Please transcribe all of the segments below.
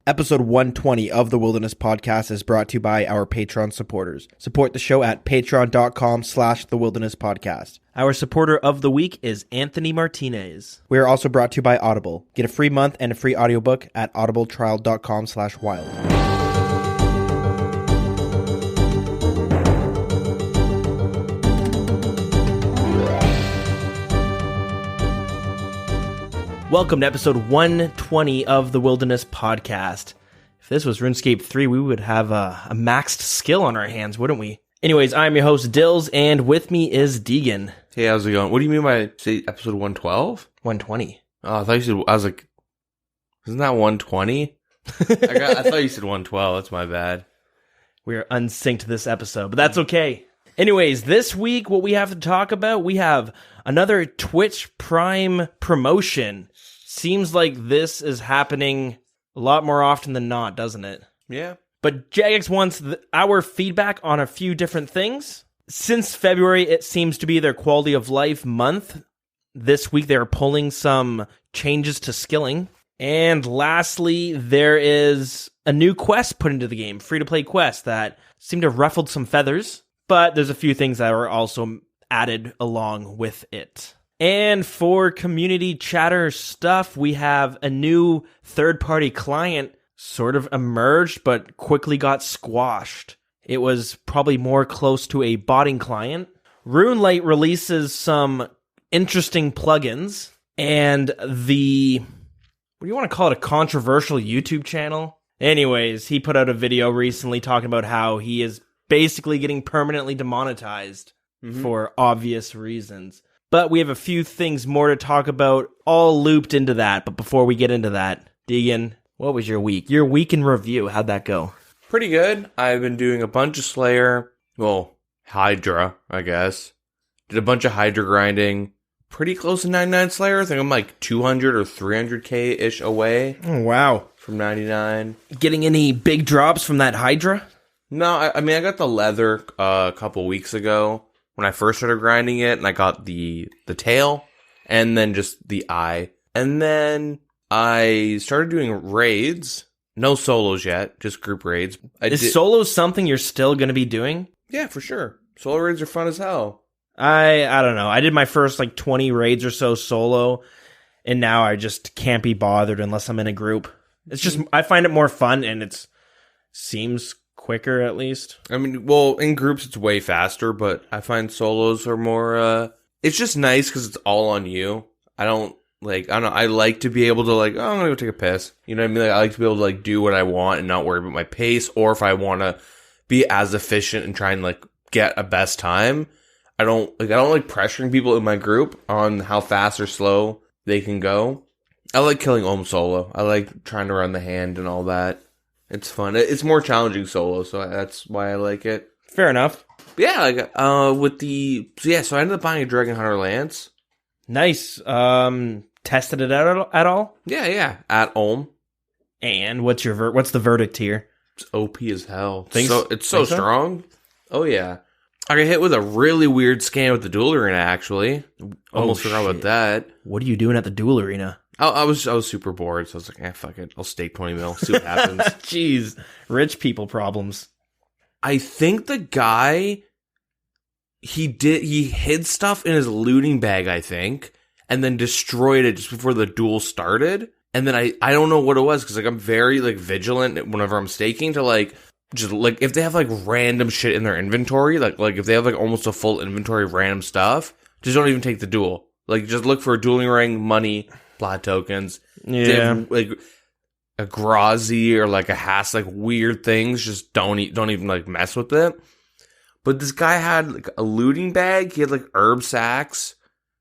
Episode 120 of the Wilderness Podcast is brought to you by our Patreon supporters. Support the show at patreon.com/the Wilderness Podcast. Our supporter of the week is Anthony Martinez. We are also brought to you by Audible. Get a free month and a free audiobook at audibletrial.com/wild. Welcome to episode 120 of the Wilderness Podcast. If this was RuneScape 3, we would have a maxed skill on our hands, wouldn't we? Anyways, I'm your host, Dills, and with me is Deegan. Hey, how's it going? What do you mean by, say, episode 112? 120. Oh, I thought you said, I was like, isn't that 120? I thought you said 112, that's my bad. We're unsynced this episode, but that's okay. Anyways, this week, what we have to talk about, we have another Twitch Prime promotion. Seems like this is happening a lot more often than not, doesn't it? Yeah. But Jagex wants our feedback on a few different things. Since February, it seems to be their quality of life month. This week, they're pulling some changes to skilling. And lastly, there is a new quest put into the game, free-to-play quest, that seem to have ruffled some feathers. But there's a few things that are also added along with it. And for community chatter stuff, we have a new third-party client sort of emerged, but quickly got squashed. It was probably more close to a botting client. Runelite releases some interesting plugins, and what do you want to call it, a controversial YouTube channel? Anyways, he put out a video recently talking about how he is basically getting permanently demonetized for obvious reasons. But we have a few things more to talk about, all looped into that. But before we get into that, Deegan, what was your week? Your week in review, how'd that go? Pretty good. I've been doing a bunch of Slayer, Hydra, I guess. Did a bunch of Hydra grinding. Pretty close to 99 Slayer. I think I'm like 200 or 300k-ish away. Oh, wow. From 99. Getting any big drops from that Hydra? No, I mean, I got the leather a couple weeks ago when I first started grinding it, and I got the tail, and then just the eye. And then I started doing raids. No solos yet, just group raids. Is solos something you're still going to be doing? Yeah, for sure. Solo raids are fun as hell. I don't know. I did my first 20 raids or so solo, and now I just can't be bothered unless I'm in a group. It's just, I find it more fun, and it seems quicker, at least. I mean, in groups it's way faster, but I find solos are more, it's just nice because it's all on you. I don't know, I like to be able to I'm gonna go take a piss. You know what I mean? I like to be able to do what I want and not worry about my pace, or if I want to be as efficient and try and get a best time. I don't like pressuring people in my group on how fast or slow they can go. I like killing solo. I like trying to run the hand and all that. It's fun. It's more challenging solo, so that's why I like it. Fair enough. But yeah, so I ended up buying a Dragon Hunter Lance. Nice. Tested it out at all? Yeah, at Ulm. And what's the verdict here? It's OP as hell. It's so so strong. Oh yeah. I got hit with a really weird scan with the duel arena, actually. Almost forgot about that. What are you doing at the duel arena? I was super bored, so I was like, fuck it. I'll stake 20 mil, see what happens. Jeez. Rich people problems. I think the guy, he hid stuff in his looting bag, I think, and then destroyed it just before the duel started. And then I don't know what it was, because I'm very vigilant whenever I'm staking to just if they have random shit in their inventory, if they have almost a full inventory of random stuff, just don't even take the duel. Just look for a dueling ring, money, plot tokens. Yeah. A Grazi or a Hass, weird things. Just don't even mess with it. But this guy had a looting bag. He had herb sacks.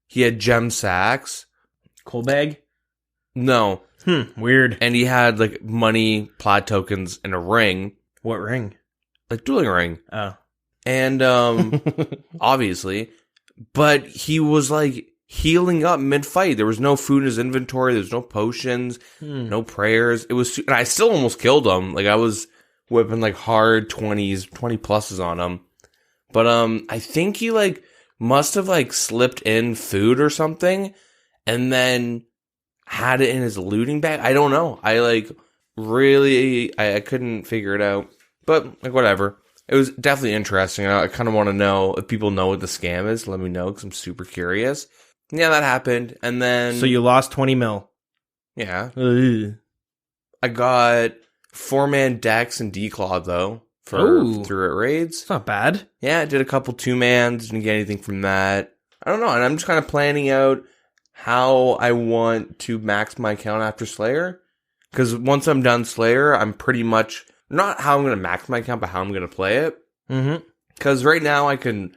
He had gem sacks. Coal bag? No. Weird. And he had money, plot tokens, and a ring. What ring? Dueling ring. Oh. And obviously, but he was healing up mid-fight. There was no food in his inventory. There was no potions, no prayers. It was, and I still almost killed him. I was whipping hard 20s, 20 pluses on him. But I think he must have slipped in food or something, and then had it in his looting bag. I don't know. I really, I couldn't figure it out. But, like, whatever. It was definitely interesting. I kind of want to know if people know what the scam is. Let me know, because I'm super curious. Yeah, that happened. And then... So you lost 20 mil. Yeah. Ugh. I got 4-man decks and declaw, though, through it raids. It's not bad. Yeah, I did a couple 2-mans. Didn't get anything from that. I don't know. And I'm just kind of planning out how I want to max my account after Slayer. Because once I'm done Slayer, I'm pretty much... Not how I'm going to max my account, but how I'm going to play it. Mm-hmm. Because right now I can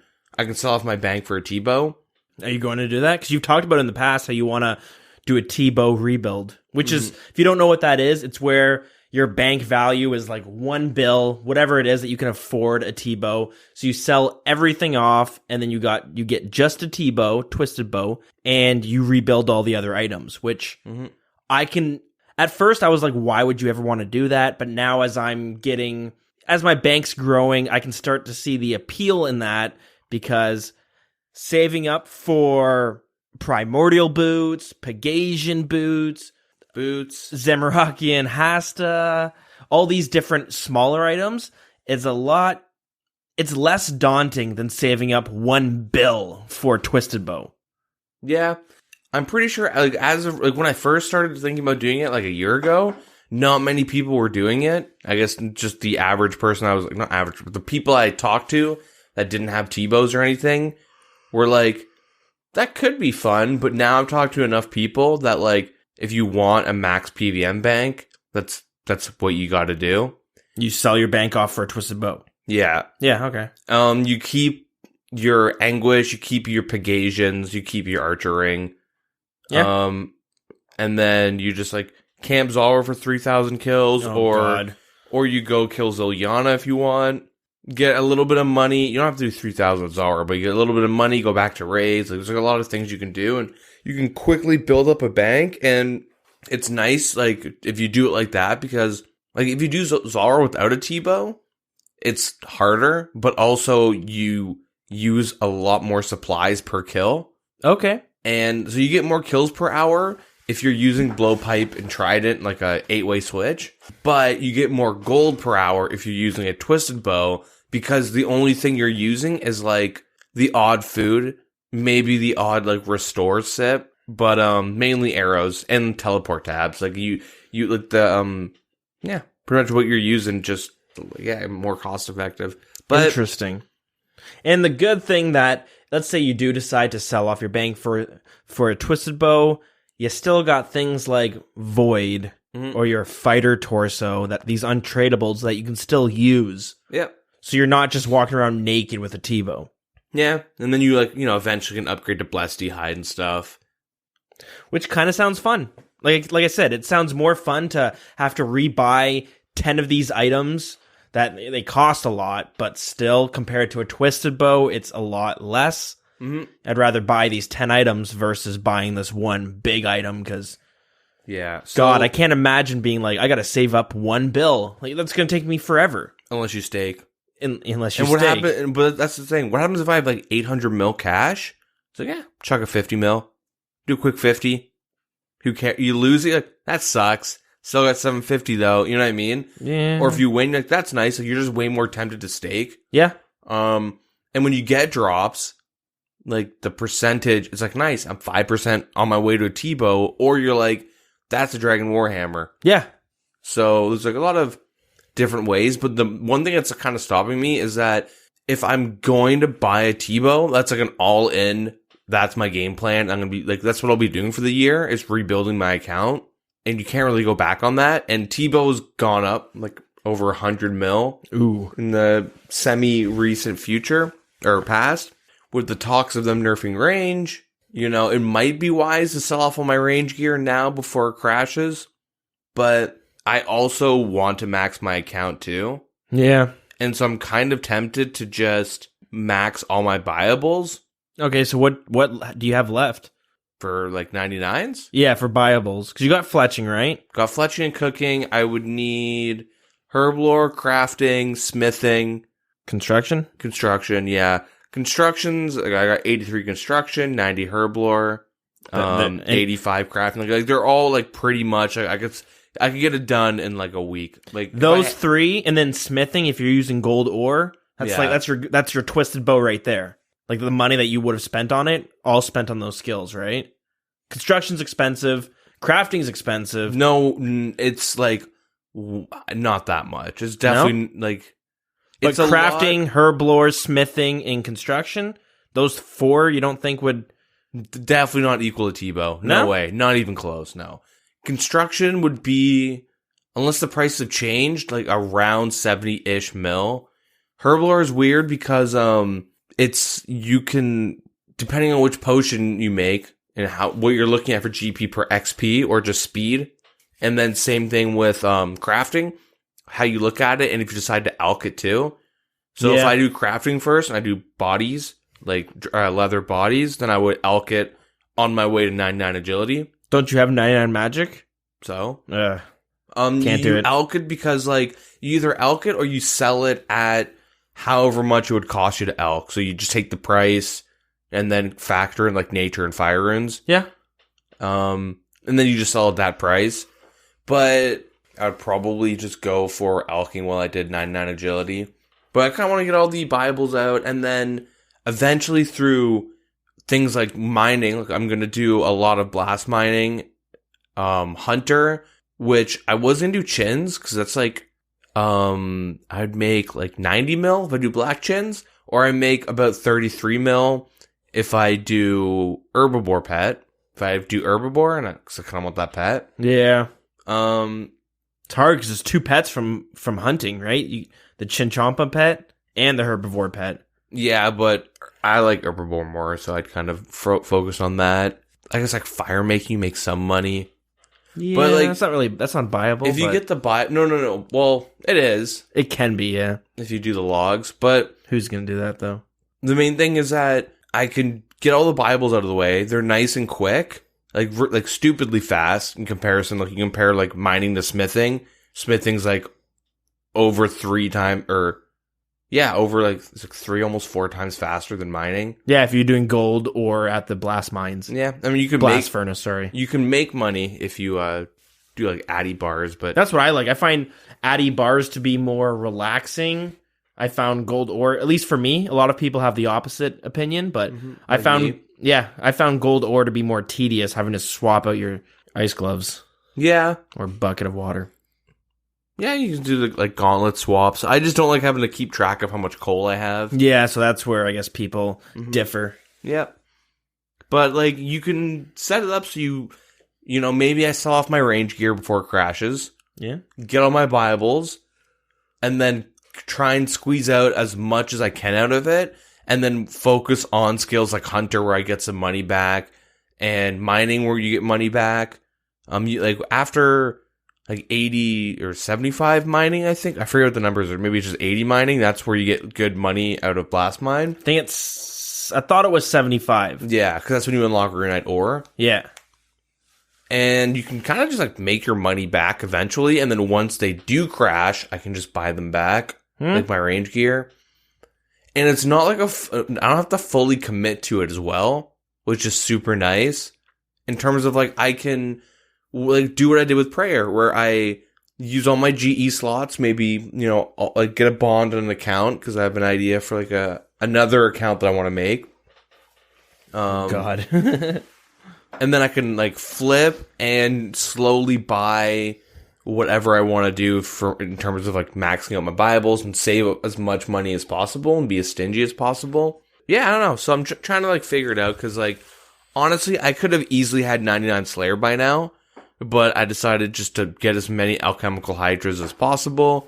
sell off my bank for a T-bow. Are you going to do that? Because you've talked about in the past how you want to do a T-bow rebuild. Which is, if you don't know what that is, it's where your bank value is like one bill, whatever it is that you can afford a T-bow. So you sell everything off, and then you get just a T-bow, twisted bow, and you rebuild all the other items, which I can... At first, I was like, why would you ever want to do that? But now as my bank's growing, I can start to see the appeal in that, because saving up for primordial boots, Pegasian boots, Zamorakian Hasta, all these different smaller items, it's less daunting than saving up one bill for a twisted bow. Yeah. I'm pretty sure, like, when I first started thinking about doing it, like, a year ago, not many people were doing it. I guess just the average person not average, but the people I talked to that didn't have T-bows or anything were like, that could be fun, but now I've talked to enough people that, like, if you want a max PVM bank, that's what you gotta do. You sell your bank off for a twisted bow. Yeah. Yeah, okay. You keep your Anguish, you keep your Pegasians, you keep your Archer Ring. Yeah. And then you just like camp Zara for 3,000 kills, or you go kill Ziliana if you want. Get a little bit of money. You don't have to do 3,000 Zara, but you get a little bit of money, go back to raids. Like, there's like a lot of things you can do, and you can quickly build up a bank. And it's nice, like, if you do it like that, because like if you do Zara without a T-bow, it's harder, but also you use a lot more supplies per kill. Okay. And so you get more kills per hour if you're using blowpipe and trident, like a 8-way switch. But you get more gold per hour if you're using a twisted bow, because the only thing you're using is like the odd food, maybe the odd like restore sip, but mainly arrows and teleport tabs. Like you like the pretty much what you're using, just more cost effective. But interesting. And the good thing that, let's say you do decide to sell off your bank for a twisted bow, you still got things like Void or your fighter torso, that these untradables that you can still use. Yeah. So you're not just walking around naked with a T-bow. Yeah. And then you eventually can upgrade to Blessed Hide and stuff. Which kind of sounds fun. Like I said, it sounds more fun to have to rebuy 10 of these items that they cost a lot, but still, compared to a twisted bow, it's a lot less. Mm-hmm. I'd rather buy these 10 items versus buying this one big item, because... Yeah. God, I can't imagine being like, I gotta save up one bill. Like, that's gonna take me forever. Unless you stake. Unless you stake. But that's the thing. What happens if I have like 800 mil cash? It's like, yeah, chuck a 50 mil. Do a quick 50. Who cares? You lose it? Like, that sucks. Still got 750 though, you know what I mean? Yeah. Or if you win, like, that's nice. Like, you're just way more tempted to stake. Yeah. And when you get drops, like, the percentage, it's like, nice, I'm 5% on my way to a T-bow, or you're like, that's a Dragon Warhammer. Yeah. So there's like a lot of different ways, but the one thing that's kind of stopping me is that if I'm going to buy a T-bow, that's like an all-in, that's my game plan. I'm going to be like, that's what I'll be doing for the year, is rebuilding my account. And you can't really go back on that. And T-bow's gone up like over 100 mil. Ooh. In the semi-recent future, or past, with the talks of them nerfing range. You know, it might be wise to sell off all my range gear now before it crashes. But I also want to max my account too. Yeah. And so I'm kind of tempted to just max all my buyables. Okay, so what do you have left? For like 99s? Yeah, for buyables. Because you got fletching, right? Got fletching and cooking. I would need herblore, crafting, smithing. Construction? Construction, yeah. Constructions, I got 83 construction, 90 herblore, 85 crafting. Like they're all like pretty much, I guess I could get it done in like a week. Like those three, and then smithing if you're using gold ore. That's Yeah. like that's your twisted bow right there. Like the money that you would have spent on it, all spent on those skills, right? Construction's expensive, crafting's expensive. No, it's like not that much. It's definitely like But it's a crafting, herb lore, smithing, and construction, those four you don't think would... definitely not equal to Tebow. No way. Not even close, no. Construction would be, unless the prices have changed, like around 70-ish mil. Herblore is weird because you can, depending on which potion you make and what you're looking at for GP per XP or just speed. And then same thing with crafting, how you look at it and if you decide to alch it too. So if I do crafting first and I do bodies, like leather bodies, then I would alch it on my way to 99 agility. Don't you have 99 magic? So can't do it. Alch it because like you either alch it or you sell it at however much it would cost you to alch. So you just take the price and then factor in like nature and fire runes. Yeah. And then you just sell at that price. But I'd probably just go for alching while I did 99 agility. But I kind of want to get all the Bibles out and then eventually through things like mining, like I'm going to do a lot of blast mining, hunter, which I was going to do chins because that's like, I'd make like 90 mil if I do black chins, or I make about 33 mil if I do herbivore pet. If I do herbivore, and I kind of want that pet. Yeah. It's hard because it's two pets from hunting, right? The Chinchompa pet and the herbivore pet. Yeah, but I like herbivore more, so I'd kind of focus on that. I guess like fire making, you make some money. Yeah, but like that's not viable. If you get the no. Well, it is. It can be, yeah. If you do the logs, but who's gonna do that though? The main thing is that I can get all the Bibles out of the way. They're nice and quick, like stupidly fast in comparison. Like you compare like mining to smithing. Smithing's like over 3 times, over like it's like 3, almost 4 times faster than mining. Yeah, if you're doing gold or at the blast mines. Yeah, I mean you can blast furnace. Sorry, you can make money if you do like addy bars, but that's what I like. I find addy bars to be more relaxing. I found gold ore, at least for me. A lot of people have the opposite opinion, but I found gold ore to be more tedious, having to swap out your ice gloves. Yeah, or bucket of water. Yeah, you can do like gauntlet swaps. I just don't like having to keep track of how much coal I have. Yeah, so that's where I guess people differ. Yep. But like you can set it up so you know, maybe I sell off my range gear before it crashes. Yeah. Get all my Bibles and then try and squeeze out as much as I can out of it and then focus on skills like hunter where I get some money back and mining where you get money back. After like 80 or 75 mining, I think. I forget what the numbers are. Maybe it's just 80 mining. That's where you get good money out of blast mine. I thought it was 75. Yeah, because that's when you unlock Runelite ore. Yeah. And you can kind of just like make your money back eventually. And then once they do crash, I can just buy them back. Like my range gear. And it's not like I don't have to fully commit to it as well, which is super nice. In terms of like, I can like do what I did with prayer, where I use all my GE slots, maybe, you know, I'll, like get a bond on an account because I have an idea for like another account that I want to make. God. And then I can like flip and slowly buy whatever I want to do in terms of like maxing out my Bibles and save as much money as possible and be as stingy as possible. Yeah, I don't know. So I'm trying to like figure it out because like honestly, I could have easily had 99 Slayer by now. But I decided just to get as many alchemical hydras as possible.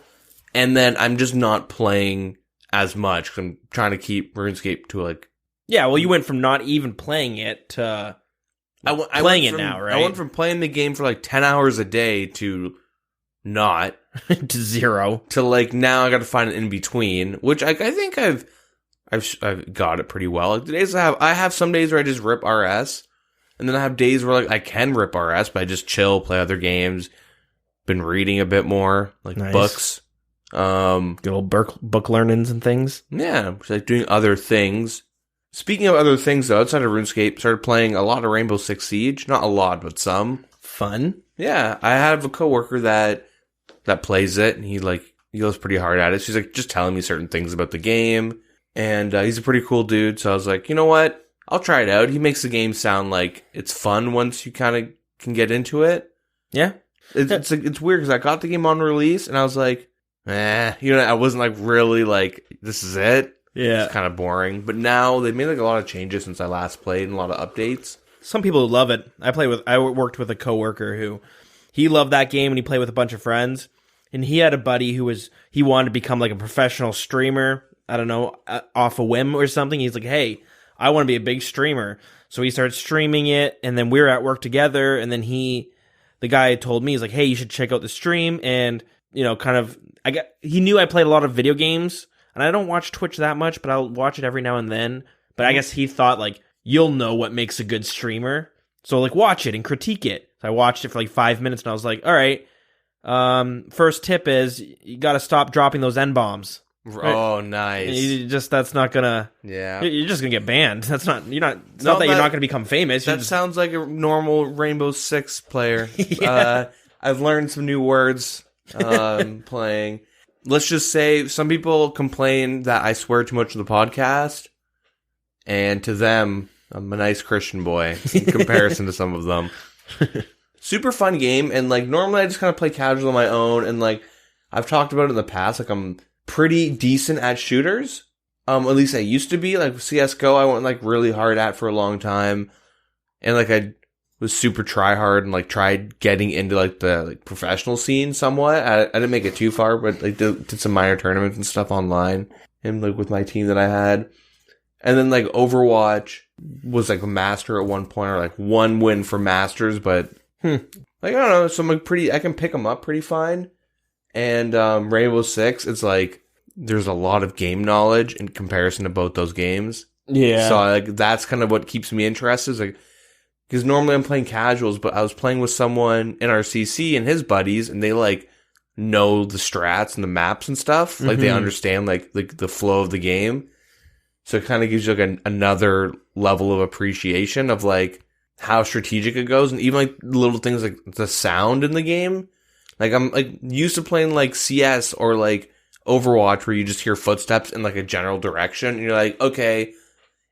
And then I'm just not playing as much. 'Cause I'm trying to keep RuneScape to like... Yeah, well, you went from not even playing it to playing it now, right? I went from playing the game for like 10 hours a day to not. To 0. To like now I got to find an in-between. Which I think I've got it pretty well. Like the days I have some days where I just rip RS. And then I have days where like I can rip RS, but I just chill, play other games. Been reading a bit more, like books. Good old book learnings and things. Yeah, just like doing other things. Speaking of other things though, outside of RuneScape, started playing a lot of Rainbow Six Siege. Not a lot, but some. Fun. Yeah, I have a coworker that plays it, and he goes pretty hard at it. She's like just telling me certain things about the game, and he's a pretty cool dude. So I was like, you know what? I'll try it out. He makes the game sound like it's fun once you kind of can get into it. Yeah. It's weird because I got the game on release, and I was like, I wasn't like really like, this is it. Yeah. It's kind of boring. But now they've made like a lot of changes since I last played and a lot of updates. Some people love it. I worked with a coworker who he loved that game and he played with a bunch of friends. And he had a buddy he wanted to become like a professional streamer. I don't know, off a whim or something. He's like, hey, I want to be a big streamer. So he started streaming it, and then we were at work together, and then the guy told me, he's like, hey, you should check out the stream, and, he knew I played a lot of video games, and I don't watch Twitch that much, but I'll watch it every now and then. But I guess he thought, like, you'll know what makes a good streamer, so, like, watch it and critique it. So I watched it for, like, 5 minutes, and I was like, all right, first tip is, you gotta stop dropping those N-bombs. Right? Oh, nice. That's not gonna... Yeah. You're just gonna get banned. It's not you're not gonna become famous. That sounds like a normal Rainbow Six player. Yeah. I've learned some new words playing. Let's just say some people complain that I swear too much on the podcast, and to them, I'm a nice Christian boy in comparison to some of them. Super fun game, and like normally I just kind of play casual on my own, and like I've talked about it in the past, like I'm pretty decent at shooters. At least I used to be. Like CS:GO, I went like really hard at for a long time, and like I was super try hard and like tried getting into like the like professional scene somewhat. I didn't make it too far, but like did some minor tournaments and stuff online, and like with my team that I had. And then like Overwatch was like a master at one point, or like one win for masters, but like I don't know. So I'm like I can pick them up pretty fine. And Rainbow Six, it's like there's a lot of game knowledge in comparison to both those games. Yeah. So like that's kind of what keeps me interested. Is like because normally I'm playing casuals, but I was playing with someone in our CC and his buddies, and they like know the strats and the maps and stuff. Like they understand like the flow of the game. So it kind of gives you like another level of appreciation of like how strategic it goes, and even like little things like the sound in the game. Like, I'm, like, used to playing, like, CS or, like, Overwatch where you just hear footsteps in, like, a general direction. And you're like, okay,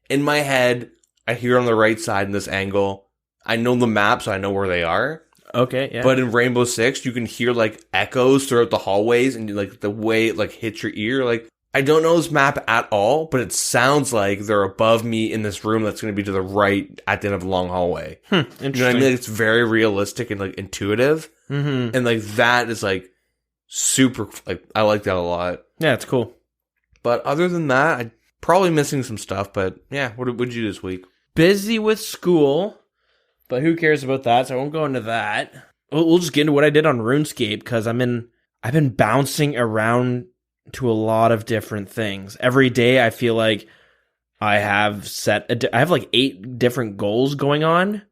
in my head, I hear on the right side in this angle. I know the map, so I know where they are. Okay, yeah. But in Rainbow Six, you can hear, like, echoes throughout the hallways. And, like, the way it, like, hits your ear. Like, I don't know this map at all, but it sounds like they're above me in this room that's going to be to the right at the end of a long hallway. Interesting. You know what I mean? Like, it's very realistic and, like, intuitive. Mm-hmm. And, like, that is, like, super, like, I like that a lot. Yeah, it's cool. But other than that, I'm probably missing some stuff. But, yeah, what did you do this week? Busy with school, but who cares about that, so I won't go into that. We'll just get into what I did on RuneScape, because I've been bouncing around to a lot of different things. Every day I feel like I have like 8 different goals going on.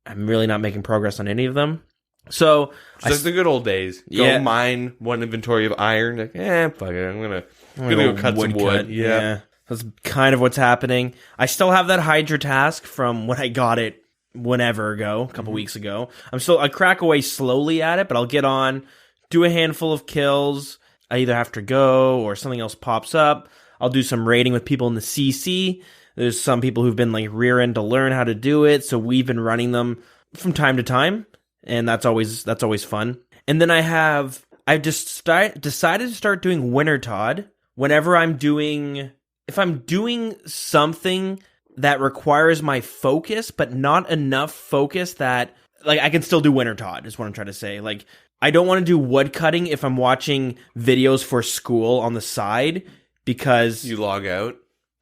I'm really not making progress on any of them. So just like the good old days. Go mine 1 inventory of iron. Like, fuck it. I'm gonna go cut some wood. Yeah. That's kind of what's happening. I still have that Hydra task from when I got it whenever ago, a couple weeks ago. I crack away slowly at it, but I'll get on, do a handful of kills. I either have to go or something else pops up. I'll do some raiding with people in the CC. There's some people who've been like rearing to learn how to do it, so we've been running them from time to time, and that's always fun. And then I've just decided to start doing Winter Todd whenever if I'm doing something that requires my focus, but not enough focus that like I can still do Winter Todd, is what I'm trying to say. Like, I don't want to do woodcutting if I'm watching videos for school on the side, because you log out.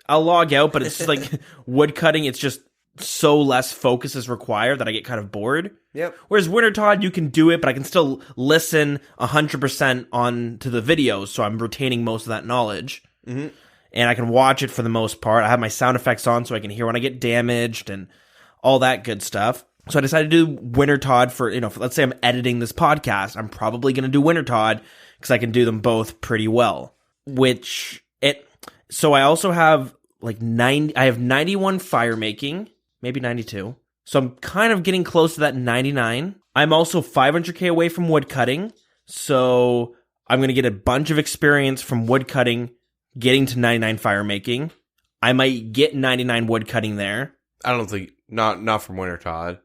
I'll log out, but it's just like woodcutting. It's just so less focus is required that I get kind of bored. Yep. Whereas Winter Todd, you can do it, but I can still listen 100% on to the videos, so I'm retaining most of that knowledge. Mm-hmm. And I can watch it for the most part. I have my sound effects on so I can hear when I get damaged and all that good stuff. So I decided to do Winter Todd for let's say I'm editing this podcast. I'm probably going to do Winter Todd because I can do them both pretty well. So I also have I have 91 fire making, maybe 92. So I'm kind of getting close to that 99. I'm also 500k away from woodcutting, so I'm going to get a bunch of experience from woodcutting, getting to 99 fire making. I might get 99 woodcutting there. I don't think, not from Winter Todd.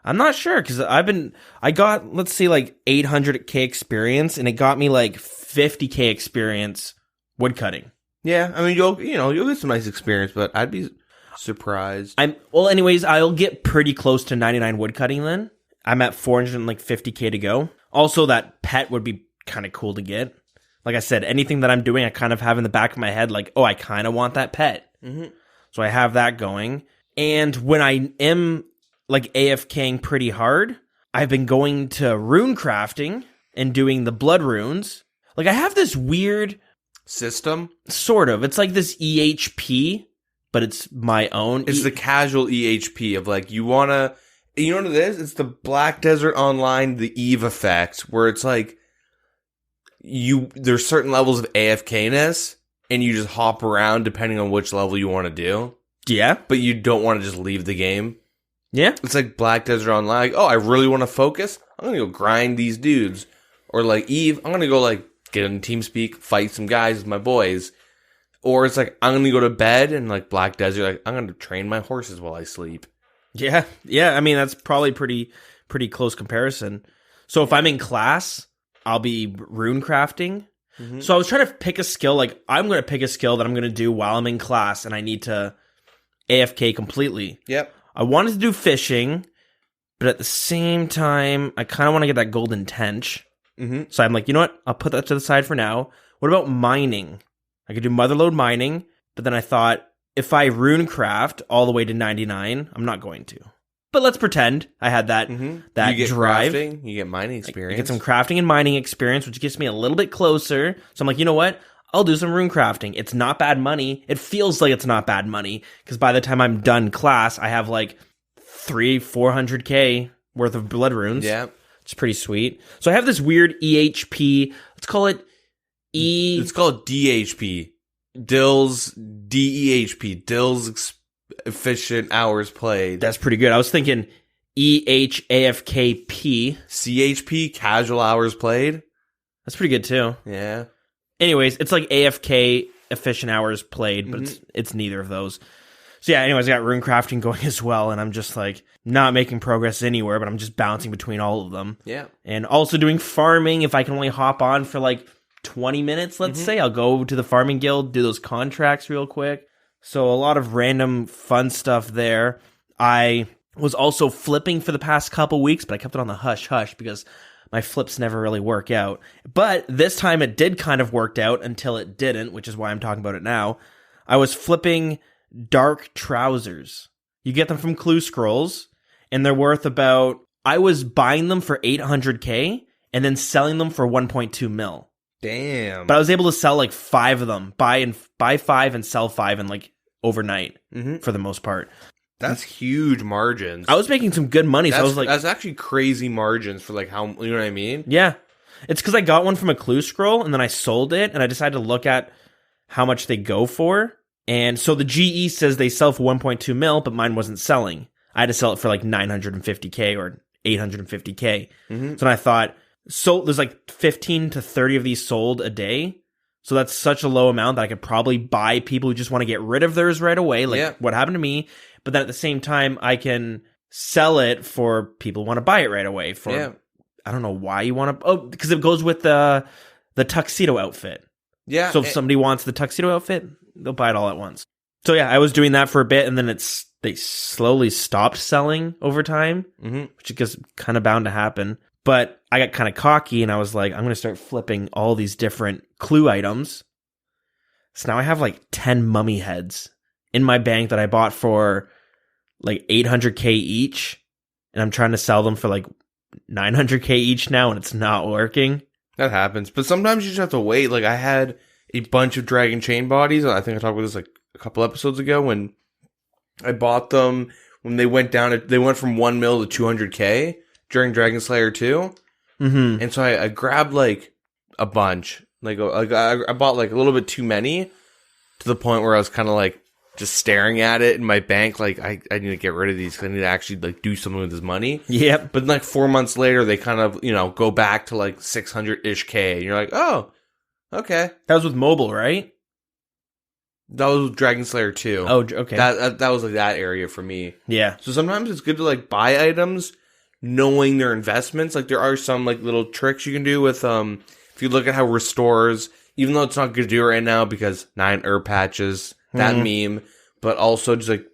I'm not sure, because I got, let's see, like 800k experience, and it got me like 50k experience woodcutting. Yeah, I mean, you'll get some nice experience, but I'd be surprised. Anyways, I'll get pretty close to 99 woodcutting then. I'm at 450k to go. Also, that pet would be kind of cool to get. Like I said, anything that I'm doing, I kind of have in the back of my head, like, oh, I kind of want that pet. Mm-hmm. So I have that going. And when I am like AFKing pretty hard, I've been going to rune crafting and doing the blood runes. Like, I have this weird system. Sort of. It's like this EHP, but it's my own. It's the casual EHP of like, you want to, you know what it is? It's the Black Desert Online, the Eve effect, where it's like, there's certain levels of AFK-ness, and you just hop around depending on which level you want to do. Yeah. But you don't want to just leave the game. Yeah. It's like Black Desert Online. Like, oh, I really want to focus. I'm going to go grind these dudes. Or like Eve, I'm going to go like get in TeamSpeak, fight some guys with my boys. Or it's like, I'm going to go to bed, and like Black Desert, like, I'm going to train my horses while I sleep. Yeah. Yeah. I mean, that's probably pretty close comparison. So if I'm in class, I'll be rune crafting. Mm-hmm. So I was trying to pick a skill. Like, I'm going to pick a skill that I'm going to do while I'm in class, and I need to AFK completely. Yep. I wanted to do fishing, but at the same time, I kind of want to get that golden tench. Mm-hmm. So I'm like, you know what? I'll put that to the side for now. What about mining? I could do motherlode mining, but then I thought, if I rune craft all the way to 99, I'm not going to. But let's pretend I had that that you get drive. Crafting, you get mining experience. I get some crafting and mining experience, which gets me a little bit closer. So I'm like, you know what? I'll do some rune crafting. It's not bad money. It feels like it's not bad money, because by the time I'm done class, I have like 400k worth of blood runes. Yeah. It's pretty sweet. So I have this weird EHP. Let's call it It's called DHP. Dill's DEHP. Dill's efficient hours played. That's pretty good. I was thinking EHAFKP. CHP, casual hours played. That's pretty good too. Yeah. Anyways, it's like AFK, efficient hours played, but it's neither of those. So yeah, anyways, I got rune crafting going as well, and I'm just like not making progress anywhere, but I'm just bouncing between all of them. Yeah. And also doing farming. If I can only hop on for like 20 minutes, let's say, I'll go to the farming guild, do those contracts real quick. So a lot of random fun stuff there. I was also flipping for the past couple weeks, but I kept it on the hush-hush because my flips never really work out. But this time it did kind of work out until it didn't, which is why I'm talking about it now. I was flipping dark trousers. You get them from Clue Scrolls, and they're worth about... I was buying them for 800k and then selling them for 1.2 mil. Damn. But I was able to sell like 5 of them. Buy 5 and sell 5 in like overnight for the most part. That's huge margins. I was making some good money. So I was like, that's actually crazy margins for like how, you know what I mean? Yeah. It's because I got one from a Clue Scroll and then I sold it, and I decided to look at how much they go for. And so the GE says they sell for 1.2 mil, but mine wasn't selling. I had to sell it for like 950k or 850k. So then I thought, so there's like 15 to 30 of these sold a day. So that's such a low amount that I could probably buy people who just want to get rid of theirs right away, like what happened to me. But then at the same time, I can sell it for people who want to buy it right away. For I don't know why you want to. Oh, because it goes with the tuxedo outfit. Yeah. So if somebody wants the tuxedo outfit, they'll buy it all at once. So yeah, I was doing that for a bit, and then they slowly stopped selling over time, which is kind of bound to happen. But I got kind of cocky, and I was like, I'm going to start flipping all these different clue items. So now I have like 10 mummy heads in my bank that I bought for like 800k each, and I'm trying to sell them for like 900k each now, and it's not working. That happens. But sometimes you just have to wait. Like, I had a bunch of Dragon Chain bodies. I think I talked about this like a couple episodes ago when I bought them when they went down. They went from 1 mil to 200k during Dragon Slayer 2. And so I grabbed like a bunch. Like I bought like a little bit too many to the point where I was kind of like, just staring at it in my bank, like, I need to get rid of these, 'cause I need to actually, like, do something with this money. Yep. But, like, 4 months later, they kind of, go back to, like, 600-ish K. And you're like, oh, okay. That was with mobile, right? That was Dragon Slayer 2. Oh, okay. That was, like, that area for me. Yeah. So sometimes it's good to, like, buy items knowing their investments. Like, there are some, like, little tricks you can do with, if you look at how restores, even though it's not good to do right now because 9 herb patches, that meme, but also just, like,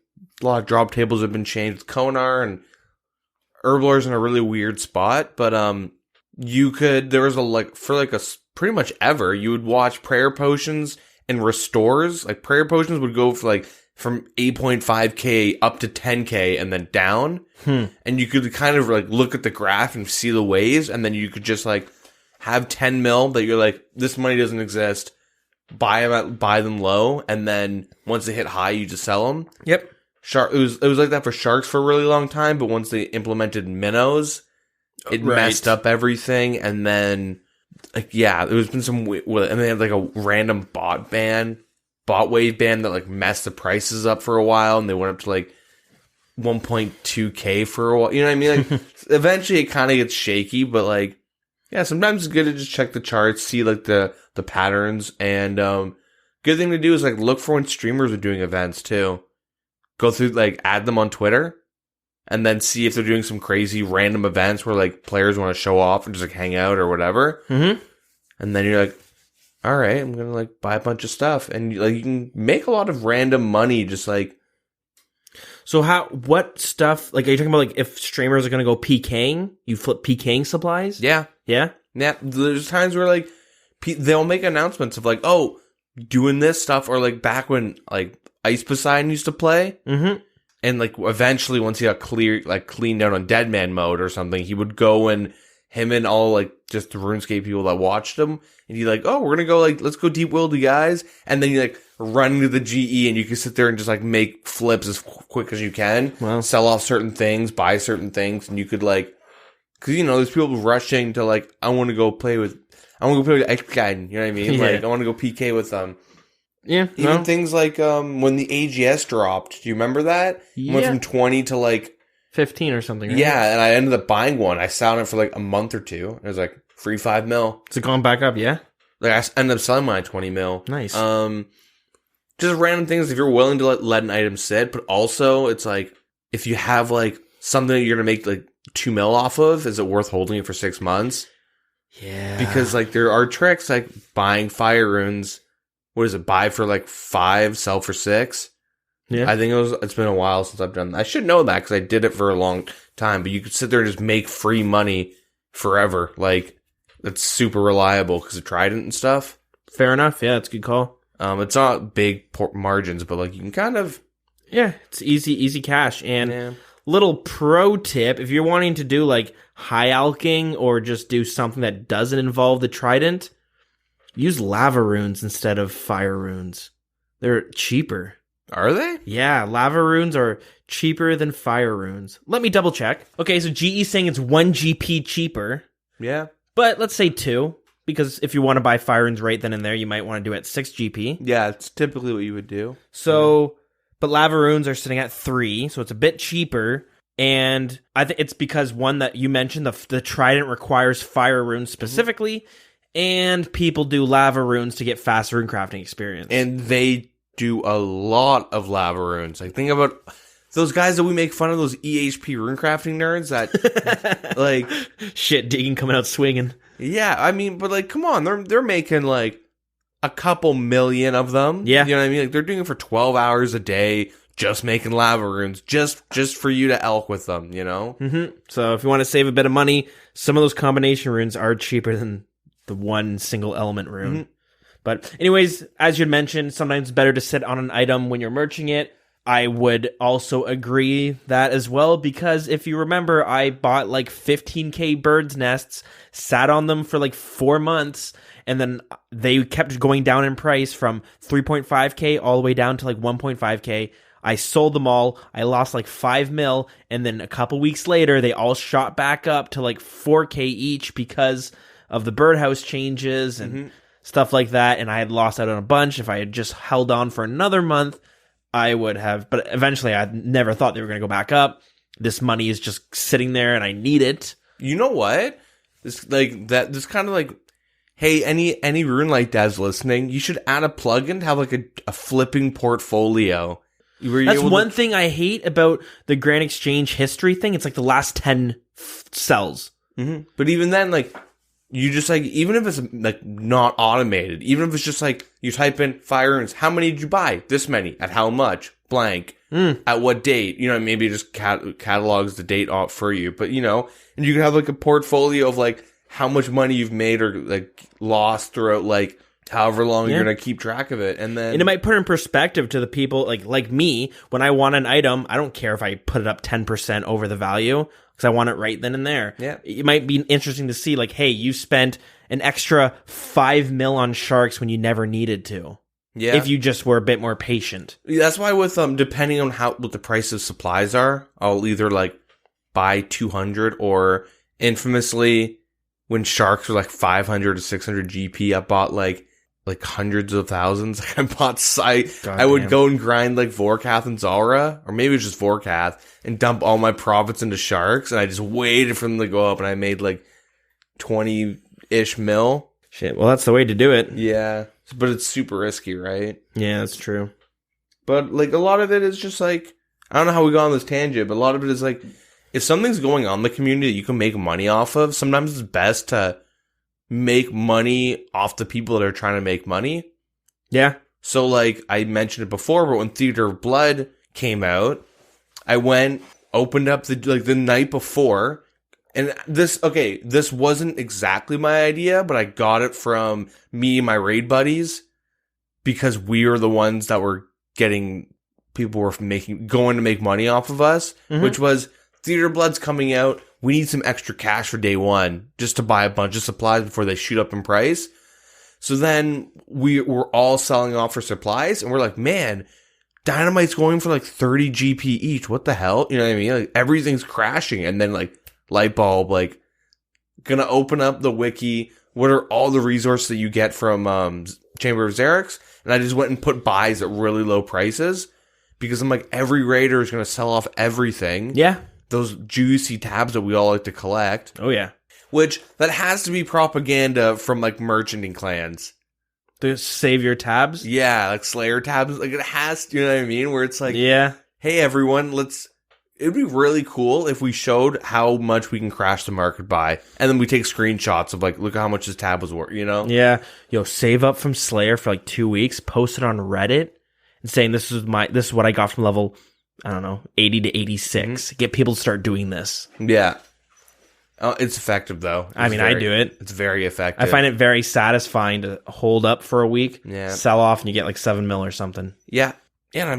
a lot of drop tables have been changed with Konar, and Herblor's in a really weird spot, but, there was pretty much ever, you would watch prayer potions and restores. Like, prayer potions would go for, like, from 8.5k up to 10k and then down. And you could kind of, like, look at the graph and see the waves, and then you could just, like, have 10 mil that you're like, this money doesn't exist. Buy them low, and then once they hit high, you just sell them. Yep. It was like that for sharks for a really long time, but once they implemented minnows, it messed up everything. And then, like, yeah, there's been some, and they had like a random bot wave ban that like messed the prices up for a while, and they went up to like 1.2k for a while. You know what I mean? Like, eventually it kind of gets shaky, but like, yeah, sometimes it's good to just check the charts, see like the patterns, and good thing to do is like look for when streamers are doing events too. Go through, like, add them on Twitter, and then see if they're doing some crazy random events where like players want to show off and just like hang out or whatever. Mm-hmm. And then you're like, all right, I'm gonna like buy a bunch of stuff, and like you can make a lot of random money just like. So what stuff, like, are you talking about, like, if streamers are going to go PKing, you flip PKing supplies? Yeah. Yeah? Yeah. There's times where, like, they'll make announcements of, like, oh, doing this stuff, or, like, back when, like, Ice Poseidon used to play. Mm-hmm. And, like, eventually, once he got cleaned out on Deadman mode or something, he would go and him and all, like, just the RuneScape people that watched him, and he'd like, oh, we're going to go, like, let's go deep wildy, guys. And then you, like, run into the GE, and you can sit there and just, like, make flips as quick as you can. Wow. Sell off certain things, buy certain things, and you could, like, because, there's people rushing to, like, I want to go play with Ice Poseidon, you know what I mean? Yeah. Like, I want to go PK with them. Yeah. Even things like, when the AGS dropped, do you remember that? Yeah. It went from 20 to, like, 15 or something, right? Yeah, and I ended up buying one. I sat on it for like a month or two. It was like free 5 mil. Is it gone back up? Yeah. Like I ended up selling mine at 20 mil. Nice. Just random things if you're willing to let an item sit, but also it's like if you have like something that you're gonna make like 2 mil off of, is it worth holding it for 6 months? Yeah. Because like there are tricks like buying fire runes. What is it? Buy for like 5, sell for 6. Yeah, I think it's been a while since I've done that. I should know that because I did it for a long time, but you could sit there and just make free money forever. Like, it's super reliable because of Trident and stuff. Fair enough. Yeah, it's a good call. It's not big margins, but like you can kind of... Yeah, it's easy cash. And little pro tip, if you're wanting to do like high alking or just do something that doesn't involve the Trident, use lava runes instead of fire runes. They're cheaper. Are they? Yeah, lava runes are cheaper than fire runes. Let me double check. Okay, so GE's saying it's 1 GP cheaper. Yeah. But let's say 2, because if you want to buy fire runes right then and there, you might want to do it at 6 GP. Yeah, it's typically what you would do. So, but lava runes are sitting at 3, so it's a bit cheaper. And I think it's because, one, that you mentioned, the Trident requires fire runes specifically, and people do lava runes to get fast rune crafting experience. And they do a lot of lava runes. Like, think about those guys that we make fun of, those EHP rune crafting nerds that like shit digging coming out swinging. Yeah, I mean, but like, come on, they're making like a couple million of them. Yeah, you know what I mean? Like, they're doing it for 12 hours a day, just making lava runes, just for you to elk with them. You know. Mm-hmm. So if you want to save a bit of money, some of those combination runes are cheaper than the one single element rune. Mm-hmm. But anyways, as you mentioned, sometimes it's better to sit on an item when you're merching it. I would also agree that as well, because if you remember, I bought like 15k bird's nests, sat on them for like 4 months, and then they kept going down in price from 3.5k all the way down to like 1.5k. I sold them all. I lost like 5 mil, and then a couple weeks later, they all shot back up to like 4k each because of the birdhouse changes and stuff like that, and I had lost out on a bunch. If I had just held on for another month, I would have. But eventually, I never thought they were going to go back up. This money is just sitting there, and I need it. You know what? This kind of like, hey, any Runelite devs listening, you should add a plugin to have like a flipping portfolio. That's one thing I hate about the Grand Exchange history thing. It's like the last 10 cells. Mm-hmm. But even then, like, you just like, even if it's like not automated, even if it's just like you type in fire runes, how many did you buy? This many. At how much? Blank. At what date? You know, maybe it just catalogs the date off for you. But, you know, and you can have like a portfolio of like how much money you've made or like lost throughout like however long you're going to keep track of it. And it might put in perspective to the people like me. When I want an item, I don't care if I put it up 10% over the value because I want it right then and there. Yeah. It might be interesting to see like, hey, you spent an extra 5 mil on sharks when you never needed to. Yeah. If you just were a bit more patient. That's why with depending on what the price of supplies are, I'll either like buy 200 or infamously when sharks were like 500 to 600 GP, I bought like hundreds of thousands. Like I would go and grind like Vorkath and Zalra, or maybe it was just Vorkath, and dump all my profits into sharks, and I just waited for them to go up, and I made like 20-ish mil. Shit, well, that's the way to do it. Yeah, but it's super risky, right? Yeah, that's true. But like a lot of it is just like, I don't know how we got on this tangent, but a lot of it is like, if something's going on in the community that you can make money off of, sometimes it's best to make money off the people that are trying to make money. Yeah. So like I mentioned it before, but when Theater of Blood came out, I went, opened up the night before, and this wasn't exactly my idea, but I got it from me and my raid buddies because we were the ones that were people were going to make money off of us, which was Theater of Blood's coming out. We need some extra cash for day one just to buy a bunch of supplies before they shoot up in price. So then we were all selling off for supplies, and we're like, man, Dynamite's going for like 30 GP each. What the hell? You know what I mean? Like everything's crashing. And then like Lightbulb, like gonna open up the wiki. What are all the resources that you get from Chamber of Xerix? And I just went and put buys at really low prices because I'm like, every raider is gonna sell off everything. Yeah. Those juicy tabs that we all like to collect. Oh, yeah. Which, that has to be propaganda from, like, merchanting clans. To save your tabs? Yeah, like Slayer tabs. Like, it has to, you know what I mean? Where it's like, yeah, hey, everyone, it'd be really cool if we showed how much we can crash the market by. And then we take screenshots of, like, look at how much this tab was worth, you know? Yeah. Yo, save up from Slayer for, like, 2 weeks, post it on Reddit, and saying this is what I got from level, I don't know, 80 to 86. Get people to start doing this. Yeah. It's effective, though. I do it. It's very effective. I find it very satisfying to hold up for a week, yeah, sell off, and you get like 7 mil or something. Yeah. Yeah, and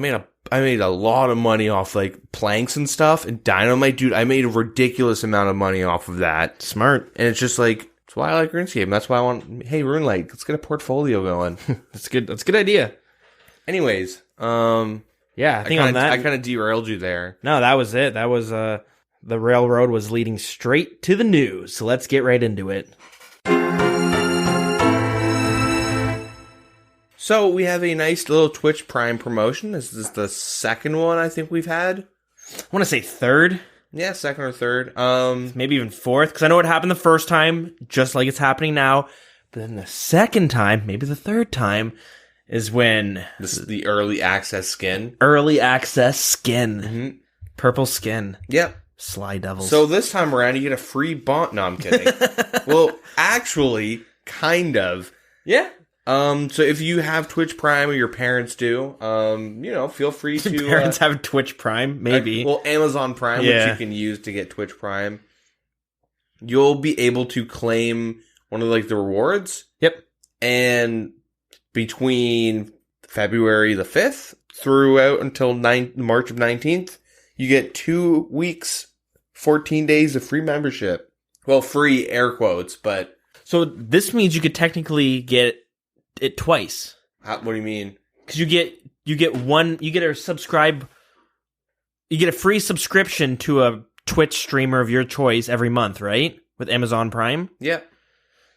I made a lot of money off like planks and stuff. And Dynamite, dude, I made a ridiculous amount of money off of that. Smart. And it's just like, that's why I like RuneScape. That's why I want, hey, Runelite, let's get a portfolio going. That's good. That's a good idea. Anyways, yeah, I think on that, I kind of derailed you there. No, that was it. That was the railroad was leading straight to the news. So let's get right into it. So we have a nice little Twitch Prime promotion. This is the second one I think we've had. I want to say third. Yeah, second or third. Maybe even fourth, because I know it happened the first time, just like it's happening now. But then the second time, maybe the third time, is when this is the early access skin. Early access skin. Purple skin. Yep. Sly Devils. So this time around, you get a free bond. No, I'm kidding. Well, actually, kind of. Yeah. So if you have Twitch Prime or your parents do, feel free to. Parents have Twitch Prime, maybe. Amazon Prime, which you can use to get Twitch Prime. You'll be able to claim one of the rewards. Yep. And between February the 5th throughout until March of 19th, you get 2 weeks, 14 days of free membership. Well, free air quotes, but. So this means you could technically get it twice. What do you mean? Because you get a free subscription to a Twitch streamer of your choice every month, right? With Amazon Prime. Yeah.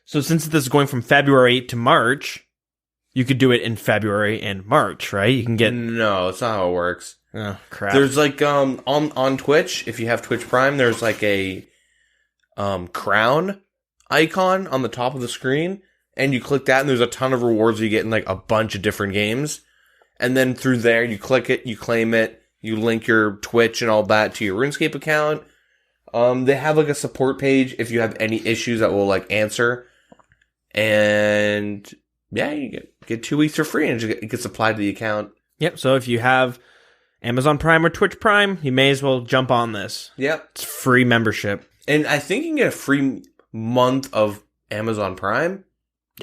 So since this is going from February to March, You could do it in February and March, right? You can get... No, that's not how it works. Oh, crap. There's like, on Twitch, if you have Twitch Prime, there's like a, crown icon on the top of the screen, and you click that, and there's a ton of rewards you get in like a bunch of different games. And then through there, you click it, you claim it, you link your Twitch and all that to your RuneScape account. They have like a support page if you have any issues that will like answer. And yeah, you get 2 weeks for free, and it gets applied to the account. Yep, so if you have Amazon Prime or Twitch Prime, you may as well jump on this. Yep. It's free membership. And I think you can get a free month of Amazon Prime.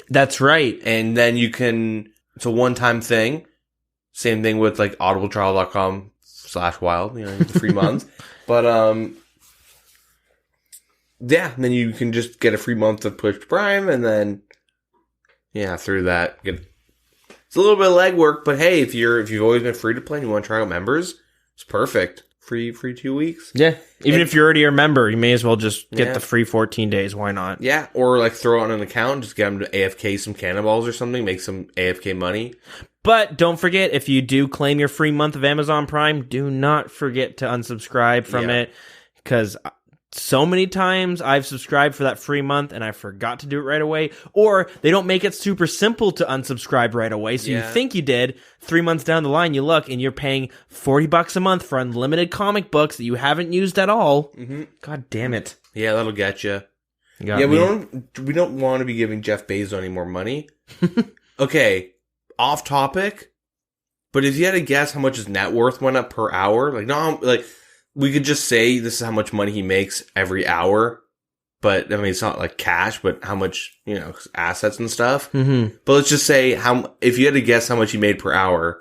That's right. And then it's a one-time thing. Same thing with like audibletrial.com/wild, the free month. But, yeah, then you can just get a free month of Twitch Prime, and then, yeah, through that, it's a little bit of legwork, but hey, if you've always been free to play and you want to try out members, it's perfect. Free 2 weeks. Yeah. Even if you're already a member, you may as well just get the free 14 days. Why not? Yeah. Or like throw on an account, just get them to AFK some cannonballs or something, make some AFK money. But don't forget, if you do claim your free month of Amazon Prime, do not forget to unsubscribe from it, because so many times I've subscribed for that free month and I forgot to do it right away, or they don't make it super simple to unsubscribe right away. So you think you did. 3 months down the line, you look and you're paying $40 a month for unlimited comic books that you haven't used at all. Mm-hmm. God damn it. Yeah, that'll get you. Yeah, we don't want to be giving Jeff Bezos any more money. Okay, off topic, but if you had to guess how much his net worth went up per hour, we could just say this is how much money he makes every hour, but I mean, it's not like cash, but how much, assets and stuff. Mm-hmm. But let's just say if you had to guess how much he made per hour,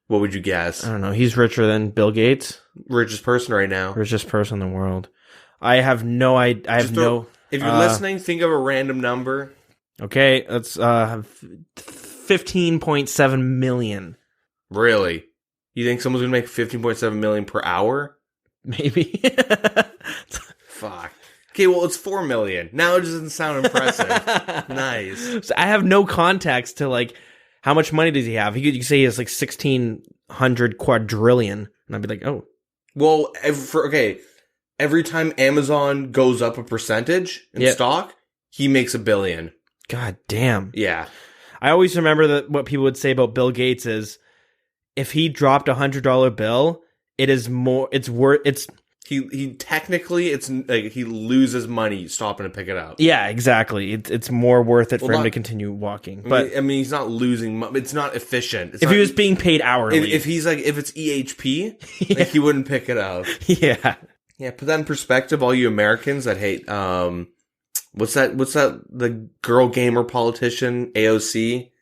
what would you guess? I don't know. He's richer than Bill Gates. Richest person right now. Richest person in the world. I have no idea. If you're listening, think of a random number. Okay, that's 15.7 million. Really? You think someone's gonna make 15.7 million per hour? Maybe. Fuck. Okay, well, it's 4 million. Now it doesn't sound impressive. Nice. So I have no context to, like, how much money does he have? You could say he has, like, 1,600 quadrillion. And I'd be like, oh. Well, every time Amazon goes up a percentage in stock, he makes $1 billion. God damn. Yeah. I always remember that what people would say about Bill Gates is, if he dropped $100 bill, it is more. He technically, it's like he loses money stopping to pick it up. Yeah, exactly. It's more worth it for him to continue walking. But I mean, he's not losing. It's not efficient. If he was being paid hourly, if he's like, if it's EHP, like he wouldn't pick it up. Yeah. Put that in perspective, all you Americans that hate. What's that? The girl gamer politician AOC.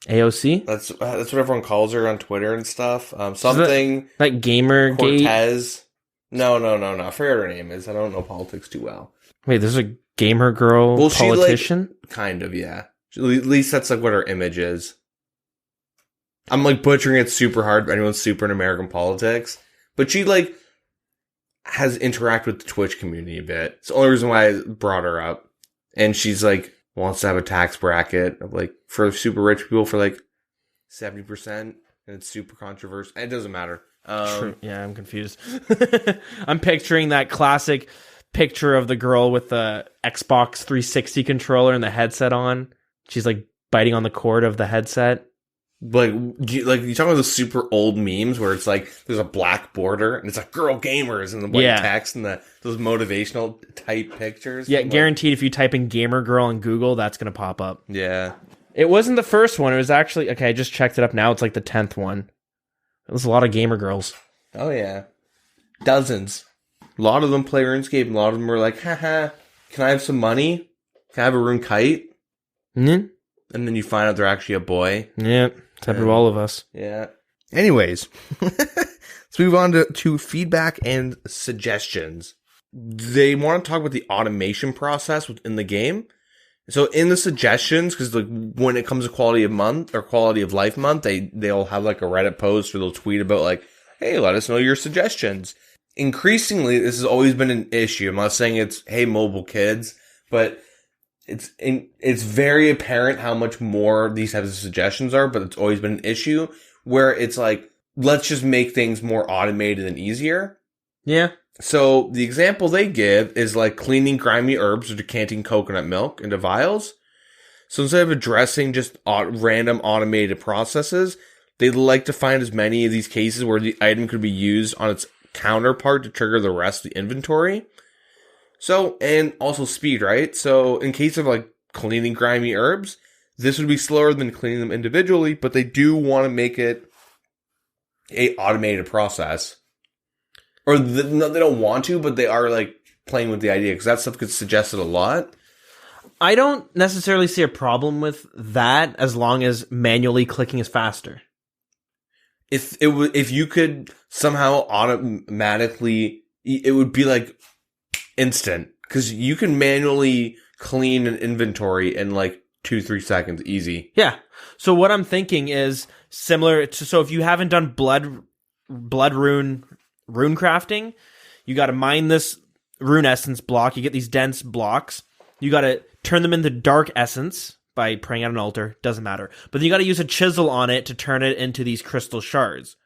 AOC? That's what everyone calls her on Twitter and stuff. Something like Gamer Cortez. No. I forget what her name is. I don't know politics too well. Wait, there's a gamer girl politician? Kind of, yeah. At least that's like what her image is. I'm like butchering it super hard, but anyone's super in American politics. But she like has interacted with the Twitch community a bit. It's the only reason why I brought her up. And she's like, wants to have a tax bracket of like for super rich people for like 70%, and it's super controversial. It doesn't matter. Yeah, I'm confused. I'm picturing that classic picture of the girl with the Xbox 360 controller and the headset on. She's like biting on the cord of the headset. Like you talking about the super old memes where it's like there's a black border and it's like girl gamers and the white text and those motivational type pictures. Yeah, guaranteed if you type in gamer girl in Google, that's going to pop up. Yeah. It wasn't the first one. It was actually, okay, I just checked it up now. It's like the 10th one. There's a lot of gamer girls. Oh, yeah. Dozens. A lot of them play RuneScape and a lot of them were like, haha, can I have some money? Can I have a rune kite? Mm-hmm. And then you find out they're actually a boy. Yeah. Type of all of us. Yeah. Anyways, let's move on to feedback and suggestions. They want to talk about the automation process within the game. So in the suggestions, because like when it comes to quality of month or quality of life month, they'll have like a Reddit post or they'll tweet about like, hey, let us know your suggestions. Increasingly, this has always been an issue. I'm not saying it's, hey, mobile kids, but it's very apparent how much more these types of suggestions are, but it's always been an issue where it's like, let's just make things more automated and easier. Yeah. So the example they give is like cleaning grimy herbs or decanting coconut milk into vials. So instead of addressing just random automated processes, they'd like to find as many of these cases where the item could be used on its counterpart to trigger the rest of the inventory. So, and also speed, right? So in case of like cleaning grimy herbs, this would be slower than cleaning them individually, but they do want to make it a automated process. Or no, they don't want to, but they are like playing with the idea because that stuff gets suggested a lot. I don't necessarily see a problem with that as long as manually clicking is faster. If you could somehow automatically, it would be like instant because you can manually clean an inventory in like 2-3 seconds, easy. Yeah. So what I'm thinking is similar to, so if you haven't done blood rune crafting, you got to mine this rune essence block. You get these dense blocks. You got to turn them into dark essence by praying at an altar. Doesn't matter. But then you got to use a chisel on it to turn it into these crystal shards.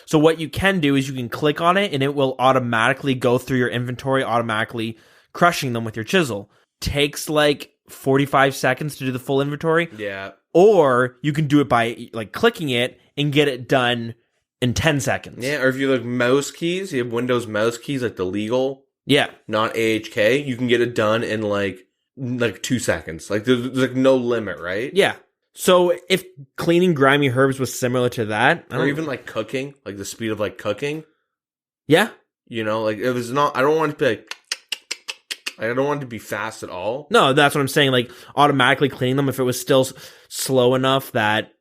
So what you can do is you can click on it and it will automatically go through your inventory, automatically crushing them with your chisel. Takes like 45 seconds to do the full inventory. Yeah. Or you can do it by like clicking it and get it done in 10 seconds. Yeah, or if you like mouse keys, you have Windows mouse keys, like the legal, not AHK, you can get it done in like 2 seconds. Like there's like no limit, right? Yeah. So if cleaning grimy herbs was similar to that, or even like cooking, like the speed of like cooking. Yeah. You know, like if it's not, I don't want it to be like I don't want it to be fast at all. No, that's what I'm saying. Like automatically cleaning them if it was still slow enough that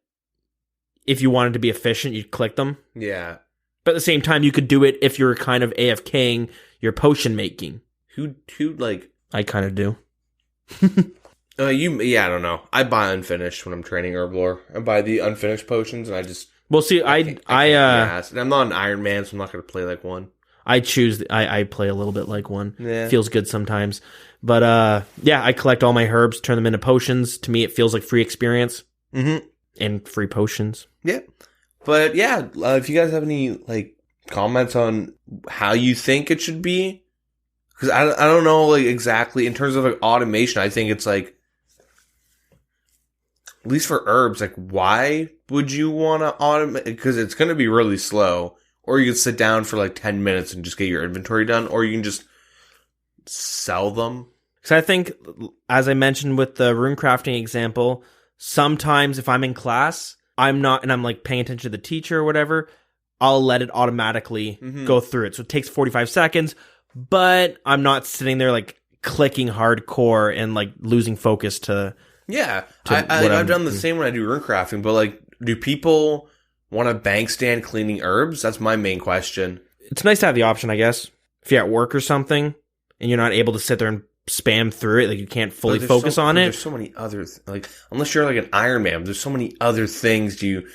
if you wanted to be efficient, you'd click them. Yeah. But at the same time, you could do it if you're kind of AFKing your potion making. Who like... I kind of do. Yeah, I don't know. I buy unfinished when I'm training Herblore. I buy the unfinished potions and I just... Well, see, and I'm not an Iron Man, so I'm not going to play like one. I play a little bit like one. Yeah. Feels good sometimes. But, yeah, I collect all my herbs, turn them into potions. To me, it feels like free experience. Mm-hmm. And free potions. Yeah. But, yeah, if you guys have any, like, comments on how you think it should be, because I don't know, like, exactly, in terms of, like, automation, I think it's, like, at least for herbs, like, why would you want to automate? Because it's going to be really slow. Or you can sit down for like 10 minutes and just get your inventory done. Or you can just sell them. Because I think, as I mentioned with the rune crafting example, sometimes if I'm in class, I'm like paying attention to the teacher or whatever, I'll let it automatically go through it. So it takes 45 seconds, but I'm not sitting there like clicking hardcore and like losing focus to... Yeah, I've done the same when I do rune crafting, but like, do people want a bank stand cleaning herbs? That's my main question. It's nice to have the option, I guess. If you're at work or something, and you're not able to sit there and spam through it, like you can't fully focus on it. There's so many other, like, unless you're like an Iron Man, there's so many other things you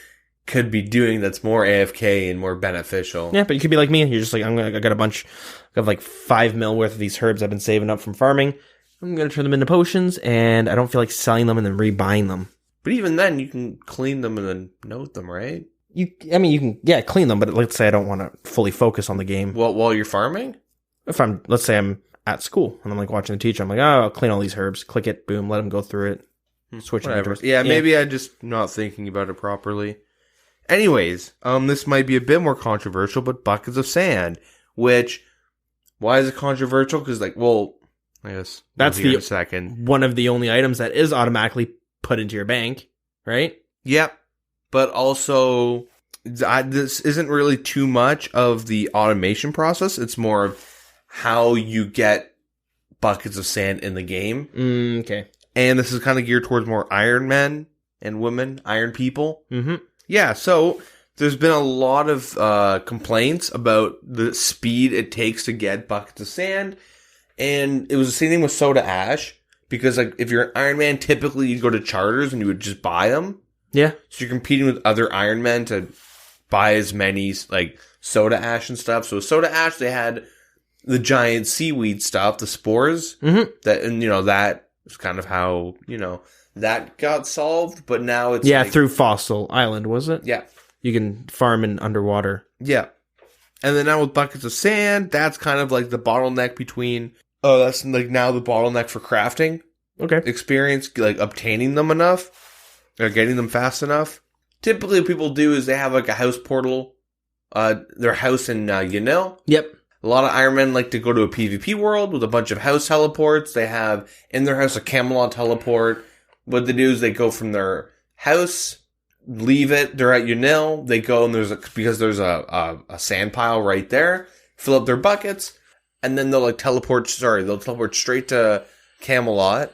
could be doing that's more AFK and more beneficial. Yeah, but you could be like me. You're just like, I got a bunch, I have like 5 mil worth of these herbs I've been saving up from farming. I'm going to turn them into potions, and I don't feel like selling them and then rebuying them. But even then, you can clean them and then note them, right? You can, clean them, but let's say I don't want to fully focus on the game. Well, while you're farming? Let's say I'm at school, and I'm like watching the teacher, I'm like, oh, I'll clean all these herbs, click it, boom, let them go through it, switch whatever. Yeah, maybe I'm just not thinking about it properly. Anyways, this might be a bit more controversial, but buckets of sand, which, why is it controversial? Because, like, well, I guess that's in a second. One of the only items that is automatically put into your bank, right? Yep. But also, this isn't really too much of the automation process. It's more of how you get buckets of sand in the game. Okay. And this is kind of geared towards more Iron Men and women, Iron people. Mm-hmm. Yeah, so there's been a lot of complaints about the speed it takes to get buckets of sand. And it was the same thing with soda ash. Because like if you're an Iron Man, typically you'd go to charters and you would just buy them. Yeah. So you're competing with other Iron Men to buy as many, like, soda ash and stuff. So with soda ash, they had the giant seaweed stuff, the spores, that, and, you know, that It's kind of how, that got solved, but now it's through Fossil Island, was it? Yeah. You can farm in underwater. Yeah. And then now with buckets of sand, that's kind of like the bottleneck between, that's like now the bottleneck for crafting. Okay. Experience, like obtaining them enough, or getting them fast enough. Typically what people do is they have like a house portal, their house in Yanil. Yep. A lot of Iron Men like to go to a PvP world with a bunch of house teleports. They have in their house a Camelot teleport. What they do is they go from their house, leave it, they're at Unil, they go and because there's a sand pile right there, fill up their buckets, and then they'll teleport straight to Camelot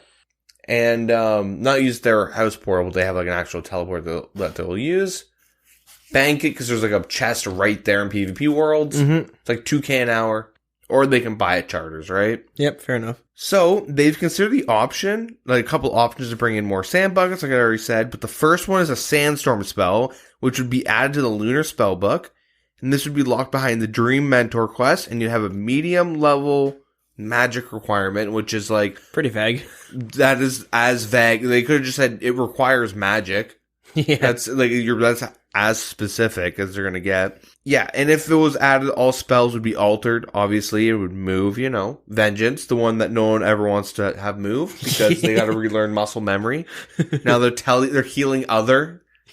and not use their house portal, but they have like an actual teleport that they'll use. Bank it because there's like a chest right there in PvP worlds. Mm-hmm. It's like 2K an hour. Or they can buy it charters, right? Yep, fair enough. So they've considered the option, like a couple options to bring in more sand buckets, like I already said. But the first one is a sandstorm spell, which would be added to the lunar spell book. And this would be locked behind the Dream Mentor quest. And you'd have a medium level magic requirement, which is like... pretty vague. That is as vague. They could have just said it requires magic. Yeah. That's as specific as they're going to get. Yeah, and if it was added, all spells would be altered. Obviously, it would move, Vengeance, the one that no one ever wants to have move because they got to relearn muscle memory. Now they're healing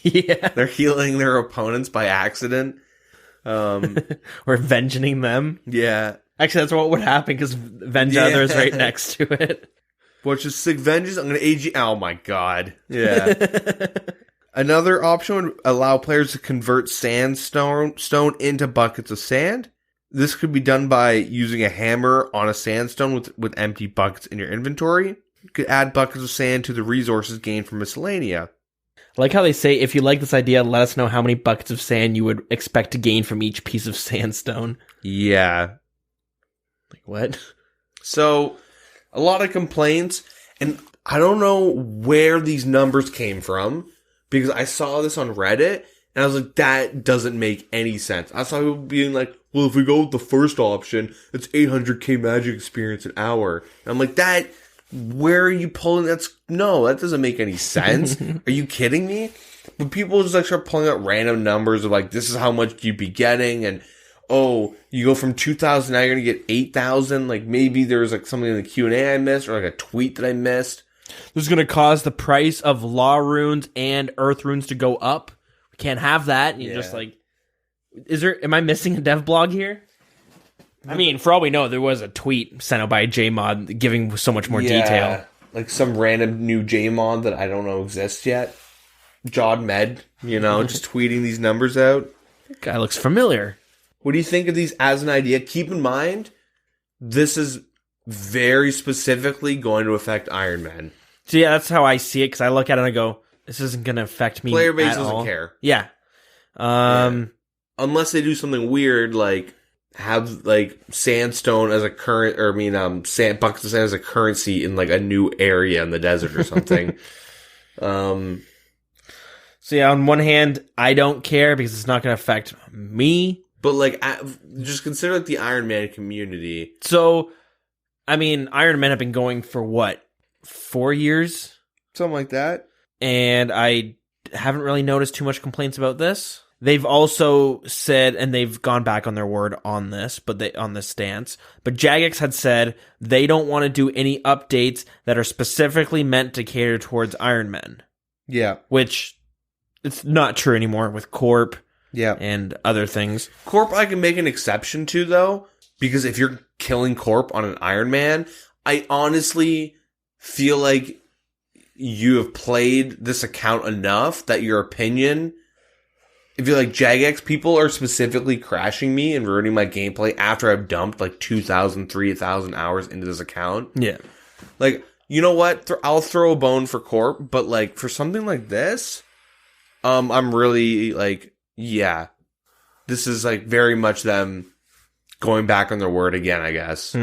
Yeah. They're healing their opponents by accident. Or venging them. Yeah. Actually, that's what would happen because Venge Other is right next to it. Which is sick vengeance. I'm going to age you. Oh my god. Yeah. Another option would allow players to convert sandstone into buckets of sand. This could be done by using a hammer on a sandstone with empty buckets in your inventory. You could add buckets of sand to the resources gained from miscellanea. I like how they say, if you like this idea, let us know how many buckets of sand you would expect to gain from each piece of sandstone. Yeah. Like, what? So, a lot of complaints, and I don't know where these numbers came from. Because I saw this on Reddit, and I was like, that doesn't make any sense. I saw people being like, well, if we go with the first option, it's 800k magic experience an hour. And I'm like, where are you pulling? No, that doesn't make any sense. Are you kidding me? But people just start pulling out random numbers of this is how much you'd be getting, and you go from 2,000, now you're going to get 8,000. Maybe there's something in the Q&A I missed, or a tweet that I missed. This is going to cause the price of law runes and earth runes to go up. We can't have that. And you're just am I missing a dev blog here? I mean, for all we know, there was a tweet sent out by JMod giving so much more detail. Like some random new JMod that I don't know exists yet. Jod Med, just tweeting these numbers out. That guy looks familiar. What do you think of these as an idea? Keep in mind, this is very specifically going to affect Iron Man. So yeah, that's how I see it, because I look at it and I go, this isn't going to affect me Player base at doesn't all. care. Yeah. Unless they do something weird, like have sandstone as a current, sand buckets of sand as a currency in a new area in the desert or something. So yeah, on one hand, I don't care because it's not going to affect me. But just consider the Iron Man community. So, Iron Man have been going for what? 4 years? Something like that. And I haven't really noticed too much complaints about this. They've also said, and they've gone back on their word on this, on this stance. But Jagex had said they don't want to do any updates that are specifically meant to cater towards Iron Men. Yeah. Which, it's not true anymore with Corp. Yeah. And other things. Corp I can make an exception to, though. Because if you're killing Corp on an Iron Man, I honestly feel like you have played this account enough that your opinion, if you're Jagex, people are specifically crashing me and ruining my gameplay after I've dumped 2,000, 3,000 hours into this account. Yeah. You know what? I'll throw a bone for Corp, but for something like this, I'm really yeah, this is very much them going back on their word again, I guess.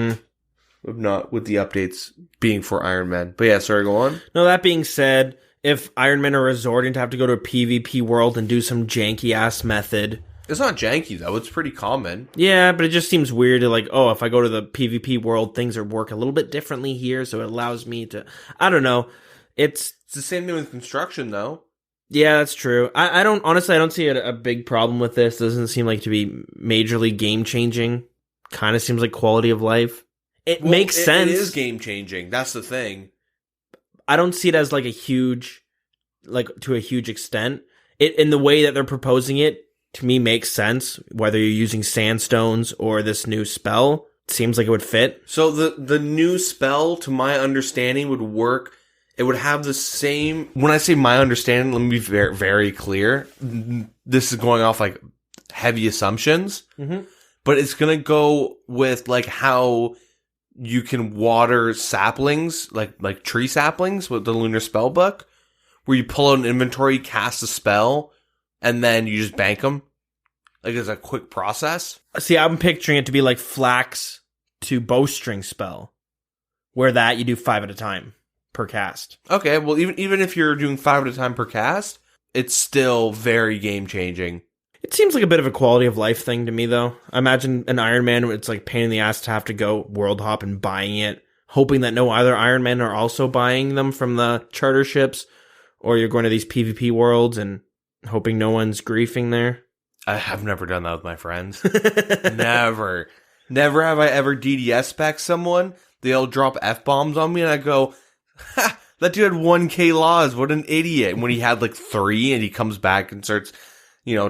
Not with the updates being for Iron Man. But yeah, sorry, go on. No, that being said, if Iron Men are resorting to have to go to a PvP world and do some janky-ass method It's not janky, though. It's pretty common. Yeah, but it just seems weird to like, oh, if I go to the PvP world, things are work a little bit differently here, so it allows me to... I don't know. It's the same thing with construction, though. Yeah, that's true. I don't... Honestly, I don't see a big problem with this. It doesn't seem like to be majorly game-changing. Kind of seems like quality of life. It makes sense. It is game-changing. That's the thing. I don't see it as like a huge... Like, to a huge extent. It in the way that they're proposing it, to me, makes sense. Whether you're using sandstones or this new spell, it seems like it would fit. So the new spell, to my understanding, would work. It would have the same... When I say my understanding, let me be very, very clear. This is going off, like, heavy assumptions. Mm-hmm. But it's going to go with, like, how you can water saplings, like tree saplings with the Lunar Spellbook, where you pull out an inventory, cast a spell, and then you just bank them. Like, it's a quick process. See, I'm picturing it to be like Flax to Bowstring spell, where that you do 5 at a time per cast. Okay, well, even if you're doing 5 at a time per cast, it's still very game-changing. It seems like a bit of a quality of life thing to me, though. I imagine an Iron Man, it's like pain in the ass to have to go world hop and buying it, hoping that no other Iron Men are also buying them from the charter ships, or you're going to these PvP worlds and hoping no one's griefing there. I have never done that with my friends. Never. Never have I ever DDS spec someone. They'll drop F-bombs on me and I go, ha, that dude had 1k laws. What an idiot. And when he had like 3 and he comes back and starts,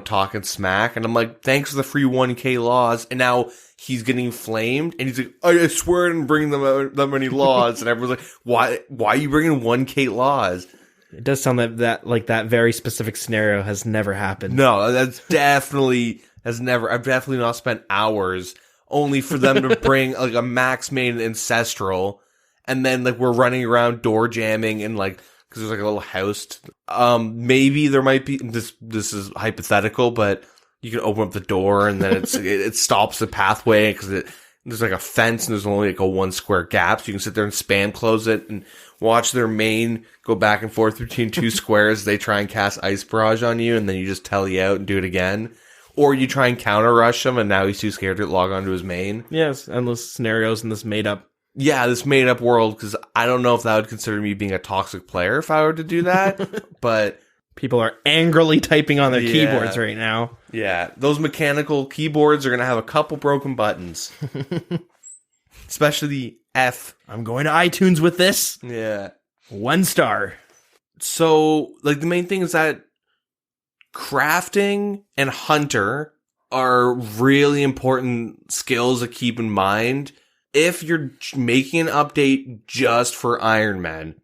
talking smack. And I'm like, thanks for the free 1k laws. And now he's getting flamed. And he's like, I swear I didn't bring them that many laws. And everyone's like, why are you bringing 1k laws? It does sound that very specific scenario has never happened. No, that's definitely has never. I've definitely not spent hours only for them to bring like a max main ancestral, and then like we're running around door jamming and like because there's like a little house. Maybe there might be this. This is hypothetical, but you can open up the door and then it stops the pathway because there's like a fence and there's only like a 1 square gap, so you can sit there and spam close it and watch their main go back and forth between 2 squares. They try and cast Ice Barrage on you, and then you just telly out and do it again. Or you try and counter rush him, and now he's too scared to log onto his main. Yes, endless scenarios in this made-up. Yeah, this made-up world, because I don't know if that would consider me being a toxic player if I were to do that, but... People are angrily typing on their keyboards right now. Yeah, those mechanical keyboards are going to have a couple broken buttons. Especially the F. I'm going to iTunes with this. Yeah. 1 star. So, like, the main thing is that crafting and hunter are really important skills to keep in mind if you're making an update just for Iron Man.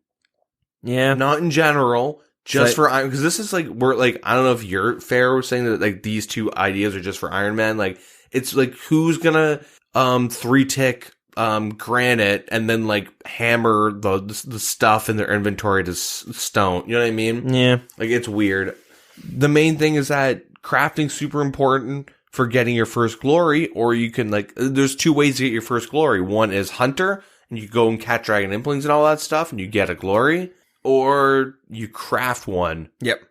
Yeah. Not in general, just for Iron Man. Because this is like, we're like, I don't know if you're fair with saying that like these 2 ideas are just for Iron Man. Like, it's like, who's gonna 3-tick granite and then like hammer the stuff in their inventory to stone. You know what I mean? Yeah. Like, it's weird. The main thing is that crafting's super important for getting your first glory, or you can like, there's 2 ways to get your first glory. One is hunter, and you go and catch dragon implings and all that stuff, and you get a glory, or you craft one. Yep.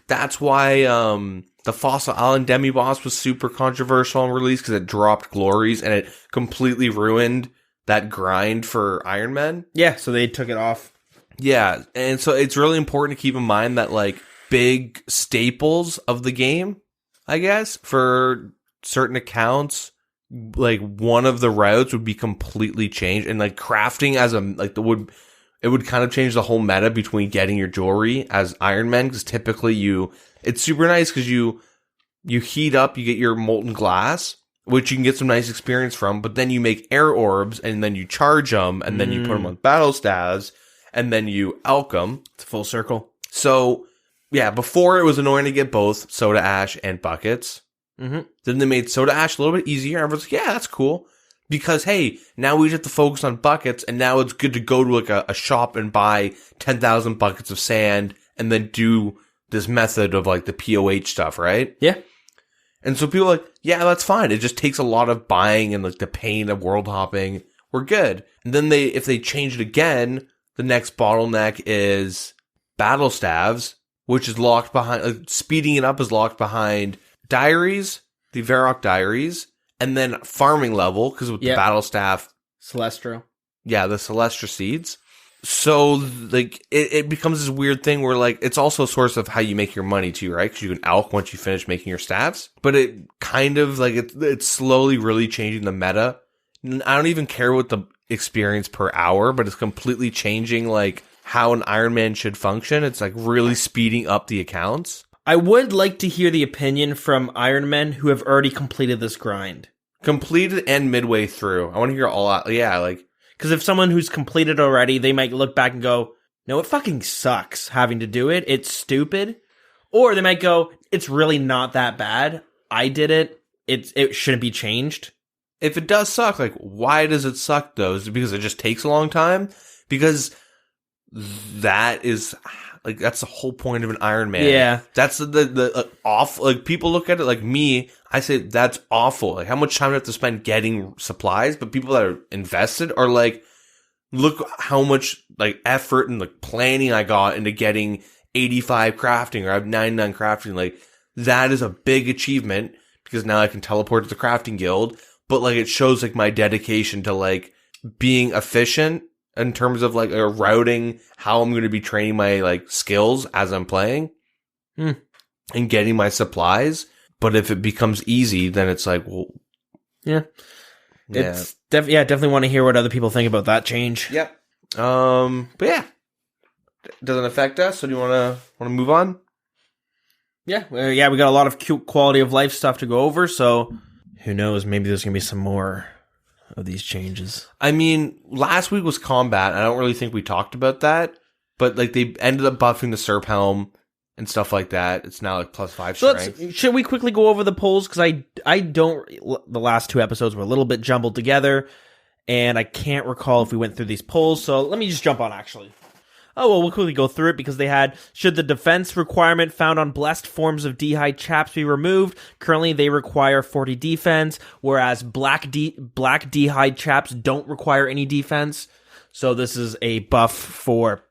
That's why the Fossil Island demi-boss was super controversial on release, because it dropped glories, and it completely ruined that grind for Iron Man. Yeah, so they took it off. Yeah, and so it's really important to keep in mind that, like, big staples of the game, I guess, for certain accounts, like, one of the routes would be completely changed, and, like, crafting as a, like, it would kind of change the whole meta between getting your jewelry as Iron Man, because typically it's super nice because you heat up, you get your molten glass, which you can get some nice experience from, but then you make air orbs, and then you charge them, and then you put them on battle staves, and then you alch them. It's a full circle. So, yeah, before it was annoying to get both Soda Ash and buckets. Mm-hmm. Then they made Soda Ash a little bit easier, and everyone's like, yeah, that's cool. Because, hey, now we just have to focus on buckets, and now it's good to go to like a shop and buy 10,000 buckets of sand, and then do this method of like the POH stuff, right? Yeah. And so people are like, yeah, that's fine. It just takes a lot of buying and like the pain of world hopping. We're good. And then if they change it again, the next bottleneck is battle staves, which is locked behind, speeding it up is locked behind diaries the Varrock Diaries, and then farming level, because with the battle staff... Celestro. Yeah, the Celestra Seeds. So, like, it becomes this weird thing where, like, it's also a source of how you make your money, too, right? Because you can alch once you finish making your staffs. But it kind of, like, it's slowly really changing the meta. I don't even care what the experience per hour, but it's completely changing, like, how an Iron Man should function. It's, like, really speeding up the accounts. I would like to hear the opinion from Iron Men who have already completed this grind. Completed and midway through. I want to hear all out. Yeah, like... Because if someone who's completed already, they might look back and go, no, it fucking sucks having to do it. It's stupid. Or they might go, it's really not that bad. I did it. It shouldn't be changed. If it does suck, like, why does it suck, though? Is it because it just takes a long time? Because that is, like, that's the whole point of an Iron Man. Yeah. That's the awful, like, people look at it like me, I say, that's awful. Like, how much time do I have to spend getting supplies? But people that are invested are like, look how much, like, effort and, like, planning I got into getting 85 crafting, or I have 99 crafting. Like, that is a big achievement, because now I can teleport to the crafting guild. But, like, it shows, like, my dedication to, like, being efficient in terms of, like, routing how I'm going to be training my, like, skills as I'm playing. And getting my supplies. But if it becomes easy, then it's like, well... Yeah. It's definitely want to hear what other people think about that change. Yep. But yeah. Doesn't affect us, so do you want to move on? Yeah. We got a lot of cute quality of life stuff to go over, so who knows, maybe there's going to be some more of these changes. I mean, last week was combat. I don't really think we talked about that, but, like, they ended up buffing the Serp Helm and stuff like that. It's now, like, +5 strength. Should we quickly go over the polls? Because I don't... The last two episodes were a little bit jumbled together, and I can't recall if we went through these polls, so let me just jump on, actually. Oh, well, we'll quickly go through it, because they had, should the defense requirement found on blessed forms of D-hide chaps be removed? Currently, they require 40 defense, whereas black D-hide chaps don't require any defense. So this is a buff for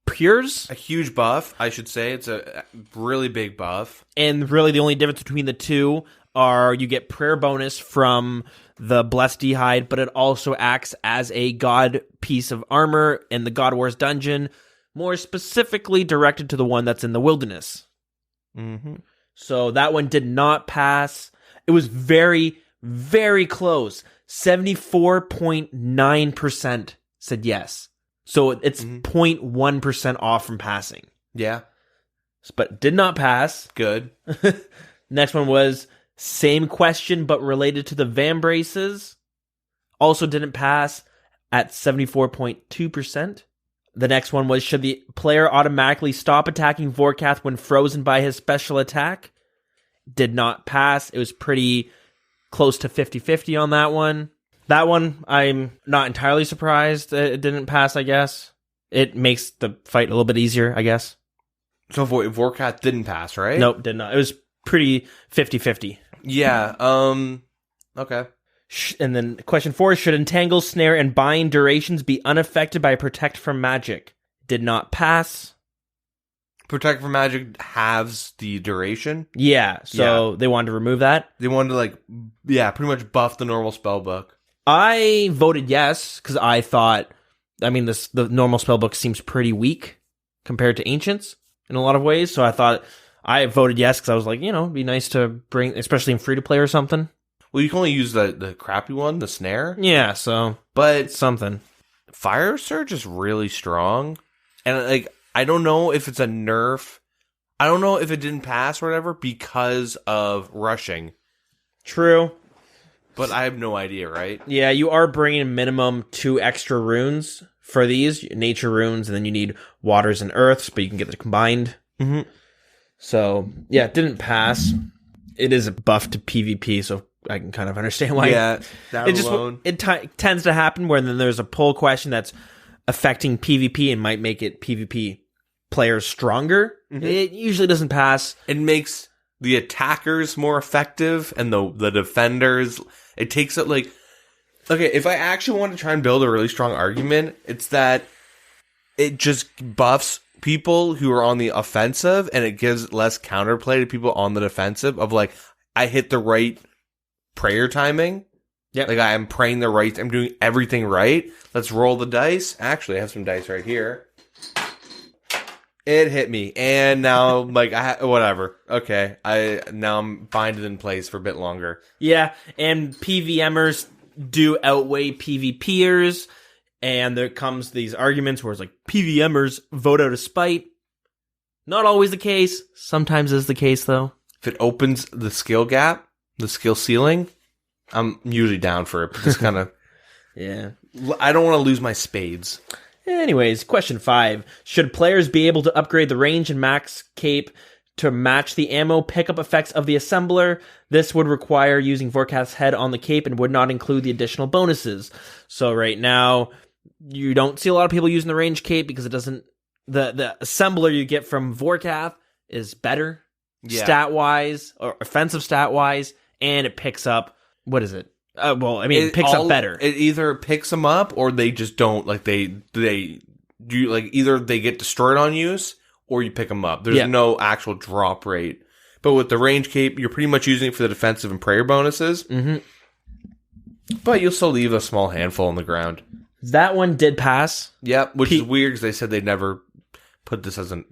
pures. A huge buff, I should say. It's a really big buff. And really the only difference between the two are you get prayer bonus from the blessed D-hide, but it also acts as a god piece of armor in the God Wars dungeon, more specifically directed to the one that's in the wilderness. Mm-hmm. So that one did not pass. It was very, very close. 74.9% said yes. So it's 0.1% off from passing. Yeah. But did not pass. Good. Next one was same question, but related to the Vambraces. Also didn't pass at 74.2%. The next one was, should the player automatically stop attacking Vorkath when frozen by his special attack? Did not pass. It was pretty close to 50-50 on that one. That one, I'm not entirely surprised it didn't pass, I guess. It makes the fight a little bit easier, I guess. So Vorkath didn't pass, right? Nope, did not. It was pretty 50-50. Yeah, okay. And then question 4, should entangle, snare, and bind durations be unaffected by protect from magic? Did not pass. Protect from magic halves the duration. Yeah, so they wanted to remove that. They wanted to, pretty much buff the normal spellbook. I voted yes, because I thought, the normal spellbook seems pretty weak compared to Ancients in a lot of ways, so I voted yes, because I was like, it'd be nice to bring, especially in free-to-play or something. Well, you can only use the crappy one, the snare. Yeah, so, but something. Fire Surge is really strong, and, I don't know if it's a nerf. I don't know if it didn't pass or whatever because of rushing. True. But I have no idea, right? Yeah, you are bringing minimum 2 extra runes for these, nature runes, and then you need waters and earths, but you can get them combined. Mm-hmm. So, yeah, it didn't pass. It is a buff to PvP, so I can kind of understand why. Yeah, that alone. It tends to happen where then there's a poll question that's affecting PvP and might make it PvP players stronger. Mm-hmm. It usually doesn't pass. It makes the attackers more effective and the defenders. It takes it okay, if I actually want to try and build a really strong argument, it's that it just buffs people who are on the offensive and it gives less counterplay to people on the defensive of I hit the right prayer timing. Yep. Like, I'm praying I'm doing everything right. Let's roll the dice. Actually, I have some dice right here. It hit me. And now, like, whatever. Okay. Now I'm binded in place for a bit longer. Yeah, and PVMers do outweigh PvPers, and there comes these arguments where it's like, PVMers vote out of spite. Not always the case. Sometimes is the case, though. If it opens the skill gap, the skill ceiling, I'm usually down for it. But just kind of... Yeah. I don't want to lose my spades. Anyways, question 5. Should players be able to upgrade the range and max cape to match the ammo pickup effects of the assembler? This would require using Vorkath's head on the cape and would not include the additional bonuses. So right now, you don't see a lot of people using the range cape because it doesn't... The assembler you get from Vorkath is better stat-wise, or offensive stat-wise, and it picks up... What is it? It picks up better. It either picks them up or they just don't. Like, they do, like, either they get destroyed on use or you pick them up. There's no actual drop rate. But with the range cape, you're pretty much using it for the defensive and prayer bonuses. Mm-hmm. But you'll still leave a small handful on the ground. That one did pass. Yep, which is weird because they said they'd never put this as a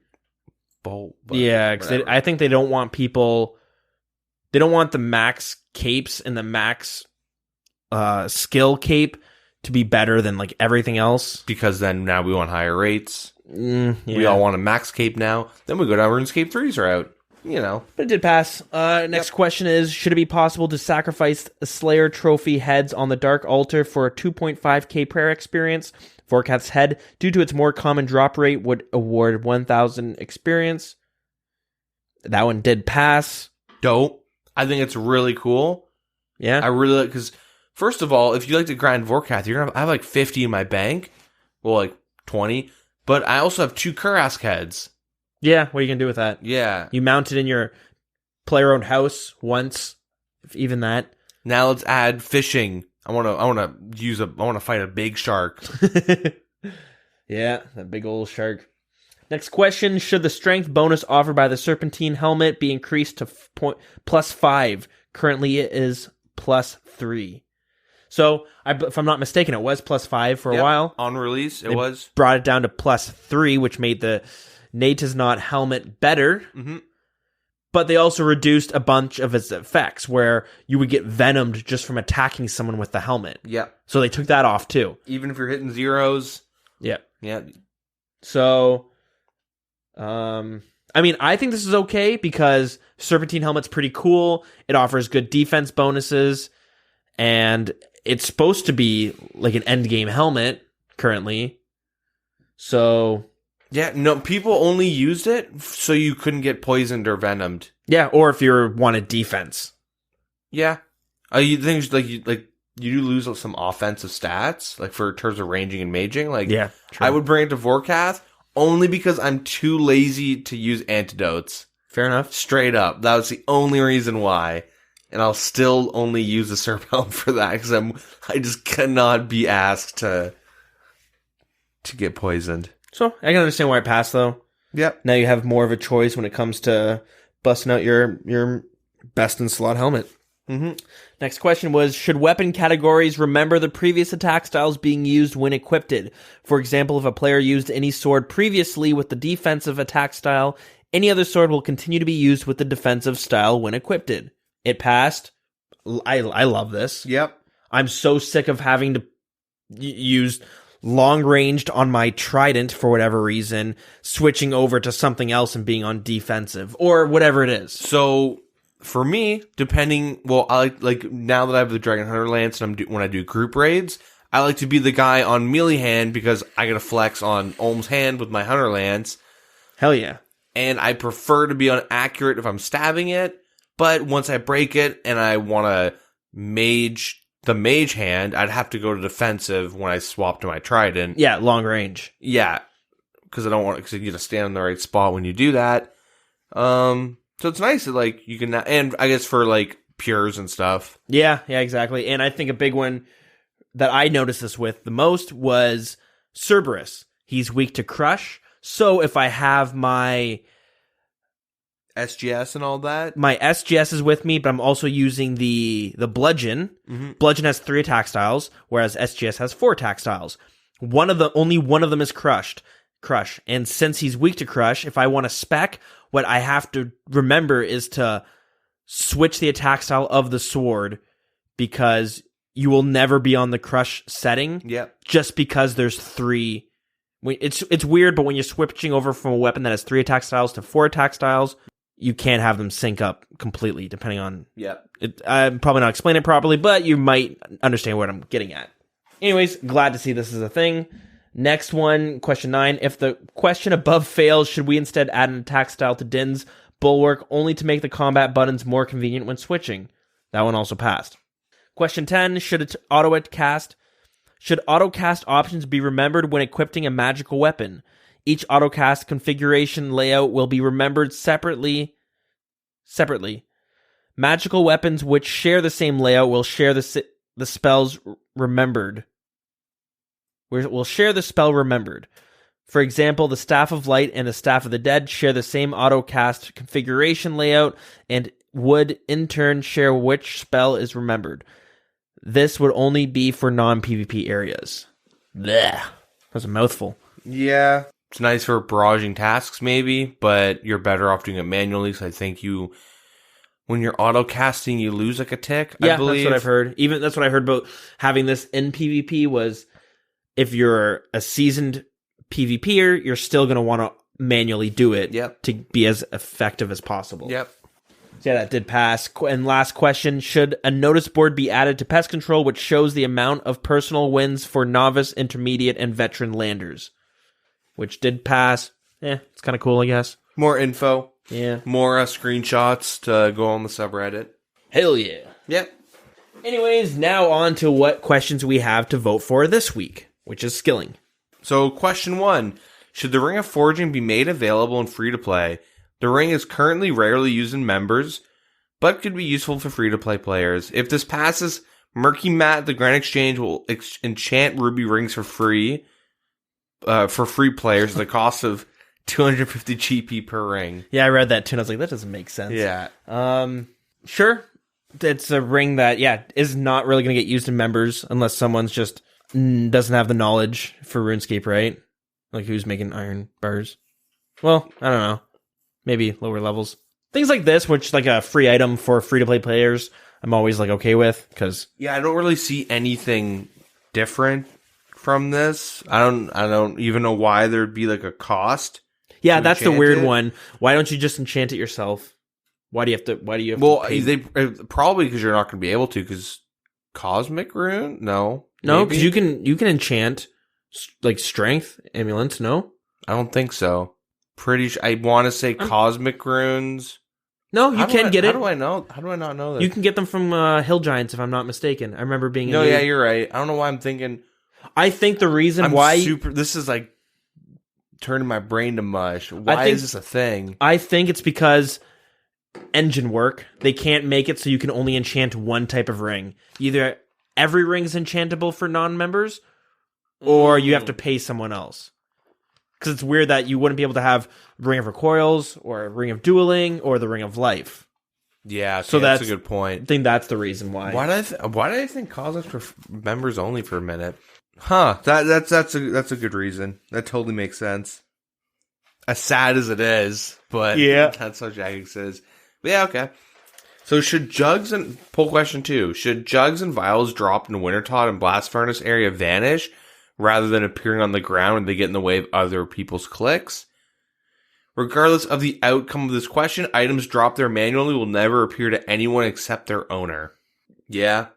bolt. Yeah, because I think they don't want people... They don't want the max capes and the max skill cape to be better than like everything else. Because then now we want higher rates. Yeah. We all want a max cape now. Then we go down RuneScape 3s are out. You know. But it did pass. Next question is, should it be possible to sacrifice Slayer trophy heads on the Dark Altar for a 2.5k prayer experience? Vorkath's head, due to its more common drop rate, would award 1,000 experience. That one did pass. Dope. I think it's really cool. Yeah. I really like, because first of all, if you like to grind Vorkath, you're gonna have like 50 in my bank. Well, like 20. But I also have 2 Kurask heads. Yeah, what are you gonna do with that? Yeah. You mount it in your player-owned house once, if even that. Now let's add fishing. I want to fight a big shark. Yeah, that big old shark. Next question, should the strength bonus offered by the Serpentine helmet be increased to +5? Currently it is +3. So, if I'm not mistaken, it was +5 for a while. On release, it was. Brought it down to +3, which made the Natisnot helmet better. Mm-hmm. But they also reduced a bunch of its effects, where you would get venomed just from attacking someone with the helmet. Yeah. So they took that off too. Even if you're hitting zeros. Yeah. Yeah. So... I think this is okay because Serpentine helmet's pretty cool. It offers good defense bonuses, and it's supposed to be like an end game helmet currently. So yeah, no, people only used it so you couldn't get poisoned or venomed. Yeah, or if you wanted defense. Yeah, you think you do lose some offensive stats, like for terms of ranging and maging. Like, yeah, true. I would bring it to Vorkath. Only because I'm too lazy to use antidotes. Fair enough. Straight up. That was the only reason why. And I'll still only use the Surma helm for that because I just cannot be asked to get poisoned. So, I can understand why it passed, though. Yep. Now you have more of a choice when it comes to busting out your best in slot helmet. Mm-hmm. Next question was, should weapon categories remember the previous attack styles being used when equipped? For example, if a player used any sword previously with the defensive attack style, any other sword will continue to be used with the defensive style when equipped. It passed. I love this. Yep. I'm so sick of having to use long ranged on my trident for whatever reason, switching over to something else and being on defensive or whatever it is. So for me, I like now that I have the Dragon Hunter Lance and when I do group raids, I like to be the guy on melee hand because I get to flex on Olm's hand with my Hunter Lance. Hell yeah. And I prefer to be on accurate if I'm stabbing it, but once I break it and I want to the mage hand, I'd have to go to defensive when I swap to my trident. Yeah, long range. Yeah, because you get to stand in the right spot when you do that. So it's nice that, like, you can, and I guess for, like, pures and stuff. Yeah, exactly. And I think a big one that I noticed this with the most was Cerberus. He's weak to crush. So if I have my SGS and all that. My SGS is with me, but I'm also using the bludgeon. Mm-hmm. Bludgeon has 3 attack styles, whereas SGS has 4 attack styles. Only one of them is crush. And since he's weak to crush, if I want to spec, what I have to remember is to switch the attack style of the sword, because you will never be on the crush setting. Yep. Just because there's 3. It's weird, but when you're switching over from a weapon that has 3 attack styles to 4 attack styles, you can't have them sync up completely, depending on... Yep. I'm probably not explaining it properly, but you might understand what I'm getting at. Anyways, glad to see this is a thing. Next one, question 9. If the question above fails, should we instead add an attack style to Din's Bulwark only to make the combat buttons more convenient when switching? That one also passed. Question 10. Should autocast options be remembered when equipping a magical weapon? Each autocast configuration layout will be remembered separately. Magical weapons which share the same layout will share the spells remembered. Will share the spell remembered. For example, the Staff of Light and the Staff of the Dead share the same autocast configuration layout and would in turn share which spell is remembered. This would only be for non-PvP areas. Blech. That's a mouthful. Yeah. It's nice for barraging tasks, maybe, but you're better off doing it manually, so I think when you're auto-casting, you lose like a tick, I believe. That's what I've heard. That's what I heard about having this in PvP was if you're a seasoned PvPer, you're still going to want to manually do it to be as effective as possible. Yep. So yeah, that did pass. And last question, should a notice board be added to pest control which shows the amount of personal wins for novice, intermediate, and veteran landers? Which did pass. It's kind of cool, I guess. More info. Yeah. More screenshots to go on the subreddit. Hell yeah. Yep. Anyways, now on to what questions we have to vote for this week, which is skilling. So, question 1. Should the Ring of Forging be made available and free-to-play? The ring is currently rarely used in members, but could be useful for free-to-play players. If this passes, Murky Matt at the Grand Exchange will enchant ruby rings for free players at the cost of 250 GP per ring. Yeah, I read that too, and I was like, that doesn't make sense. Yeah. Sure. It's a ring that, is not really going to get used in members unless someone's just doesn't have the knowledge for RuneScape, right? Like who's making iron bars? Well, I don't know. Maybe lower levels. Things like this, which like a free item for free-to-play players, I'm always like okay with, because... Yeah, I don't really see anything different from this. I don't even know why there'd be like a cost. Yeah, that's the weird one. Why don't you just enchant it yourself? Why do you have to pay? They probably because you're not going to be able to, because Cosmic Rune? No, because you can enchant like Strength amulets. No, I don't think so. Pretty sure I want to say Cosmic Runes. No, you can get it. How do I know? How do I not know that? You can get them from Hill Giants, if I'm not mistaken. I remember being. No, yeah, you're right. I don't know why I'm thinking. I think the reason why this is like turning my brain to mush. Why is this a thing? I think it's because engine work. They can't make it so you can only enchant one type of ring. Either every ring is enchantable for non-members, or you have to pay someone else. Because it's weird that you wouldn't be able to have Ring of Recoils, or Ring of Dueling, or the Ring of Life. Yeah, so that's a good point. I think that's the reason why. Why did I think Cosmic for members only for a minute? Huh? That's a good reason. That totally makes sense. As sad as it is, but that's how Jagex is. But yeah, okay. So should jugs and poll question 2? Should jugs and vials dropped in Wintertot and Blast Furnace area vanish rather than appearing on the ground and they get in the way of other people's clicks? Regardless of the outcome of this question, items dropped there manually will never appear to anyone except their owner. Yeah.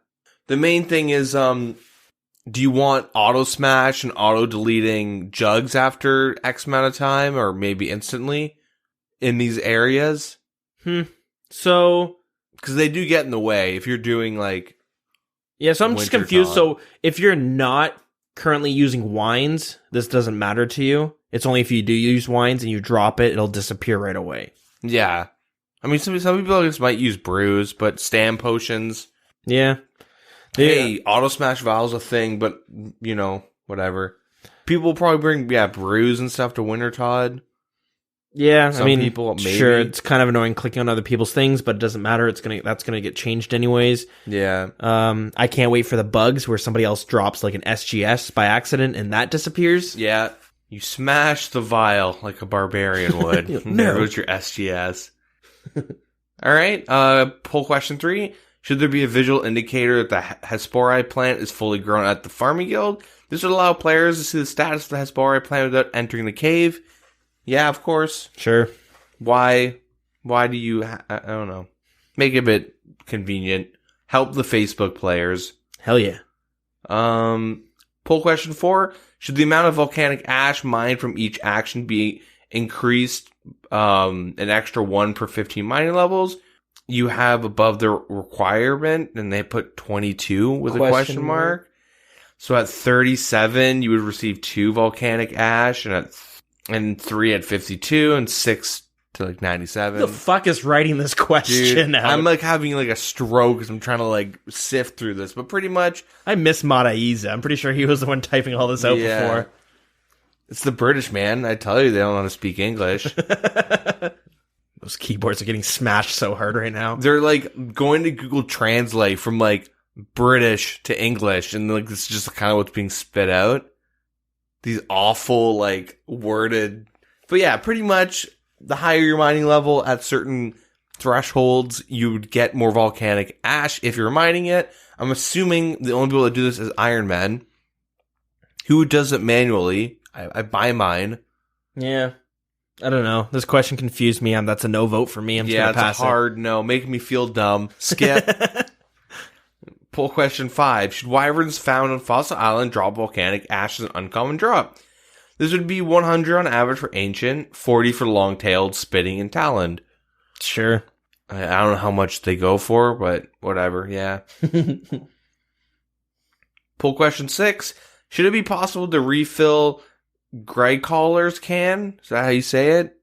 The main thing is, do you want auto smash and auto deleting jugs after X amount of time, or maybe instantly in these areas? So, because they do get in the way if you're doing like. Yeah, so I'm just confused. So if you're not currently using wines, this doesn't matter to you. It's only if you do use wines and you drop it, it'll disappear right away. Yeah, I mean some people just might use brews, but stam potions. Yeah. Hey, auto smash vials a thing, but you know, whatever. People will probably bring brews and stuff to Wintertot. Yeah, Some I mean, people, maybe. sure, it's kind of annoying clicking on other people's things, but it doesn't matter. That's gonna get changed anyways. Yeah. I can't wait for the bugs where somebody else drops like an SGS by accident and that disappears. Yeah. You smash the vial like a barbarian would. No. There goes your SGS. All right. Poll question 3. Should there be a visual indicator that the Hespori plant is fully grown at the farming guild? This would allow players to see the status of the Hespori plant without entering the cave. Yeah, of course. Sure. Why do you, I don't know. Make it a bit convenient. Help the Facebook players. Hell yeah. Poll question 4. Should the amount of volcanic ash mined from each action be increased an extra 1 per 15 mining levels? You have above the requirement, and they put 22 with a question mark. So at 37, you would receive 2 volcanic ash, and 3 at 52, and 6 to like 97. Who the fuck is writing this question Dude, out? I'm like having like a stroke as I'm trying to like sift through this, but pretty much I miss Mataiza. I'm pretty sure he was the one typing all this out before. It's the British, man. I tell you, they don't know how to speak English. Those keyboards are getting smashed so hard right now. They're like going to Google Translate from like British to English, and like this is just kind of what's being spit out. These awful like worded, but yeah, pretty much the higher your mining level at certain thresholds, you would get more volcanic ash if you're mining it. I'm assuming the only people that do this is Iron Man. Who does it manually? I buy mine. Yeah. I don't know. This question confused me, and that's a no vote for me. I'm just gonna pass it's a hard no. Making me feel dumb. Skip. Poll question 5. Should wyverns found on Fossil Island drop volcanic ash as an uncommon drop? This would be 100 on average for ancient, 40 for long-tailed, spitting, and taloned. Sure. I don't know how much they go for, but whatever, yeah. Poll question 6. Should it be possible to refill Greycoller's can? Is that how you say it?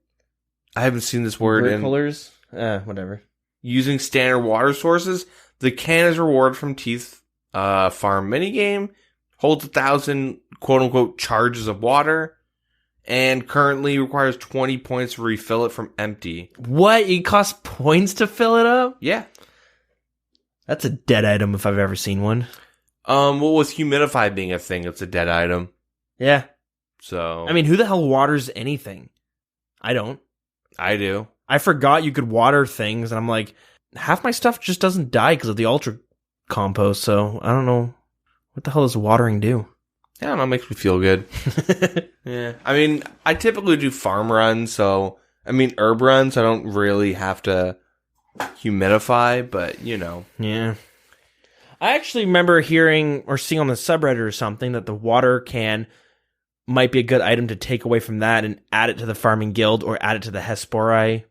I haven't seen this word in... Colors? Whatever. Using standard water sources. The can is rewarded from Teeth Farm minigame. Holds 1,000 quote-unquote charges of water. And currently requires 20 points to refill it from empty. What? It costs points to fill it up? Yeah. That's a dead item if I've ever seen one. Well, with humidify being a thing, it's a dead item. Yeah. So... I mean, who the hell waters anything? I don't. I do. I forgot you could water things, and I'm like, half my stuff just doesn't die because of the ultra compost, so I don't know. What the hell does watering do? I don't know, it makes me feel good. Yeah. I mean, I typically do farm runs, so... I mean, herb runs, I don't really have to humidify, but, you know. Yeah. I actually remember hearing or seeing on the subreddit or something that the water can might be a good item to take away from that and add it to the farming guild or add it to the Hespori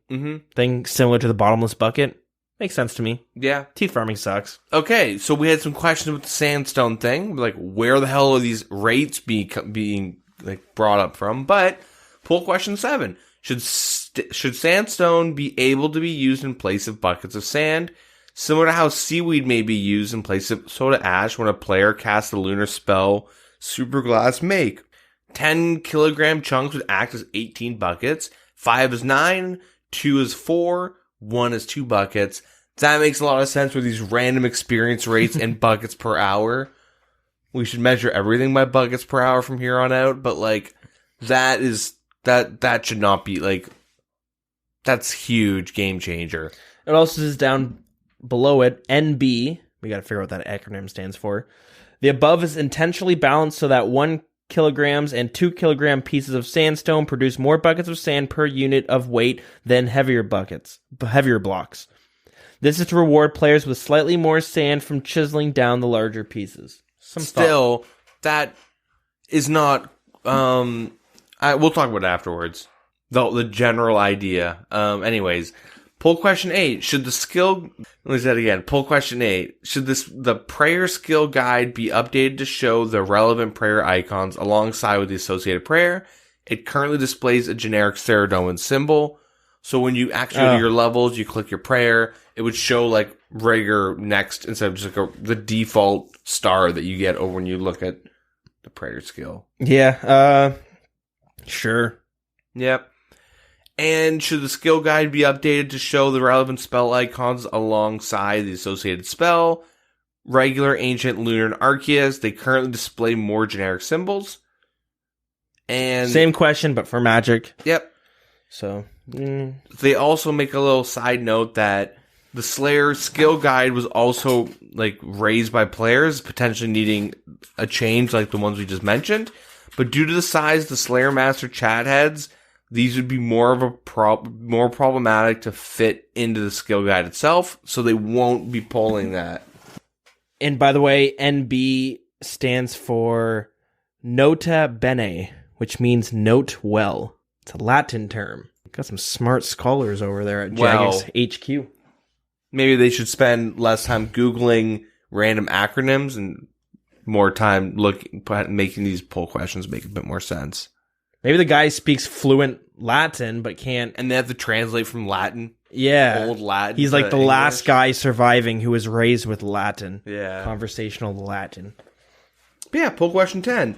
thing, similar to the bottomless bucket. Makes sense to me. Yeah. Teeth farming sucks. Okay, so we had some questions with the sandstone thing, like where the hell are these rates being like brought up from? But poll question 7: should sandstone be able to be used in place of buckets of sand, similar to how seaweed may be used in place of soda ash when a player casts the lunar spell Super Glass Make? 10 kilogram chunks would act as 18 buckets. 5 is 9, 2 is 4, 1 is 2 buckets. That makes a lot of sense with these random experience rates and buckets per hour. We should measure everything by buckets per hour from here on out, but like that should not be like, that's huge game changer. It also says down below it, NB, we got to figure out what that acronym stands for. The above is intentionally balanced so that 1 kilograms and 2 kilogram pieces of sandstone produce more buckets of sand per unit of weight than heavier blocks. This is to reward players with slightly more sand from chiseling down the larger pieces. That is not. We'll talk about it afterwards. The general idea. Anyways, poll question 8: should the skill? Let me say it again. Poll question 8: should the prayer skill guide be updated to show the relevant prayer icons alongside with the associated prayer? It currently displays a generic Saradomin symbol. So when you actually go to your levels, you click your prayer, it would show like regular next instead of just like the default star that you get over when you look at the prayer skill. Yeah. Sure. Yep. And should the skill guide be updated to show the relevant spell icons alongside the associated spell? Regular, Ancient, Lunar, and Arceus, they currently display more generic symbols. And Same question, but for Magic. Yep. So, They also make a little side note that the Slayer skill guide was also like raised by players, potentially needing a change like the ones we just mentioned. But due to the size of the Slayer Master chat heads, these would be more of a more problematic to fit into the skill guide itself, so they won't be pulling that. And by the way, NB stands for Nota Bene, which means note well. It's a Latin term. Got some smart scholars over there at Jagex HQ. Maybe they should spend less time Googling random acronyms and more time making these poll questions make a bit more sense. Maybe the guy speaks fluent Latin, but can't... And they have to translate from Latin. Yeah. Old Latin. He's like the English. last guy surviving who was raised with Latin. Yeah. Conversational Latin. But yeah, poll question 10.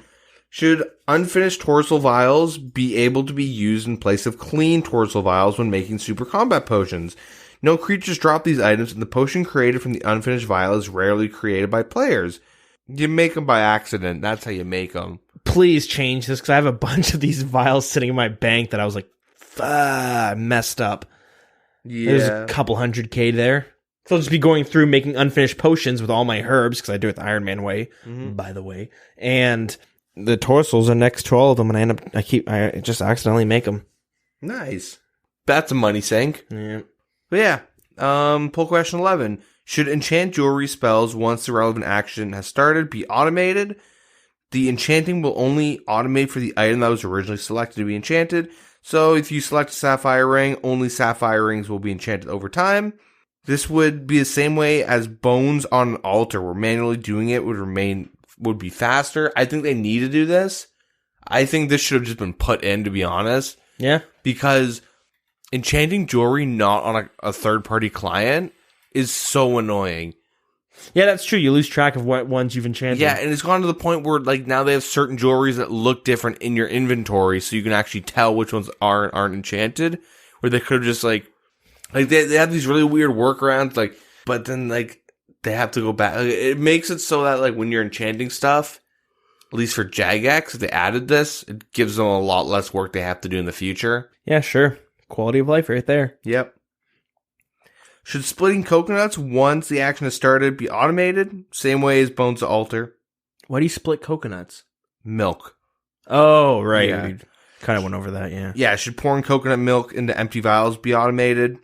Should unfinished Torsil Vials be able to be used in place of clean Torsil Vials when making super combat potions? No creatures drop these items, and the potion created from the unfinished vial is rarely created by players. You make them by accident. That's how you make them. Please change this, because I have a bunch of these vials sitting in my bank that I was like, I messed up. Yeah. There's a couple 100K there. So I'll just be going through making unfinished potions with all my herbs, because I do it the Iron Man way, by the way. And the Torsils are next to all of them, and I just accidentally make them. Nice. That's a money sink. Yeah. But yeah, poll question 11. Should enchant jewelry spells once the relevant action has started be automated? The enchanting will only automate for the item that was originally selected to be enchanted. So if you select a sapphire ring, only sapphire rings will be enchanted over time. This would be the same way as bones on an altar, where manually doing it would be faster. I think they need to do this. I think this should have just been put in, to be honest. Yeah. Because enchanting jewelry not on a third-party client is so annoying. Yeah, that's true. You lose track of what ones you've enchanted. Yeah, and it's gone to the point where like now they have certain jewelries that look different in your inventory, so you can actually tell which ones aren't enchanted. Where they could have just like they have these really weird workarounds, like, but then like they have to go back. Like, it makes it so that like when you're enchanting stuff, at least for Jagex, if they added this, it gives them a lot less work they have to do in the future. Yeah, sure. Quality of life right there. Yep. Should splitting coconuts once the action has started be automated? Same way as Bones to Altar. Why do you split coconuts? Milk. Oh, right. Yeah. We kind of went over that, yeah. Yeah, should pouring coconut milk into empty vials be automated?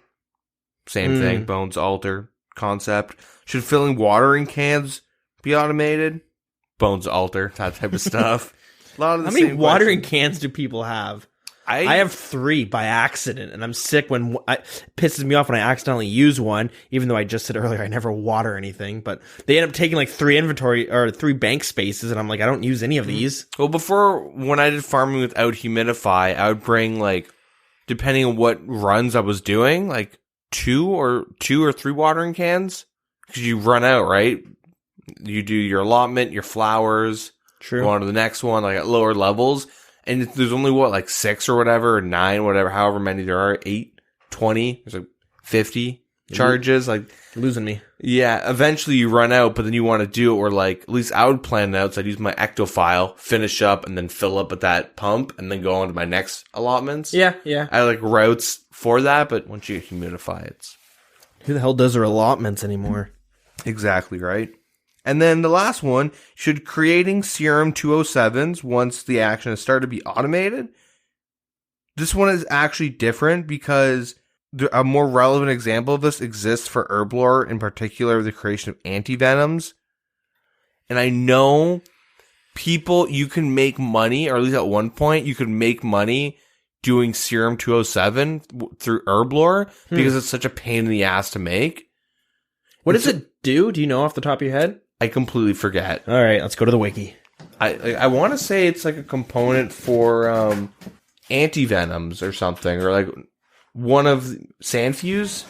Same thing, Bones to Altar concept. Should filling watering cans be automated? Bones to Altar, that type of stuff. A lot of the How many same watering questions. cans do people have? I have 3 by accident, and I'm sick when it pisses me off when I accidentally use one, even though I just said earlier I never water anything, but they end up taking like 3 inventory or 3 bank spaces, and I'm like, I don't use any of these. Well, before, when I did farming without humidify, I would bring, like, depending on what runs I was doing, like, 2 or 3 watering cans. Because you run out, right? You do your allotment, your flowers. True. Go on to the next one, like, at lower levels. And there's only, what, like, 6 or whatever, or 9, whatever, however many there are. 8, 20, there's like 50 charges. Like, Losing me. yeah, eventually you run out, but then you want to do it where, like, at least I would plan it out. So I'd use my ectophile, finish up, and then fill up at that pump, and then go on to my next allotments. Yeah, yeah. I like routes for that, but once you humidify, it's Who the hell does their allotments anymore? exactly right. And then the last one, should creating Serum 207s once the action has started be automated? This one is actually different because a more relevant example of this exists for Herblore, in particular the creation of antivenoms. And I know people, you can make money, or at least at one point, you could make money doing Serum 207 through Herblore because it's such a pain in the ass to make. What does it do? Do you know off the top of your head? I completely forget. All right, let's go to the wiki. I want to say it's like a component for antivenoms or something, or like one of Sandfuse.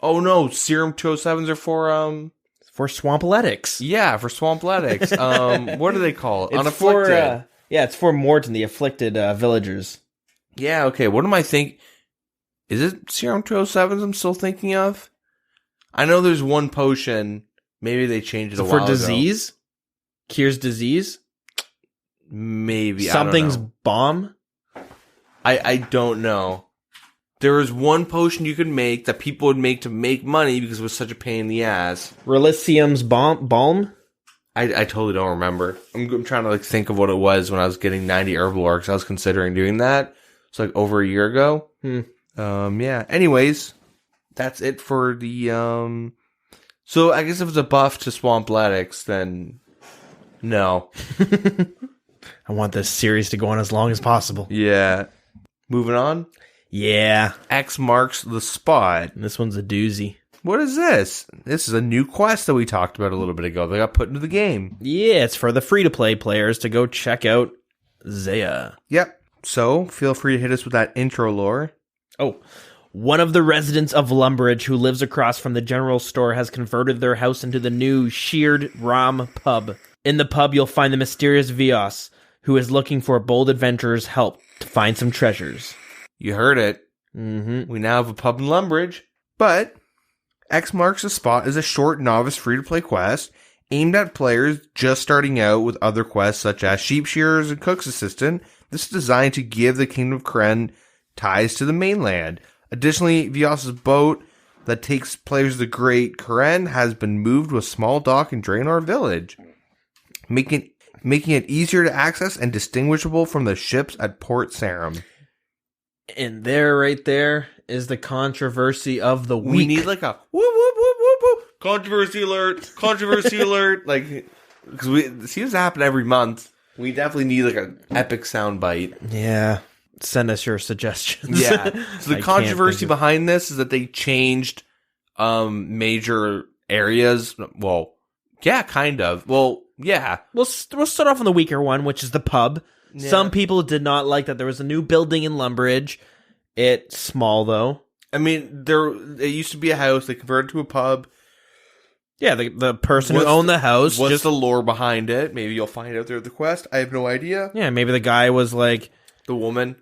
Oh no, Serum 207s are For Swampoletics. for Swampletics. What do they call it? It's Unafflicted. it's for Morton, the afflicted villagers. Yeah, okay. What am I think? Is it Serum 207s I'm still thinking of? I know there's one potion. Maybe they changed it a while for disease? ago. Cures disease? Maybe. Something's I don't know. bomb? I don't know. There was one potion you could make that people would make to make money because it was such a pain in the ass. Relicium's balm? I totally don't remember. I'm trying to like think of what it was when I was getting 90 herbal lore because I was considering doing that. It's like over a year ago. Yeah. Anyways, that's it for the So I guess if it's a buff to Swampletics, then no. I want this series to go on as long as possible. Yeah. Moving on. Yeah. X marks the spot. This one's a doozy. What is this? This is a new quest that we talked about a little bit ago. They got put into the game. Yeah, it's for the free-to-play players to go check out Zaya. Yep. So, feel free to hit us with that intro lore. Oh, one of the residents of Lumbridge who lives across from the general store has converted their house into the new Sheared Ram pub. In the pub, you'll find the mysterious Vios, who is looking for bold adventurers' help to find some treasures. You heard it. Mm-hmm. We now have a pub in Lumbridge, but X Marks the Spot is a short novice free-to-play quest aimed at players just starting out with other quests such as Sheep Shearers and Cook's Assistant. This is designed to give the Kingdom of Kren ties to the mainland. Additionally, Vios' boat that takes players to the Great Kren has been moved to a small dock in Draenor Village, making it easier to access and distinguishable from the ships at Port Sarum. And right there is the controversy of the week. We need like a whoop, whoop, whoop, whoop, whoop. Controversy alert, like, because it seems to happen every month. We definitely need like an epic soundbite. Yeah. Send us your suggestions. Yeah. So the controversy behind this is that they changed major areas. Well, yeah, kind of. Well, yeah. We'll start off on the weaker one, which is the pub. Yeah. Some people did not like that there was a new building in Lumbridge. It's small, though. I mean, it used to be a house. They converted to a pub. Yeah, the person who owned the house. What's the lore behind it? Maybe you'll find out there at the quest. I have no idea. Yeah, maybe the guy was like... The woman.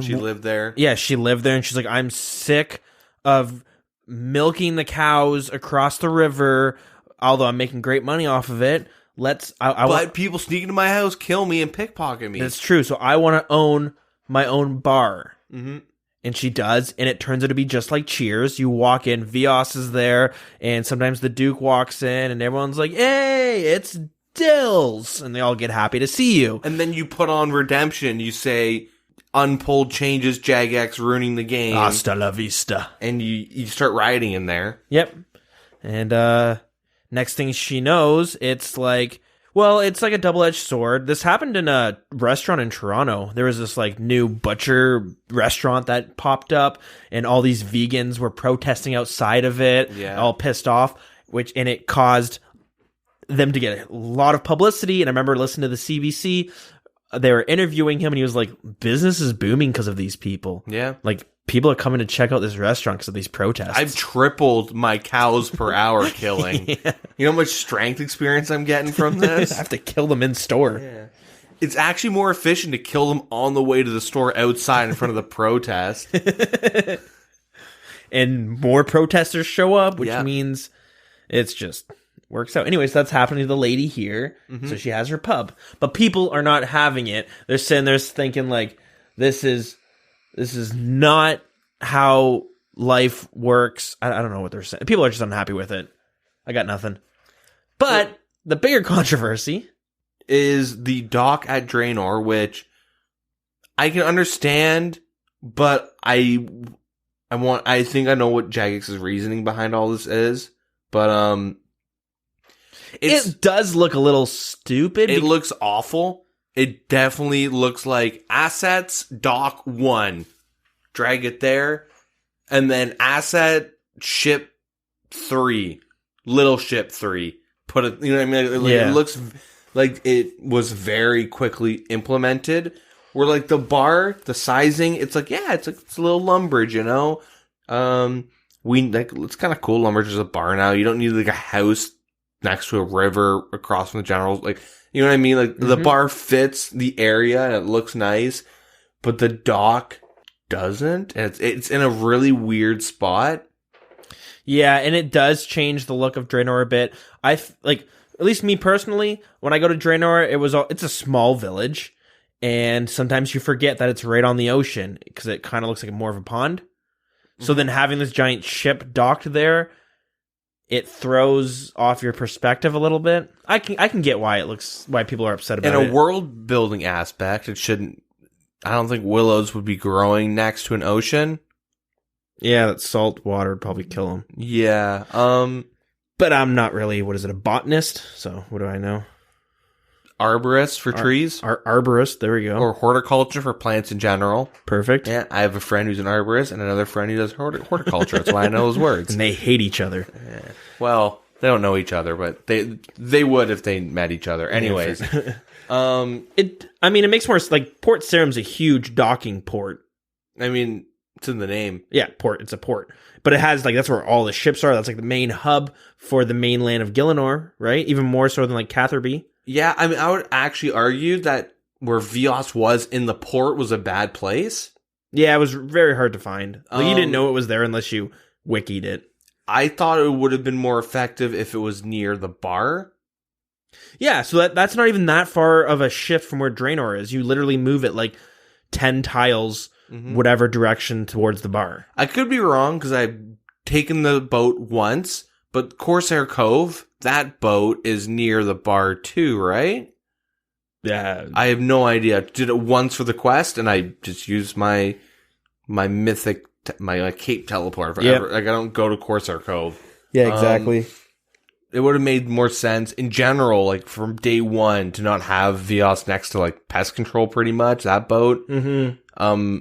She lived there. Yeah, she lived there, and she's like, I'm sick of milking the cows across the river, although I'm making great money off of it. But people sneak into my house, kill me, and pickpocket me. That's true. So I want to own my own bar. Mm-hmm. And she does, and it turns out to be just like Cheers. You walk in, Vios is there, and sometimes the Duke walks in, and everyone's like, hey, it's Dills! And they all get happy to see you. And then you put on Redemption, you say, unpulled changes, Jagex ruining the game. Hasta la vista. And you start rioting in there. Yep. And next thing she knows, it's like a double-edged sword. This happened in a restaurant in Toronto. There was this like new butcher restaurant that popped up, and all these vegans were protesting outside of it, all pissed off, and it caused them to get a lot of publicity. And I remember listening to the CBC. They were interviewing him, and he was like, business is booming because of these people. Yeah. Like, people are coming to check out this restaurant because of these protests. I've tripled my cows per hour killing. Yeah. You know how much strength experience I'm getting from this? I have to kill them in store. Yeah. It's actually more efficient to kill them on the way to the store outside in front of the protest. And more protesters show up, which means it's just... works out. Anyways, that's happening to the lady here. Mm-hmm. So she has her pub. But people are not having it. They're sitting there thinking like, this is not how life works. I don't know what they're saying. People are just unhappy with it. I got nothing. But the bigger controversy is the dock at Draenor, which I can understand, but I think I know what Jagex's reasoning behind all this is. But it does look a little stupid. It looks awful. It definitely looks like assets, dock 1. Drag it there. And then asset, ship 3. Little ship 3. Put it, you know what I mean? It looks like it was very quickly implemented. Where like the bar, the sizing, it's like, it's a little Lumbridge, you know? It's kind of cool. Lumbridge is a bar now. You don't need like a house next to a river across from the general, like, you know what I mean? Like, the bar fits the area and it looks nice, but the dock doesn't. And it's in a really weird spot. Yeah, and it does change the look of Draenor a bit. Like, at least me personally, when I go to Draenor, it's a small village, and sometimes you forget that it's right on the ocean because it kind of looks like more of a pond. Mm-hmm. So then having this giant ship docked there, it throws off your perspective a little bit. I can get why people are upset about it. In a world building aspect, it shouldn't. I don't think willows would be growing next to an ocean. Yeah, that salt water would probably kill them. Yeah. But I'm not really, a botanist? So what do I know? Arborist for trees. Arborist, there we go. Or horticulture for plants in general. Perfect. Yeah, I have a friend who's an arborist and another friend who does horticulture. That's why I know those words. And they hate each other. Yeah. Well, they don't know each other, but they would if they met each other. Anyways. It makes more, like, Port Sarum's a huge docking port. I mean, it's in the name. Yeah, port. It's a port. But it has, like, that's where all the ships are. That's, like, the main hub for the mainland of Gielinor, right? Even more so than, like, Catherby. Yeah, I mean, I would actually argue that where Vios was in the port was a bad place. Yeah, it was very hard to find. Like, you didn't know it was there unless you wikied it. I thought it would have been more effective if it was near the bar. Yeah, so that's not even that far of a shift from where Draenor is. You literally move it, like, 10 tiles... whatever direction towards the bar. I could be wrong because I've taken the boat once, but Corsair Cove, that boat is near the bar too, right? Yeah. I have no idea. Did it once for the quest, and I just used my mythic, my cape teleport forever. Yep. Like, I don't go to Corsair Cove. Yeah, exactly. It would have made more sense in general, like from day one, to not have Vios next to like pest control pretty much, that boat. Mm-hmm.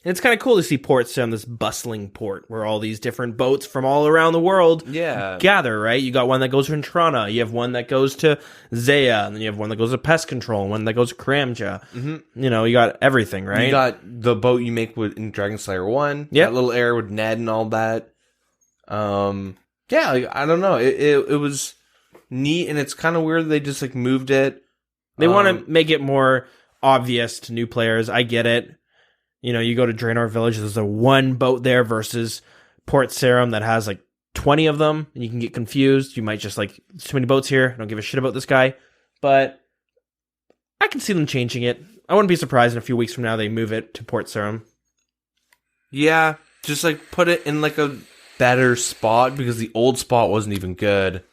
It's kind of cool to see Port Sarum, this bustling port, where all these different boats from all around the world gather, right? You got one that goes to Entrana, you have one that goes to Zaya, and then you have one that goes to Pest Control, one that goes to Kramja. Mm-hmm. You know, you got everything, right? You got the boat you make in Dragon Slayer 1, that little area with Ned and all that. Yeah, like, I don't know. It was neat, and it's kind of weird they just like moved it. They want to make it more obvious to new players. I get it. You know, you go to Draenor Village, there's a one boat there versus Port Sarum that has like 20 of them, and you can get confused. You might just like, there's too many boats here. I don't give a shit about this guy. But I can see them changing it. I wouldn't be surprised in a few weeks from now they move it to Port Sarum. Yeah, just like put it in like a better spot because the old spot wasn't even good.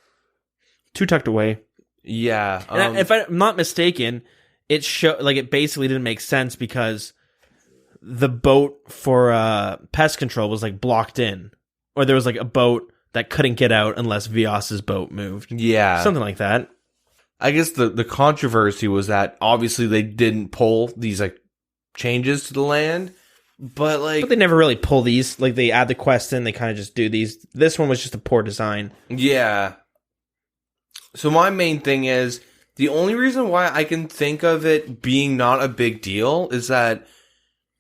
Too tucked away. Yeah. And if I'm not mistaken, it basically didn't make sense because the boat for pest control was like blocked in, or there was like a boat that couldn't get out unless Vios's boat moved. Yeah, something like that. I guess the controversy was that obviously they didn't pull these like changes to the land, but they never really pull these. Like they add the quest in, they kind of just do these. This one was just a poor design. Yeah. So my main thing is the only reason why I can think of it being not a big deal is that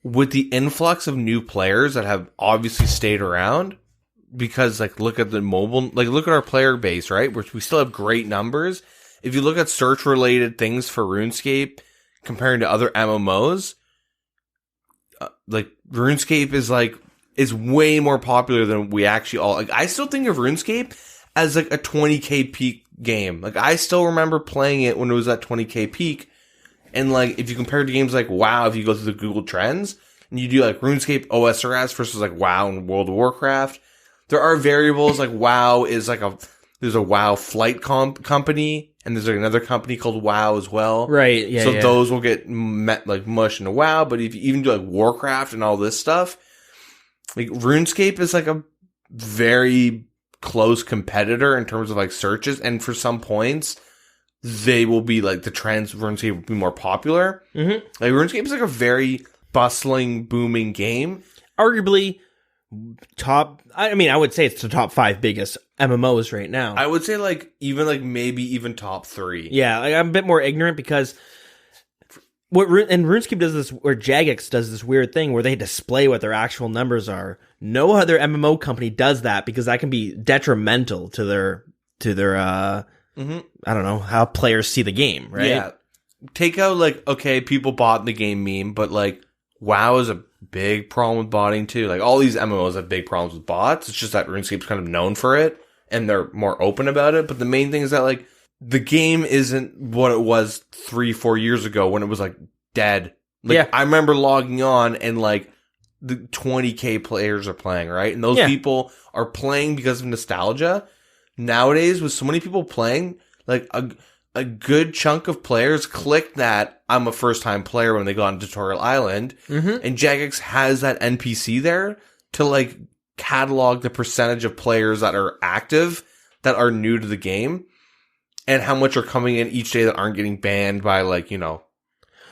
with the influx of new players that have obviously stayed around, because like look at the mobile, like look at our player base, right? Which we still have great numbers. If you look at search related things for RuneScape comparing to other MMOs, like RuneScape is way more popular than we actually all. Like I still think of RuneScape as like a 20k peak game. Like I still remember playing it when it was at 20k peak. And, like, if you compare it to games like WoW, if you go through the Google Trends, and you do, like, RuneScape OSRS versus, like, WoW and World of Warcraft, there are variables, like, WoW is, like, there's a WoW flight company, and there's, like, another company called WoW as well. Right, yeah, So those will get, mushed into WoW, but if you even do, like, Warcraft and all this stuff, like, RuneScape is, like, a very close competitor in terms of, like, searches, and for some points they will be like the trends. RuneScape will be more popular. Mm-hmm. Like RuneScape is like a very bustling, booming game. Arguably top. I mean, I would say it's the top 5 biggest MMOs right now. I would say maybe even top 3. Yeah, like I'm a bit more ignorant because RuneScape does this, or Jagex does this weird thing where they display what their actual numbers are. No other MMO company does that because that can be detrimental to their. Mm-hmm. I don't know how players see the game, right? Yeah. Take out okay, people bought the game meme, but WoW is a big problem with botting too. Like all these MMOs have big problems with bots. It's just that RuneScape's kind of known for it and they're more open about it. But the main thing is that like the game isn't what it was 3-4 years ago when it was like dead. Like I remember logging on and like the 20K players are playing, right? And those people are playing because of nostalgia. Nowadays, with so many people playing, like a good chunk of players click that I'm a first-time player when they go on Tutorial Island, and Jagex has that NPC there to like catalog the percentage of players that are active that are new to the game, and how much are coming in each day that aren't getting banned by like, you know,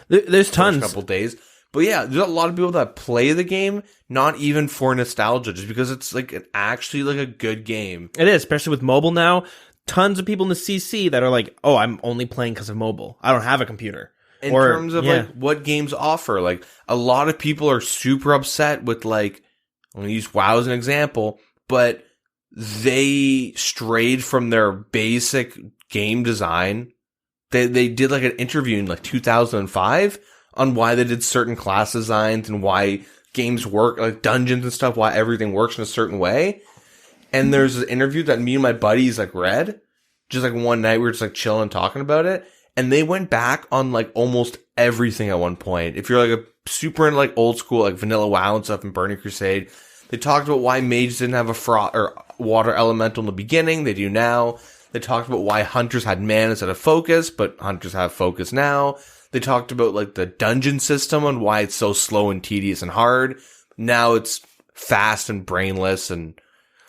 there's tons. Couple days. But yeah, there's a lot of people that play the game, not even for nostalgia, just because it's like actually like a good game. It is, especially with mobile now. Tons of people in the CC that are like, oh, I'm only playing because of mobile. I don't have a computer. In terms of like what games offer, like a lot of people are super upset with like, I'm going to use WoW as an example, but they strayed from their basic game design. They did like an interview in like 2005 on why they did certain class designs and why games work, like dungeons and stuff, why everything works in a certain way. And there's an interview that me and my buddies like read, just like one night we were just like chilling talking about it. And they went back on like almost everything at one point. If you're like a super into like old school, like vanilla WoW and stuff in Burning Crusade, they talked about why mages didn't have a frost or water elemental in the beginning. They do now. They talked about why hunters had mana instead of focus, but hunters have focus now. They talked about like the dungeon system and why it's so slow and tedious and hard. Now it's fast and brainless and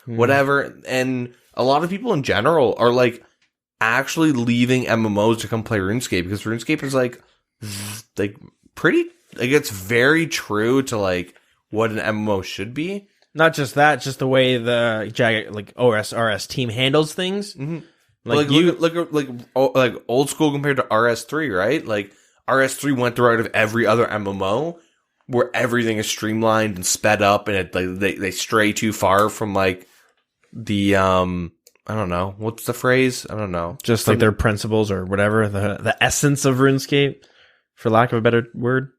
whatever. And a lot of people in general are like actually leaving MMOs to come play RuneScape because RuneScape is like pretty, like it's very true to like what an MMO should be. Not just that, just the way the like OSRS team handles things. Mm-hmm. Like look old school compared to RS3, right? Like RS3 went the route of every other MMO where everything is streamlined and sped up, and it like they stray too far from like the I don't know, what's the phrase? I don't know. Just like their principles or whatever, the essence of RuneScape, for lack of a better word.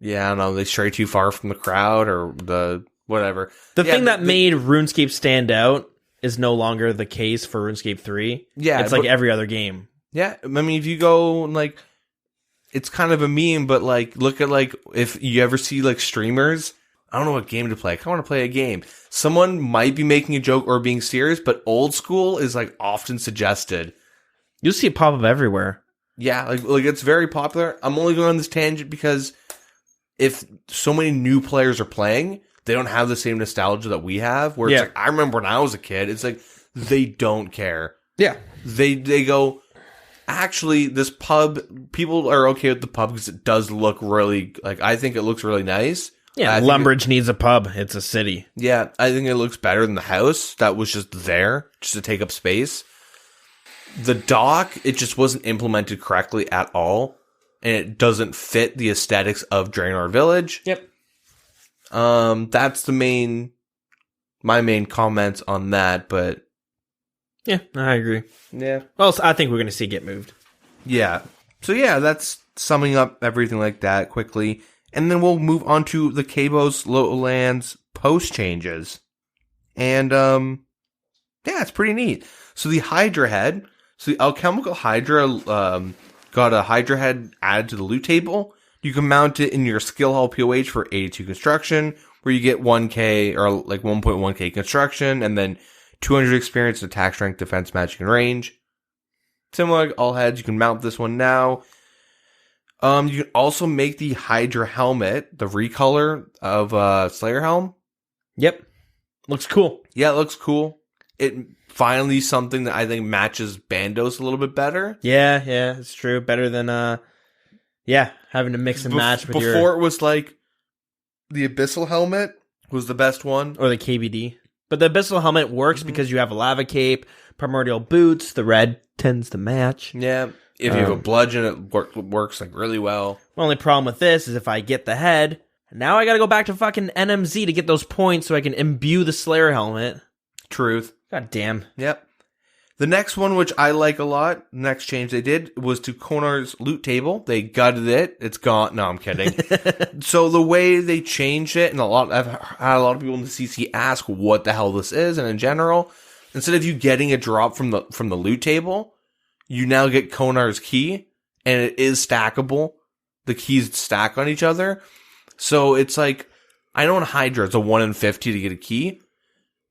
Yeah, I don't know. They stray too far from the crowd or the whatever. The thing that made RuneScape stand out is no longer the case for RuneScape 3. Yeah. It's like every other game. Yeah. I mean, if you go like, it's kind of a meme, but like, look at like, if you ever see like streamers, I don't know what game to play. I kind of want to play a game. Someone might be making a joke or being serious, but old school is like often suggested. You'll see it pop up everywhere. Yeah. Like it's very popular. I'm only going on this tangent because if so many new players are playing, they don't have the same nostalgia that we have, where it's like, I remember when I was a kid, it's like, they don't care. Yeah. They go, actually, this pub, people are okay with the pub because it does look really, like, I think it looks really nice. Yeah, Lumbridge needs a pub. It's a city. Yeah, I think it looks better than the house that was just there, just to take up space. The dock, it just wasn't implemented correctly at all, and it doesn't fit the aesthetics of Draenor Village. Yep. That's my main comments on that, but yeah, I agree. Yeah. Well, I think we're going to see it get moved. Yeah. So yeah, that's summing up everything like that quickly. And then we'll move on to the Cabos Lowlands post changes. And, yeah, it's pretty neat. So the Hydra head, the alchemical Hydra, got a Hydra head added to the loot table. You can mount it in your skill hall POH for 82 construction, where you get 1k or like 1.1k construction, and then 200 experience, attack, strength, defense, magic, and range. Similar like all heads, you can mount this one now. You can also make the Hydra helmet, the recolor of Slayer helm. Yep. Looks cool. Yeah, it looks cool. It finally something that I think matches Bandos a little bit better. Yeah, it's true. Better than having to mix and match with Before it was like the Abyssal helmet was the best one. Or the KBD. But the Abyssal helmet works because you have a lava cape, primordial boots, the red tends to match. Yeah. If you have a bludgeon, it works like really well. My only problem with this is if I get the head, now I gotta go back to fucking NMZ to get those points so I can imbue the Slayer helmet. Truth. God damn. Yep. The next one, which I like a lot, next change they did, was to Konar's loot table. They gutted it. It's gone. No, I'm kidding. So the way they changed it, and I've had a lot of people in the CC ask what the hell this is, and in general, instead of you getting a drop from the loot table, you now get Konar's key, and it is stackable. The keys stack on each other. So it's like, I know in Hydra it's a 1 in 50 to get a key.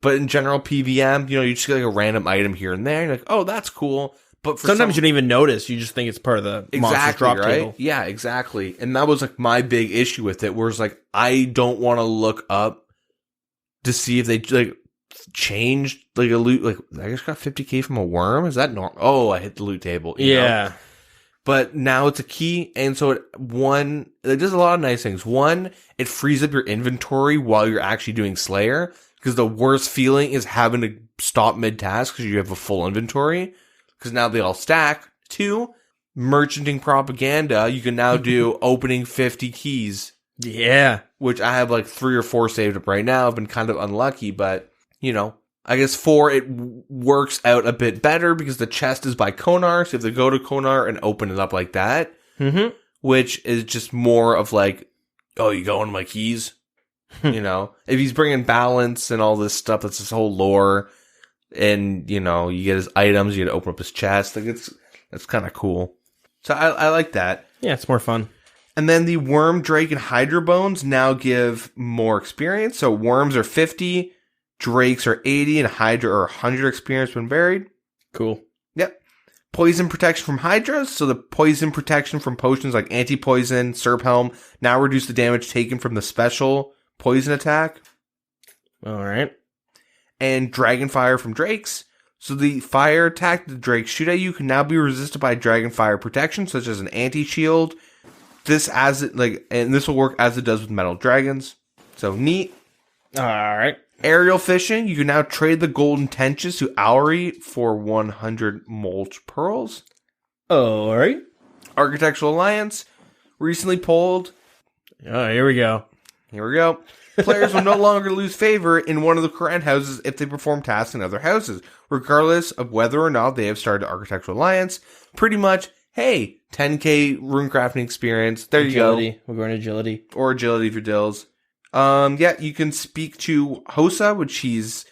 But in general PVM, you just get like a random item here and there. You're like, oh, that's cool. But sometimes you don't even notice. You just think it's part of the monster's drop right? table. Yeah, exactly. And that was like my big issue with it, where it's like, I don't want to look up to see if they like changed like a loot. Like, I just got 50k from a worm. Is that normal? Oh, I hit the loot table. You know? But now it's a key, and so it does a lot of nice things. One, it frees up your inventory while you're actually doing Slayer. Because the worst feeling is having to stop mid-task because you have a full inventory. Because now they all stack. 2, merchanting propaganda. You can now do opening 50 keys. Yeah. Which I have like 3 or 4 saved up right now. I've been kind of unlucky, but, I guess 4, it works out a bit better because the chest is by Konar. So if they go to Konar and open it up like that, which is just more of like, oh, you go into my keys? If he's bringing balance and all this stuff, that's his whole lore, and you get his items, you get to open up his chest. Like that's kind of cool. So I like that. Yeah, it's more fun. And then the worm, drake, and hydra bones now give more experience. So worms are 50, drakes are 80, and hydra are 100 experience when buried. Cool. Yep. Poison protection from hydras. So the poison protection from potions like anti-poison, Serp Helm now reduce the damage taken from the special poison attack. All right. And dragon fire from drakes. So the fire attack the drakes shoot at you can now be resisted by dragon fire protection, such as an anti-shield. And this will work as it does with metal dragons. So neat. All right. Aerial fishing. You can now trade the golden tenches to Owry for 100 mulch pearls. All right. Architectural Alliance. Recently pulled. Oh, here we go. Players will no longer lose favor in one of the current houses if they perform tasks in other houses, regardless of whether or not they have started Architectural Alliance. Pretty much, hey, 10k runecrafting experience. There agility. You go. We're going agility. Or agility for dills. You can speak to Hosa, which he's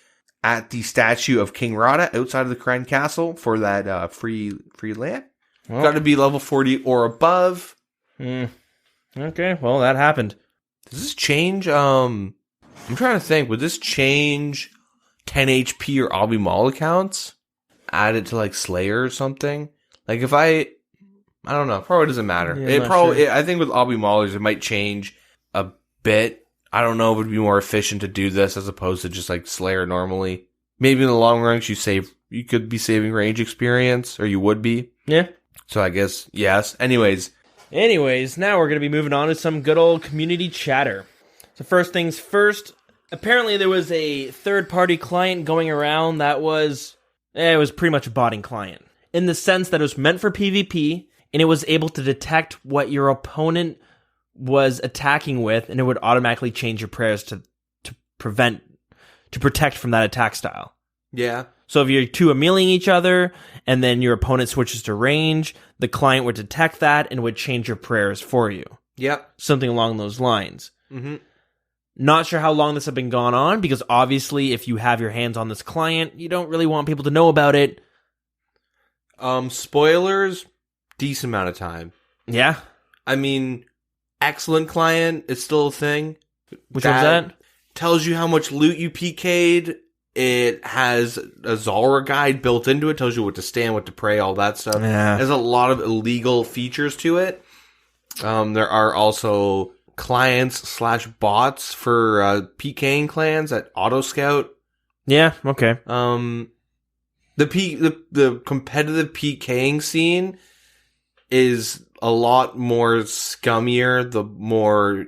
at the statue of King Rada outside of the Crown Castle for that free land. Well, got to be level 40 or above. Okay, well, that happened. Does this change, I'm trying to think, would this change 10 HP or Obby Maul accounts? Add it to, like, Slayer or something? Like, if I don't know, probably doesn't matter. Yeah, I think with Obby Maulers, it might change a bit. I don't know if it would be more efficient to do this as opposed to just, like, Slayer normally. Maybe in the long run, you could be saving range experience, or you would be. Yeah. So I guess, yes. Anyways, now we're going to be moving on to some good old community chatter. So first things first, apparently there was a third-party client going around that was pretty much a botting client. In the sense that it was meant for PvP, and it was able to detect what your opponent was attacking with, and it would automatically change your prayers to protect from that attack style. yeah. So if you're two meleeing each other, and then your opponent switches to range, the client would detect that and would change your prayers for you. Yep. Something along those lines. Mm-hmm. Not sure how long this has been going on, because obviously if you have your hands on this client, you don't really want people to know about it. Spoilers, decent amount of time. Yeah. I mean, excellent client is still a thing. Which one's that? Tells you how much loot you PK'd. It has a Zalra guide built into it. Tells you what to stand, what to pray, all that stuff. Yeah. There's a lot of illegal features to it. There are also clients/bots for PKing clans at Auto Scout. Yeah, okay. The competitive PKing scene is a lot more scummier the more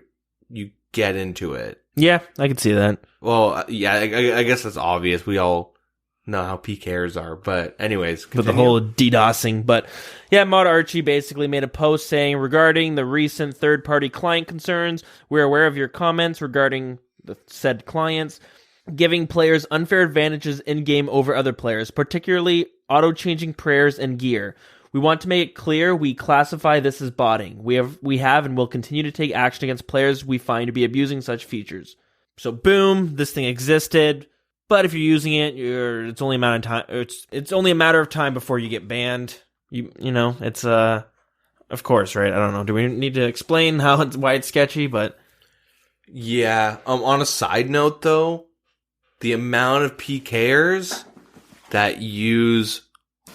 you get into it. Yeah, I can see that. Well, yeah, I guess that's obvious. We all know how PKers are. But anyways, with the whole DDoSing. But yeah, Mod Archie basically made a post saying, regarding the recent third-party client concerns, we're aware of your comments regarding the said clients. giving players unfair advantages in-game over other players, particularly auto-changing prayers and gear. We want to make it clear we classify this as botting. We have and will continue to take action against players we find to be abusing such features. So boom, this thing existed, but if you're using it, it's only a matter of time. It's only a matter of time before you get banned. You know, it's of course, right? I don't know. Do we need to explain why it's sketchy? But yeah. On a side note, though, the amount of PKers that use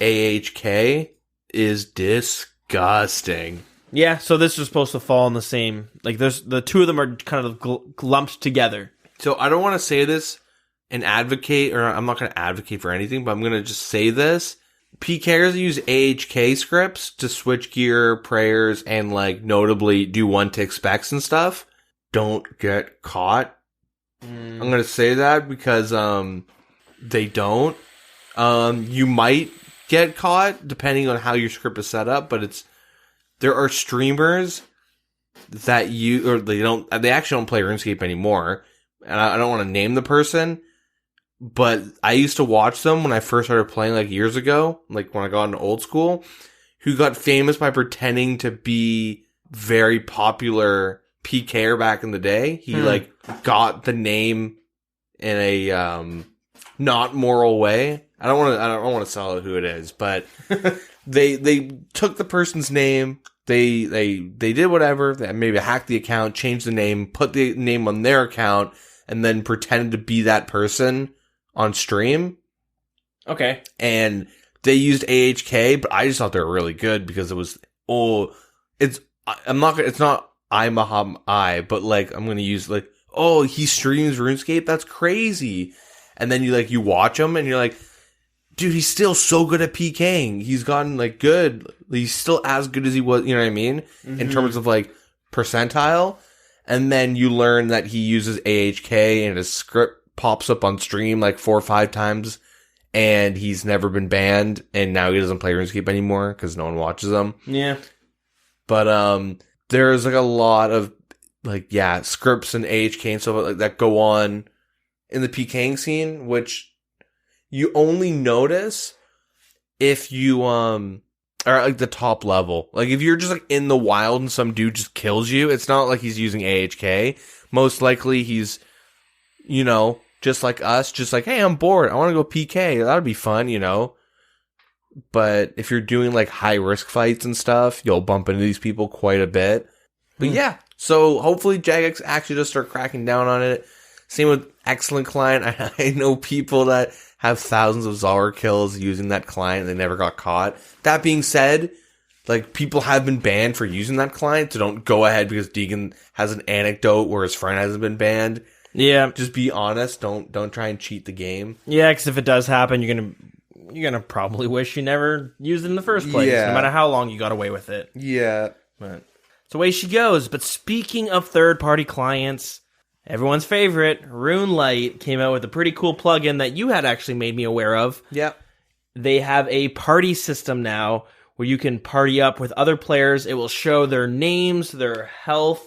AHK is disgusting. yeah, so this is supposed to fall in the same. Like, there's the two of them are kind of lumped together. So I don't want to say this and advocate, or I'm not going to advocate for anything, but I'm going to just say this. PKers use AHK scripts to switch gear, prayers, and like notably do one-tick specs and stuff. Don't get caught. I'm going to say that because they don't. You might get caught depending on how your script is set up, but there are streamers that they actually don't play RuneScape anymore. And I don't want to name the person, but I used to watch them when I first started playing like years ago, like when I got into old school, who got famous by pretending to be very popular PKer back in the day. He like got the name in a not moral way. I don't want to sell who it is, but they took the person's name. They did whatever. They maybe hacked the account, changed the name, put the name on their account, and then pretended to be that person on stream. Okay. And they used AHK, but I just thought they were really good because it's not I, but like, I'm going to use like, oh, he streams RuneScape? That's crazy. And then you watch him and you're like, dude, he's still so good at PKing. He's gotten like good. He's still as good as he was, you know what I mean? Mm-hmm. In terms of like percentile. And then you learn that he uses AHK and his script pops up on stream like 4 or 5 times and he's never been banned and now he doesn't play RuneScape anymore because no one watches him. Yeah. But there's like a lot of like, yeah, scripts and AHK and stuff like that go on in the PKing scene, which you only notice if you are at like the top level. Like if you're just like in the wild and some dude just kills you, it's not like he's using AHK. Most likely he's, just like us, just like, hey, I'm bored. I want to go PK. That'd be fun, But if you're doing like high risk fights and stuff, you'll bump into these people quite a bit. But yeah, so hopefully Jagex actually does start cracking down on it. Same with Excellent Client. I know people that have thousands of Zara kills using that client and they never got caught. That being said, like people have been banned for using that client, so don't go ahead because Deegan has an anecdote where his friend hasn't been banned. Yeah. Just be honest. Don't try and cheat the game. Yeah, because if it does happen, you're gonna probably wish you never used it in the first place, no matter how long you got away with it. Yeah. But it's the way she goes. But speaking of third-party clients, everyone's favorite, Runelite, came out with a pretty cool plugin that you had actually made me aware of. Yep. They have a party system now where you can party up with other players. It will show their names, their health,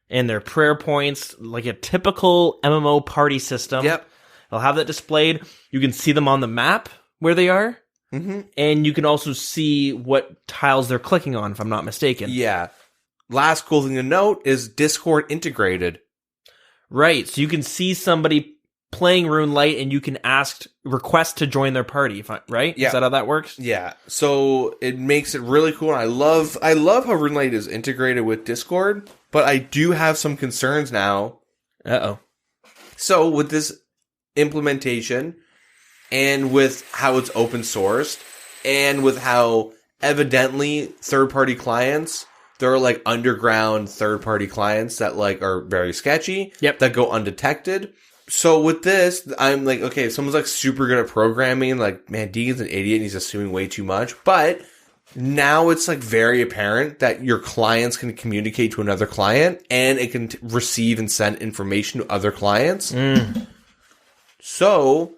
and their prayer points, like a typical MMO party system. Yep. They'll have that displayed. You can see them on the map where they are. Mm-hmm. And you can also see what tiles they're clicking on, if I'm not mistaken. Yeah. Last cool thing to note is Discord integrated. Right. So you can see somebody playing Runelite and you can request to join their party, right? Yeah. Is that how that works? Yeah. So it makes it really cool. And I love how Runelite is integrated with Discord, but I do have some concerns now. Uh-oh. So with this implementation and with how it's open sourced and with how evidently third-party clients, there are like underground third-party clients that like are very sketchy, that go undetected. So with this, I'm like, okay, if someone's like super good at programming, like, man, Deegan's an idiot and he's assuming way too much. But now it's like very apparent that your clients can communicate to another client and it can receive and send information to other clients. So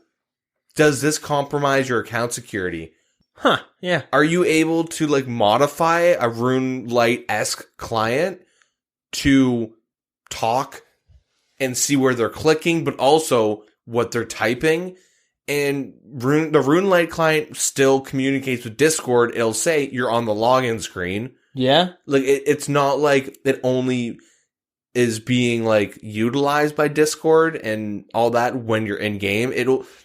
does this compromise your account security? Huh, yeah. Are you able to like modify a Runelite-esque client to talk and see where they're clicking, but also what they're typing. And the Runelite client still communicates with Discord. It'll say you're on the login screen. Yeah. Like, it's not like it only is being, like, utilized by Discord and all that when you're in game.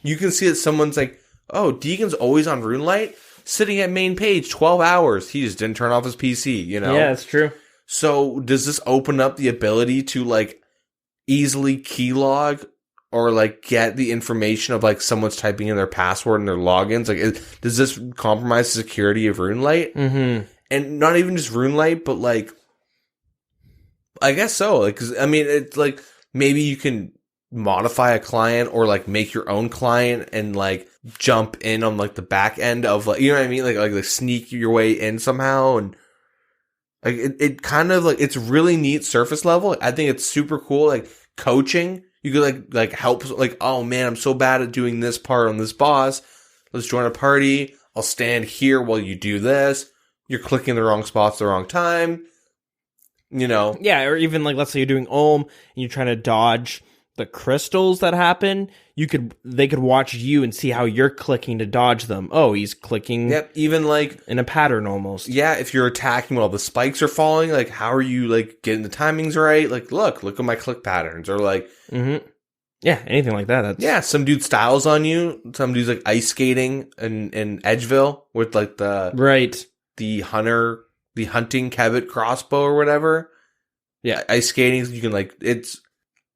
You can see that someone's like, oh, Deegan's always on Runelite, sitting at main page 12 hours. He just didn't turn off his PC, you know? Yeah, that's true. So does this open up the ability to, like, easily keylog or, like, get the information of, like, someone's typing in their password and their logins? Like, does this compromise the security of Runelite? Mm-hmm. And not even just Runelite, but, like, I guess so. Like, 'cause, I mean, it's like, maybe you can modify a client or, like, make your own client and, like, jump in on, like, the back end of, like, you know what I mean? Like sneak your way in somehow. And, like, it kind of, like, it's really neat surface level. I think it's super cool. Like, coaching. You could, like, help, like, oh, man, I'm so bad at doing this part on this boss. Let's join a party. I'll stand here while you do this. You're clicking the wrong spots at the wrong time. You know? Yeah, or even, like, let's say you're doing Ohm and you're trying to dodge the crystals that happen. They could watch you and see how you're clicking to dodge them. Oh, he's clicking. Yep, even, like, in a pattern almost. Yeah, if you're attacking while the spikes are falling, like, how are you, like, getting the timings right? Like, look at my click patterns. Or, like... Mm-hmm. Yeah, anything like that. Yeah, some dude styles on you. Some dude's, like, ice skating in Edgeville with, like, the hunting Kevit crossbow or whatever. Yeah, ice skating, you can, like, it's...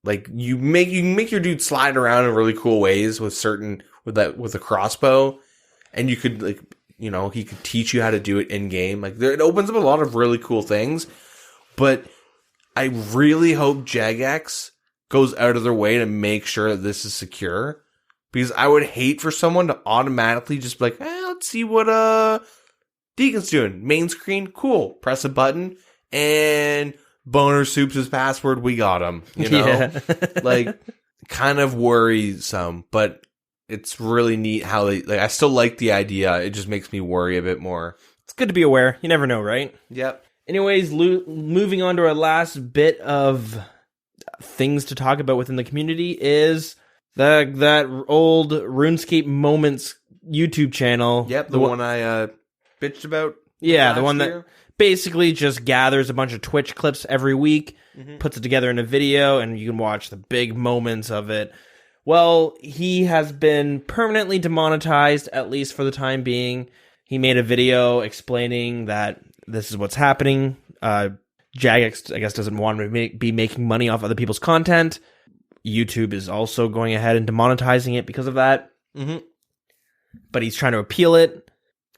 Like, you can make your dude slide around in really cool ways with a crossbow. And you could, like... You know, he could teach you how to do it in-game. Like, it opens up a lot of really cool things. But I really hope Jagex goes out of their way to make sure that this is secure. Because I would hate for someone to automatically just be like, let's see what Deacon's doing. Main screen, cool. Press a button, and Boner Soup's his password, we got him. You know? Yeah. Like, kind of worrisome, but... It's really neat how I still like the idea. It just makes me worry a bit more. It's good to be aware. You never know, right? Yep. Anyways, moving on to our last bit of things to talk about within the community is that old RuneScape Moments YouTube channel. Yep, the one I bitched about. Yeah, the one that basically just gathers a bunch of Twitch clips every week, puts it together in a video, and you can watch the big moments of it. Well, he has been permanently demonetized, at least for the time being. He made a video explaining that this is what's happening. Jagex, I guess, doesn't want to be making money off other people's content. YouTube is also going ahead and demonetizing it because of that. Mm-hmm. But he's trying to appeal it.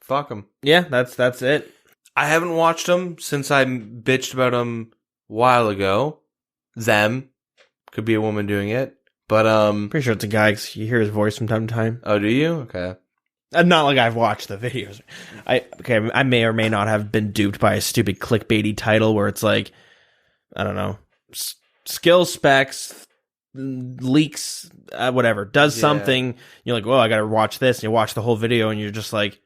Fuck him. Yeah, that's it. I haven't watched him since I bitched about him a while ago. Them. Could be a woman doing it. But, pretty sure it's a guy, 'cause you hear his voice from time to time. Oh, do you? Okay. Not like I've watched the videos. I may or may not have been duped by a stupid clickbaity title where it's like, I don't know, skill specs, leaks, whatever, does something. You're like, well, I gotta watch this. And you watch the whole video and you're just like,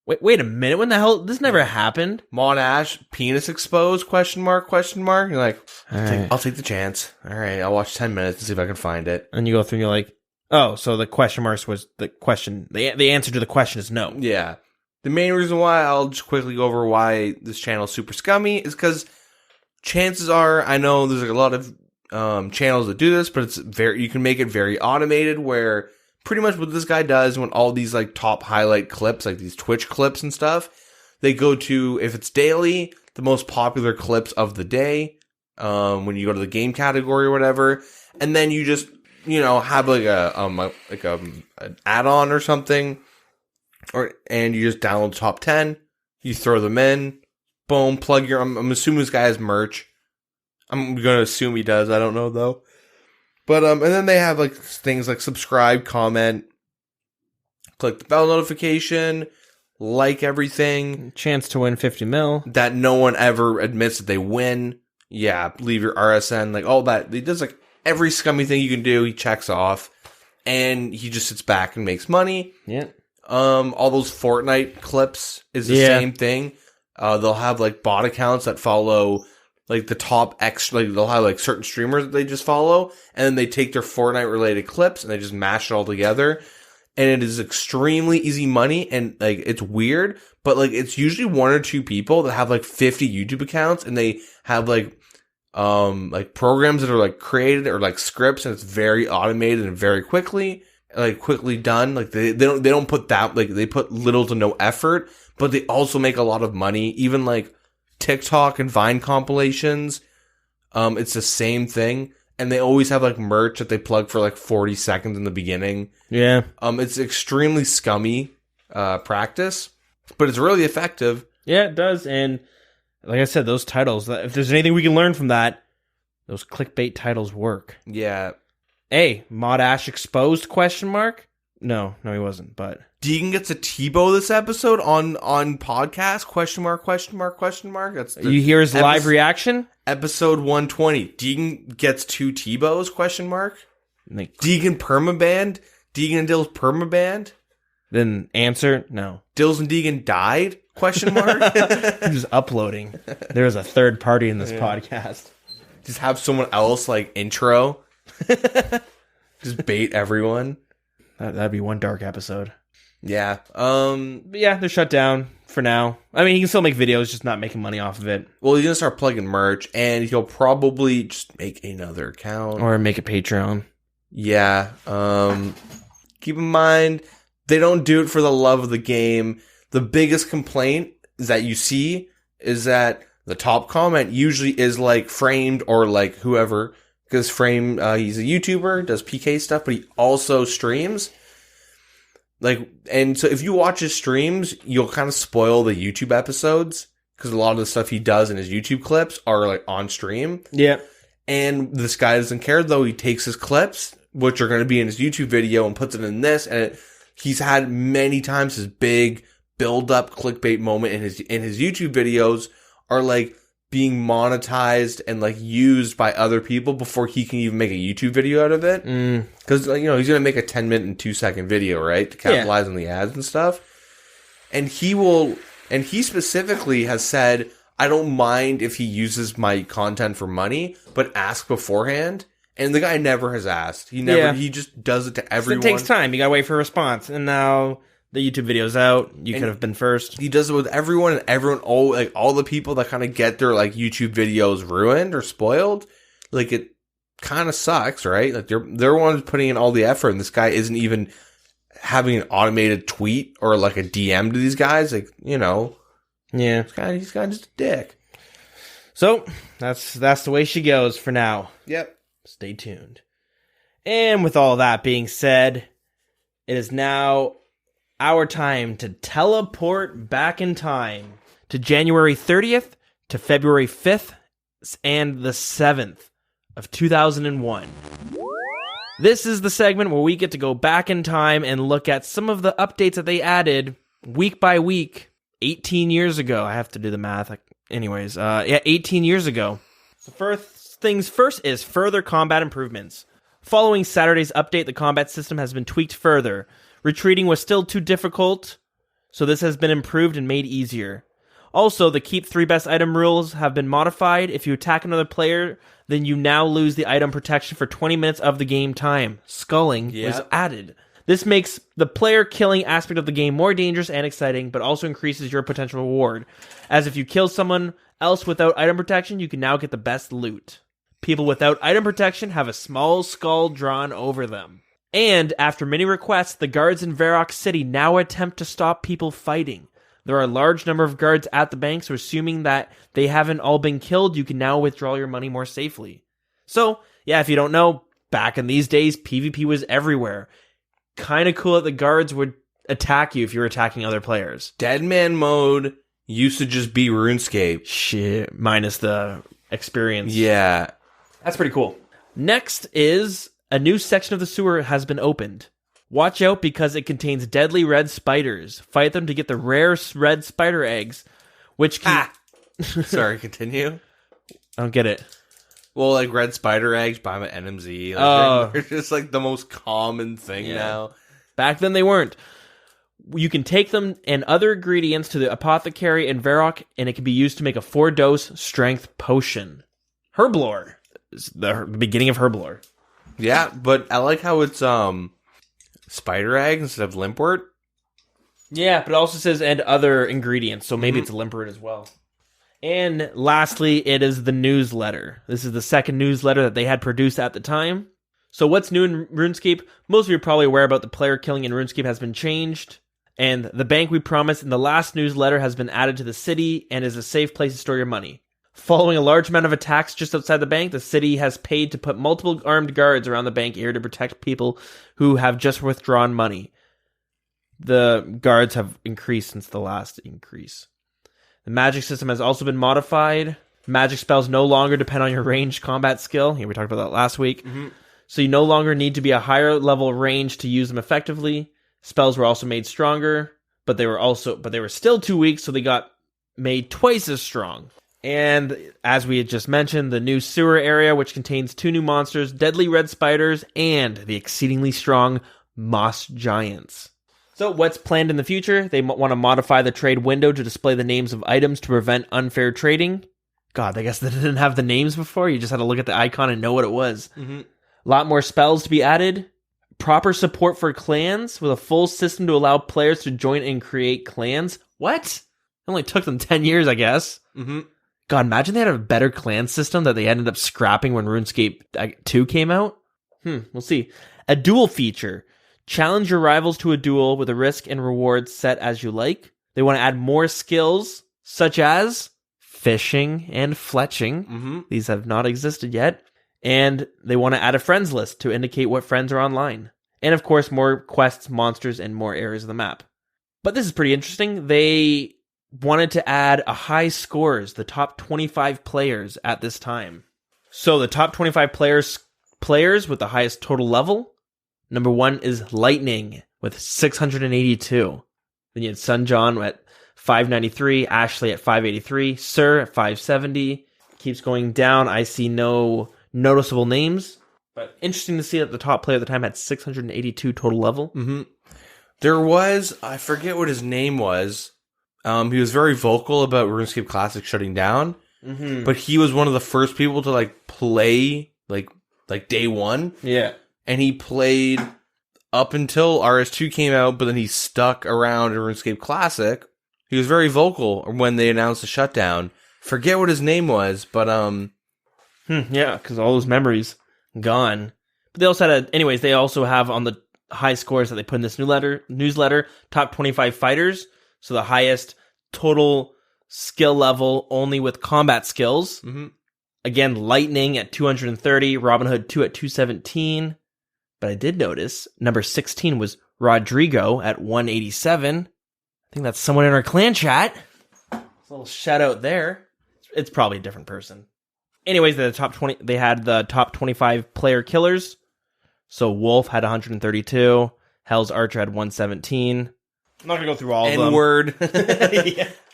wait a minute, when the hell? This never happened. Monash, penis exposed, question mark. You're like, I'll take the chance. All right, I'll watch 10 minutes and see if I can find it. And you go through and you're like, oh, so the question marks was the question. The answer to the question is no. Yeah. The main reason why, I'll just quickly go over why this channel is super scummy, is because chances are, I know there's like a lot of channels that do this, but you can make it very automated, where pretty much what this guy does when all these like top highlight clips, like these Twitch clips and stuff, they go to, if it's daily, the most popular clips of the day, when you go to the game category or whatever, and then you just, you know, have like an add-on or something, and you just download the top 10, you throw them in, boom, plug your, I'm assuming this guy has merch. I'm gonna assume he does, I don't know though. But, and then they have, like, things like subscribe, comment, click the bell notification, like everything. Chance to win 50 mil. That no one ever admits that they win. Yeah, leave your RSN, like, all that. He does, like, every scummy thing you can do, he checks off. And he just sits back and makes money. Yeah. All those Fortnite clips is the same thing. They'll have, like, bot accounts that follow... like the top extra, like they'll have like certain streamers that they just follow, and then they take their Fortnite related clips and they just mash it all together. And it is extremely easy money, and like it's weird, but like it's usually one or two people that have like 50 YouTube accounts, and they have like programs that are like created or like scripts, and it's very automated and very quickly done. Like they don't put that, like they put little to no effort, but they also make a lot of money. Even like TikTok and Vine compilations, it's the same thing. And they always have like merch that they plug for like 40 seconds in the beginning. Yeah. It's extremely scummy practice, but it's really effective. Yeah, it does. And like I said, those titles, if there's anything we can learn from that, those clickbait titles work. Yeah. Hey, Mod Ash exposed, question mark? No, he wasn't, but... Deegan gets a Tebow this episode on podcast, question mark. That's you hear his live reaction? Episode 120. Deegan gets 2 Tebows, question mark. Deegan permabanned. Deegan and Dills permabanned. Then answer, no. Dills and Deegan died, question mark. Just uploading. There was a third party in this podcast. Just have someone else like intro. Just bait everyone. That'd be one dark episode. Yeah. But yeah, they're shut down for now. I mean, he can still make videos, just not making money off of it. Well, he's gonna start plugging merch, and he'll probably just make another account or make a Patreon. Yeah. Keep in mind, they don't do it for the love of the game. The biggest complaint is that you see is that the top comment usually is like Framed or like whoever, because Frame, he's a YouTuber, does PK stuff, but he also streams. Like, and so if you watch his streams, you'll kind of spoil the YouTube episodes, because a lot of the stuff he does in his YouTube clips are like on stream. Yeah. And this guy doesn't care, though. He takes his clips, which are going to be in his YouTube video, and puts it in this, and he's had many times his big build-up clickbait moment in his YouTube videos are like being monetized and like used by other people before he can even make a YouTube video out of it. Because he's going to make a 10-minute and 2-second video, right, to capitalize on the ads and stuff. And he specifically has said, I don't mind if he uses my content for money, but ask beforehand. And the guy never has asked. He just does it to everyone. It takes time. You gotta wait for a response. And now the YouTube video's out. You could have been first. He does it with everyone, and everyone, all the people that kind of get their like YouTube videos ruined or spoiled. Like, it kind of sucks, right? Like, they're ones putting in all the effort, and this guy isn't even having an automated tweet or like a DM to these guys. Like, yeah, he's kind of just a dick. So that's the way she goes for now. Yep. Stay tuned. And with all that being said, it is now our time to teleport back in time to January 30th to February 5th and the 7th of 2001. This is the segment where we get to go back in time and look at some of the updates that they added week by week 18 years ago. I have to do the math. 18 years ago. So first things first is further combat improvements. Following Saturday's update, the combat system has been tweaked further. Retreating was still too difficult, so this has been improved and made easier. Also, the keep 3 best item rules have been modified. If you attack another player, then you now lose the item protection for 20 minutes of the game time. Sculling was added. This makes the player killing aspect of the game more dangerous and exciting, but also increases your potential reward. As if you kill someone else without item protection, you can now get the best loot. People without item protection have a small skull drawn over them. And after many requests, the guards in Varrock City now attempt to stop people fighting. There are a large number of guards at the bank, so assuming that they haven't all been killed, you can now withdraw your money more safely. So, yeah, if you don't know, back in these days, PvP was everywhere. Kind of cool that the guards would attack you if you were attacking other players. Deadman mode used to just be RuneScape. Shit, minus the experience. Yeah. That's pretty cool. Next is a new section of the sewer has been opened. Watch out because it contains deadly red spiders. Fight them to get the rare red spider eggs, which can... Sorry, continue. I don't get it. Well, like red spider eggs, buy them at NMZ. They're just like the most common thing now. Back then they weren't. You can take them and other ingredients to the apothecary in Varrock, and it can be used to make a 4-dose strength potion. Herblore. The beginning of Herblore. Yeah, but I like how it's spider egg instead of limpwort. Yeah, but it also says and other ingredients, so maybe it's a limpwort as well. And lastly, it is the newsletter. This is the second newsletter that they had produced at the time. So what's new in RuneScape? Most of you are probably aware about the player killing in RuneScape has been changed. And the bank we promised in the last newsletter has been added to the city and is a safe place to store your money. Following a large amount of attacks just outside the bank, the city has paid to put multiple armed guards around the bank area to protect people who have just withdrawn money. The guards have increased since the last increase. The magic system has also been modified. Magic spells no longer depend on your ranged combat skill. We talked about that last week. So you no longer need to be a higher level range to use them effectively. Spells were also made stronger, but they were still too weak, so they got made twice as strong. And as we had just mentioned, the new sewer area, which contains 2 new monsters, deadly red spiders, and the exceedingly strong moss giants. So what's planned in the future? They want to modify the trade window to display the names of items to prevent unfair trading. God, I guess they didn't have the names before. You just had to look at the icon and know what it was. A lot more spells to be added. Proper support for clans with a full system to allow players to join and create clans. What? It only took them 10 years, I guess. God, imagine they had a better clan system that they ended up scrapping when RuneScape 2 came out. We'll see. A duel feature. Challenge your rivals to a duel with a risk and reward set as you like. They want to add more skills, such as fishing and fletching. These have not existed yet. And they want to add a friends list to indicate what friends are online. And of course, more quests, monsters, and more areas of the map. But this is pretty interesting. They wanted to add a high scores, the top 25 players at this time. So the top 25 players with the highest total level. Number 1 is Lightning with 682. Then you had Sunjohn at 593, Ashley at 583, Sir at 570. Keeps going down. I see no noticeable names, but interesting to see that the top player at the time had 682 total level. There was, I forget what his name was. He was very vocal about RuneScape Classic shutting down, but he was one of the first people to play like day one. Yeah. And he played up until RS2 came out, but then he stuck around in RuneScape Classic. He was very vocal when they announced the shutdown. Forget what his name was, but yeah, because all those memories gone. But they also had they also have on the high scores that they put in this newsletter top 25 fighters. So the highest total skill level only with combat skills. Again, Lightning at 230, Robin Hood 2 at 217. But I did notice number 16 was Rodrigo at 187. I think that's someone in our clan chat. A little shout out there. It's probably a different person. Anyways, they had the top 25 player killers. So Wolf had 132, Hell's Archer had 117. I'm not going to go through all of them. N-word.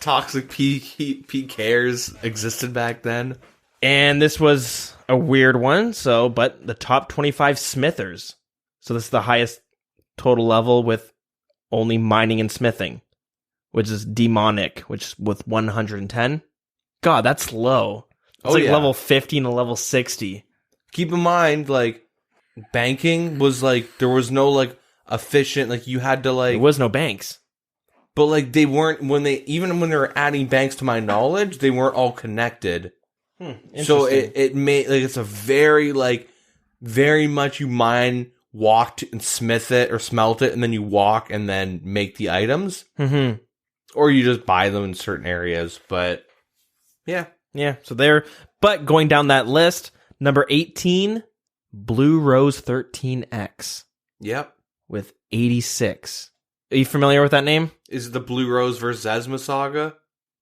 Toxic PKers existed back then. And this was a weird one, but the top 25 smithers. So this is the highest total level with only mining and smithing, which is demonic, which is with 110. God, that's low. It's level 50 and a level 60. Keep in mind, banking was there was no efficient, you had to there was no banks. But they weren't, when they were adding banks to my knowledge, they weren't all connected. So it made, it's a very, very much you mine, walk and smith it or smelt it, and then you walk and then make the items. Or you just buy them in certain areas, but yeah. Yeah, but going down that list, number 18, Blue Rose 13X. Yep. With 86. Are you familiar with that name? Is it the Blue Rose versus Zezma saga?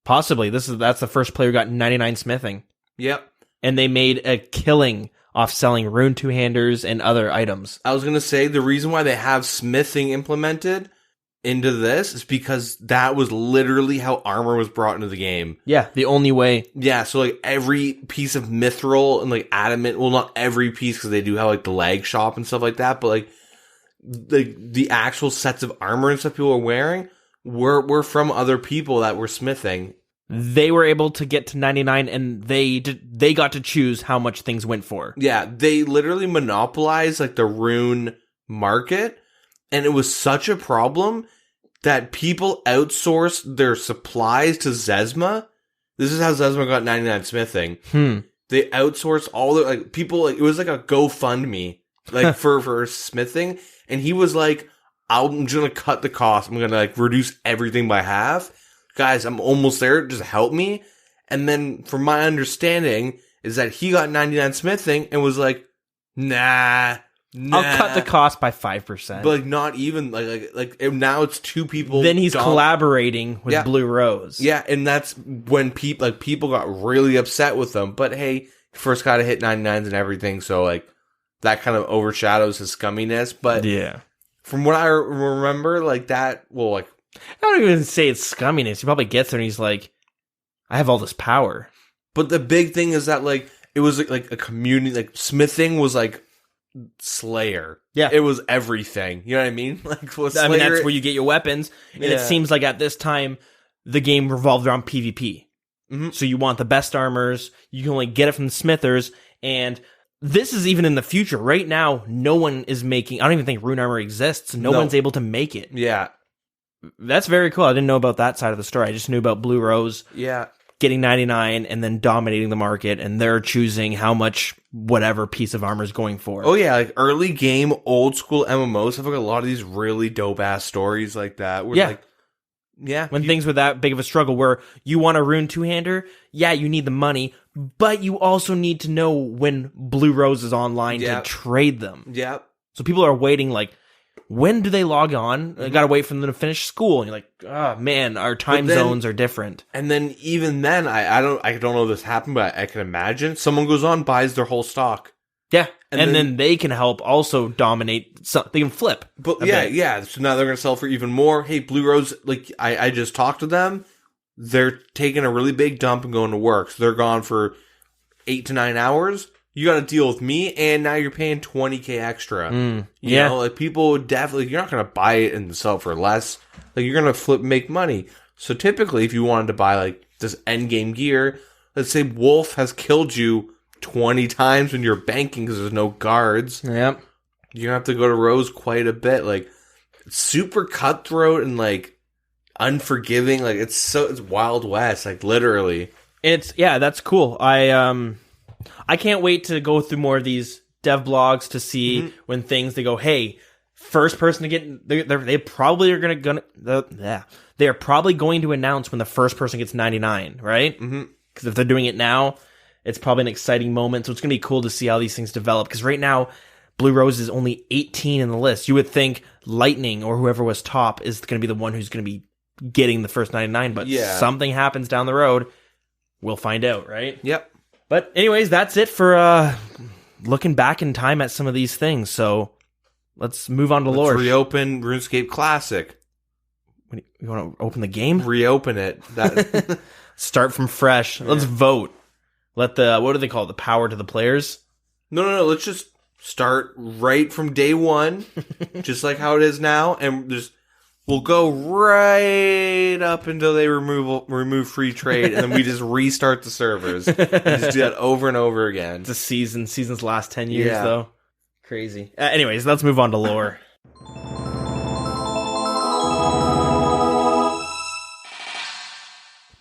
Possibly. That's the first player who got 99 smithing. Yep. And they made a killing off selling rune two-handers and other items. I was going to say, the reason why they have smithing implemented into this is because that was literally how armor was brought into the game. Yeah, the only way. Yeah, so every piece of mithril and adamant, well, not every piece because they do have the leg shop and stuff like that, but the actual sets of armor and stuff people are wearing were from other people that were smithing. They were able to get to 99, and they got to choose how much things went for. Yeah, they literally monopolized like the rune market, and it was such a problem that people outsourced their supplies to Zezma. This is how Zezma got 99 smithing. They outsourced all the like people. Like, it was like a GoFundMe like for smithing, and he was like, "I'm just gonna cut the cost. I'm gonna like reduce everything by half." Guys, I'm almost there. Just help me. And then, from my understanding, is that he got 99 smithing and was like, nah. I'll cut the cost by 5%. But like, not even like now it's two people. Then he's collaborating with Blue Rose. Yeah, and that's when people got really upset with him. But hey, first got to hit 99s and everything, so like that kind of overshadows his scumminess. But yeah, from what I remember, like that, well, like. I don't even say it's scumminess. He probably gets there and he's like, I have all this power. But the big thing is that, like, it was like a community, like, smithing was like Slayer. Yeah. It was everything. You know what I mean? Like, Slayer, that's where you get your weapons. And it seems like at this time, the game revolved around PvP. Mm-hmm. So you want the best armors, you can only get it from the smithers, and this is even in the future. Right now, no one is making, I don't even think rune armor exists. No one's able to make it. Yeah. That's very cool. I didn't know about that side of the story. I just knew about Blue Rose getting 99 and then dominating the market, and they're choosing how much whatever piece of armor is going for. Oh, yeah. Like early game, old school MMOs have like a lot of these really dope ass stories like that. Where when things were that big of a struggle where you want a rune two-hander, you need the money, but you also need to know when Blue Rose is online to trade them. Yeah. So people are waiting like, when do they log on? I gotta wait for them to finish school. And you're like, oh man, our time zones are different. And then even then, I don't know if this happened, but I can imagine someone goes on, buys their whole stock. Yeah, and then they can help also dominate. They can flip. But so now they're gonna sell for even more. Hey, Blue Rose, like I just talked to them. They're taking a really big dump and going to work. So they're gone for 8 to 9 hours. You got to deal with me, and now you're paying $20K extra. You know, like people definitely, you're not going to buy it and sell for less. Like you're going to make money. So typically, if you wanted to buy like this end game gear, let's say Wolf has killed you 20 times when you're banking because there's no guards. Yep. You're going to have to go to Rose quite a bit. Like super cutthroat and like unforgiving. Like it's Wild West, like literally. That's cool. I can't wait to go through more of these dev blogs to see when they go, hey, first person to get, they probably are they are probably going to announce when the first person gets 99, right? Because if they're doing it now, it's probably an exciting moment. So it's going to be cool to see how these things develop. Because right now, Blue Rose is only 18 in the list. You would think Lightning or whoever was top is going to be the one who's going to be getting the first 99, but something happens down the road. We'll find out, right? Yep. But anyways, that's it for looking back in time at some of these things. So let's move on to lore. Reopen RuneScape Classic. You want to open the game? Reopen it. Start from fresh. Yeah. Let's vote. Let what do they call it? The power to the players? No. Let's just start right from day one, just like how it is now, and we'll go right up until they remove free trade, and then we just restart the servers. We just do that over and over again. It's a seasons last 10 years, though. Crazy. Anyways, let's move on to lore.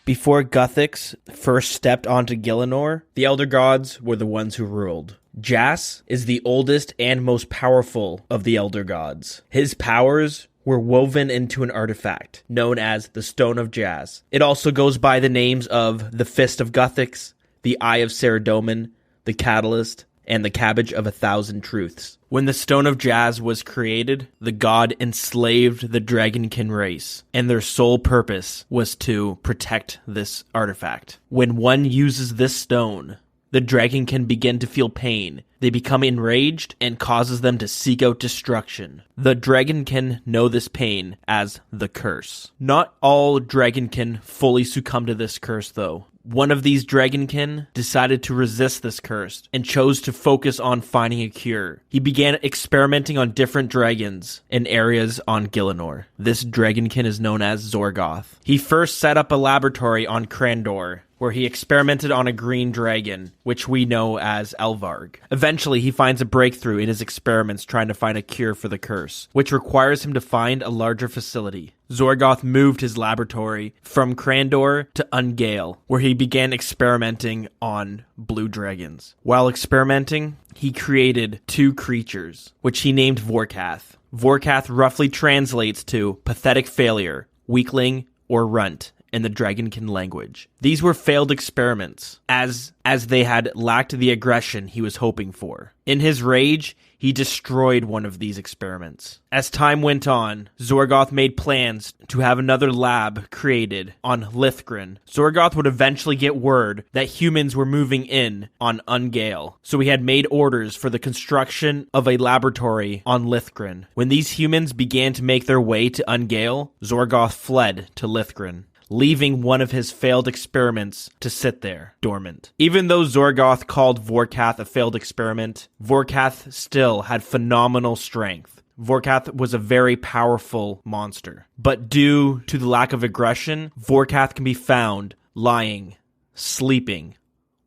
Before Guthix first stepped onto Gielinor, the Elder Gods were the ones who ruled. Jas is the oldest and most powerful of the Elder Gods. His powers were woven into an artifact known as the Stone of Jas. It also goes by the names of the Fist of Guthix, the Eye of Saradomin, the Catalyst, and the Cabbage of 1,000 Truths. When the Stone of Jas was created, the god enslaved the Dragonkin race, and their sole purpose was to protect this artifact. When one uses this stone, the Dragonkin begin to feel pain. They become enraged and causes them to seek out destruction. The Dragonkin know this pain as the curse. Not all Dragonkin fully succumb to this curse, though. One of these dragonkin decided to resist this curse and chose to focus on finding a cure. He began experimenting on different dragons in areas on Gielinor. This dragonkin is known as Vorkath. He first set up a laboratory on Crandor, where he experimented on a green dragon, which we know as Elvarg. Eventually, he finds a breakthrough in his experiments trying to find a cure for the curse, which requires him to find a larger facility. Vorkath moved his laboratory from Crandor to Ungale, where he began experimenting on blue dragons. While experimenting, he created 2 creatures, which he named Vorkath. Vorkath roughly translates to pathetic failure, weakling, or runt in the dragonkin language. These were failed experiments, as they had lacked the aggression he was hoping for. In his rage, he destroyed one of these experiments. As time went on, Vorkath made plans to have another lab created on Lithgren. Vorkath would eventually get word that humans were moving in on Ungale, so he had made orders for the construction of a laboratory on Lithgren. When these humans began to make their way to Ungale, Vorkath fled to Lithgren, leaving one of his failed experiments to sit there, dormant. Even though Vorkath called Vorkath a failed experiment, Vorkath still had phenomenal strength. Vorkath was a very powerful monster. But due to the lack of aggression, Vorkath can be found lying, sleeping,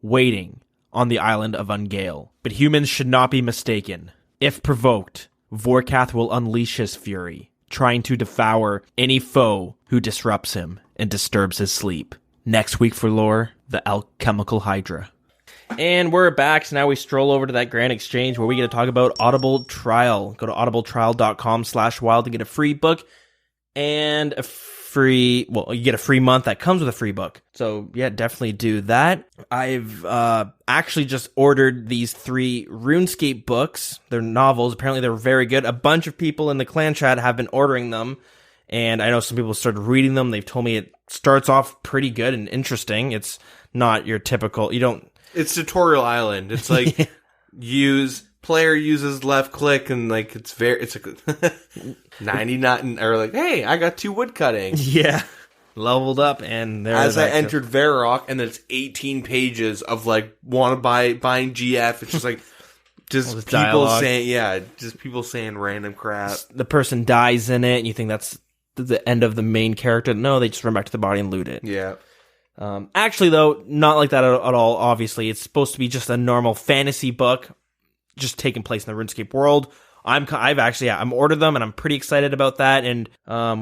waiting on the island of Ungale. But humans should not be mistaken. If provoked, Vorkath will unleash his fury, trying to devour any foe who disrupts him and disturbs his sleep. Next week for lore, the alchemical hydra. And we're back, so now we stroll over to that Grand Exchange where we get to talk about Audible Trial. Go to audibletrial.com/wild to get a free book and a free, well, you get a free month that comes with a free book. So yeah, definitely do that. I've actually just ordered these 3 RuneScape books. They're novels. Apparently they're very good. A bunch of people in the clan chat have been ordering them, and I know some people started reading them. They've told me it starts off pretty good and interesting. It's not your typical, It's Tutorial Island. It's like player uses left click and like it's like 99 or like, hey, I got 2 wood cutting. Yeah. Leveled up and there as I entered Varrock, and then it's 18 pages of like buying GF. It's just like just people saying random crap. The person dies in it and you think that's the end of the main character. No, they just run back to the body and loot it. Yeah. Actually, though, not like that at all, obviously. It's supposed to be just a normal fantasy book, just taking place in the RuneScape world. I'm ordered them, and I'm pretty excited about that, and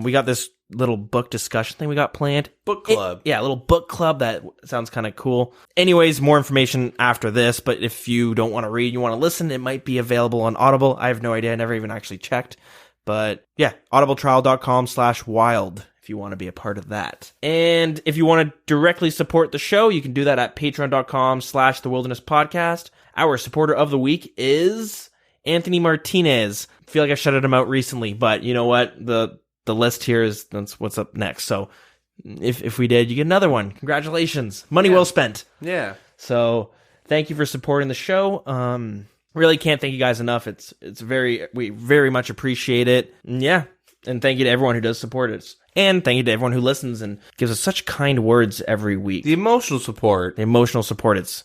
we got this little book discussion thing we got planned. Book club. A little book club. That sounds kind of cool. Anyways, more information after this, but if you don't want to read, you want to listen, it might be available on Audible. I have no idea. I never even actually checked. But yeah, audibletrial.com/wild if you want to be a part of that. And if you want to directly support the show, you can do that at patreon.com/thewildernesspodcast. Our supporter of the week is Anthony Martinez. I feel like I shouted him out recently, but you know what? The list here that's what's up next. So if we did, you get another one. Congratulations. Money well spent. Yeah. So thank you for supporting the show. Really can't thank you guys enough. We very much appreciate it. And yeah. And thank you to everyone who does support us. And thank you to everyone who listens and gives us such kind words every week. The emotional support. It's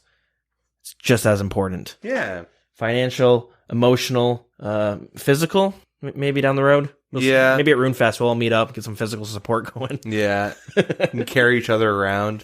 just as important. Yeah. Financial, emotional, physical, maybe down the road. Yeah. Maybe at RuneFest we'll all meet up, get some physical support going. Yeah. And carry each other around.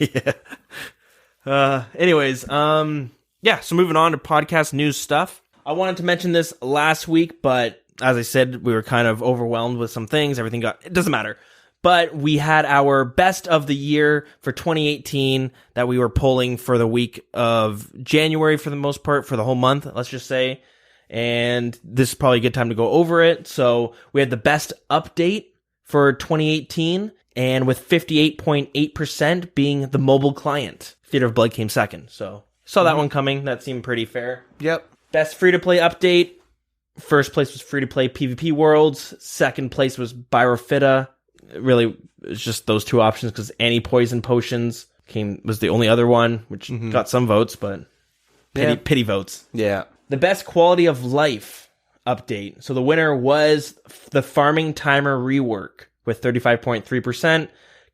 Yeah. Anyways, yeah, so moving on to podcast news stuff. I wanted to mention this last week, but as I said, we were kind of overwhelmed with some things. It doesn't matter. But we had our best of the year for 2018 that we were pulling for the week of January for the most part, for the whole month, let's just say. And this is probably a good time to go over it. So we had the best update for 2018, and with 58.8% being the mobile client. Theater of Blood came second. So saw that one coming. That seemed pretty fair. Yep. Best free-to-play update. First place was free-to-play PvP Worlds. Second place was Byrofita. Really, it's just those 2 options because anti-poison potions was the only other one, which got some votes, but pity votes. Yeah. The best quality of life update. So the winner was the farming timer rework with 35.3%.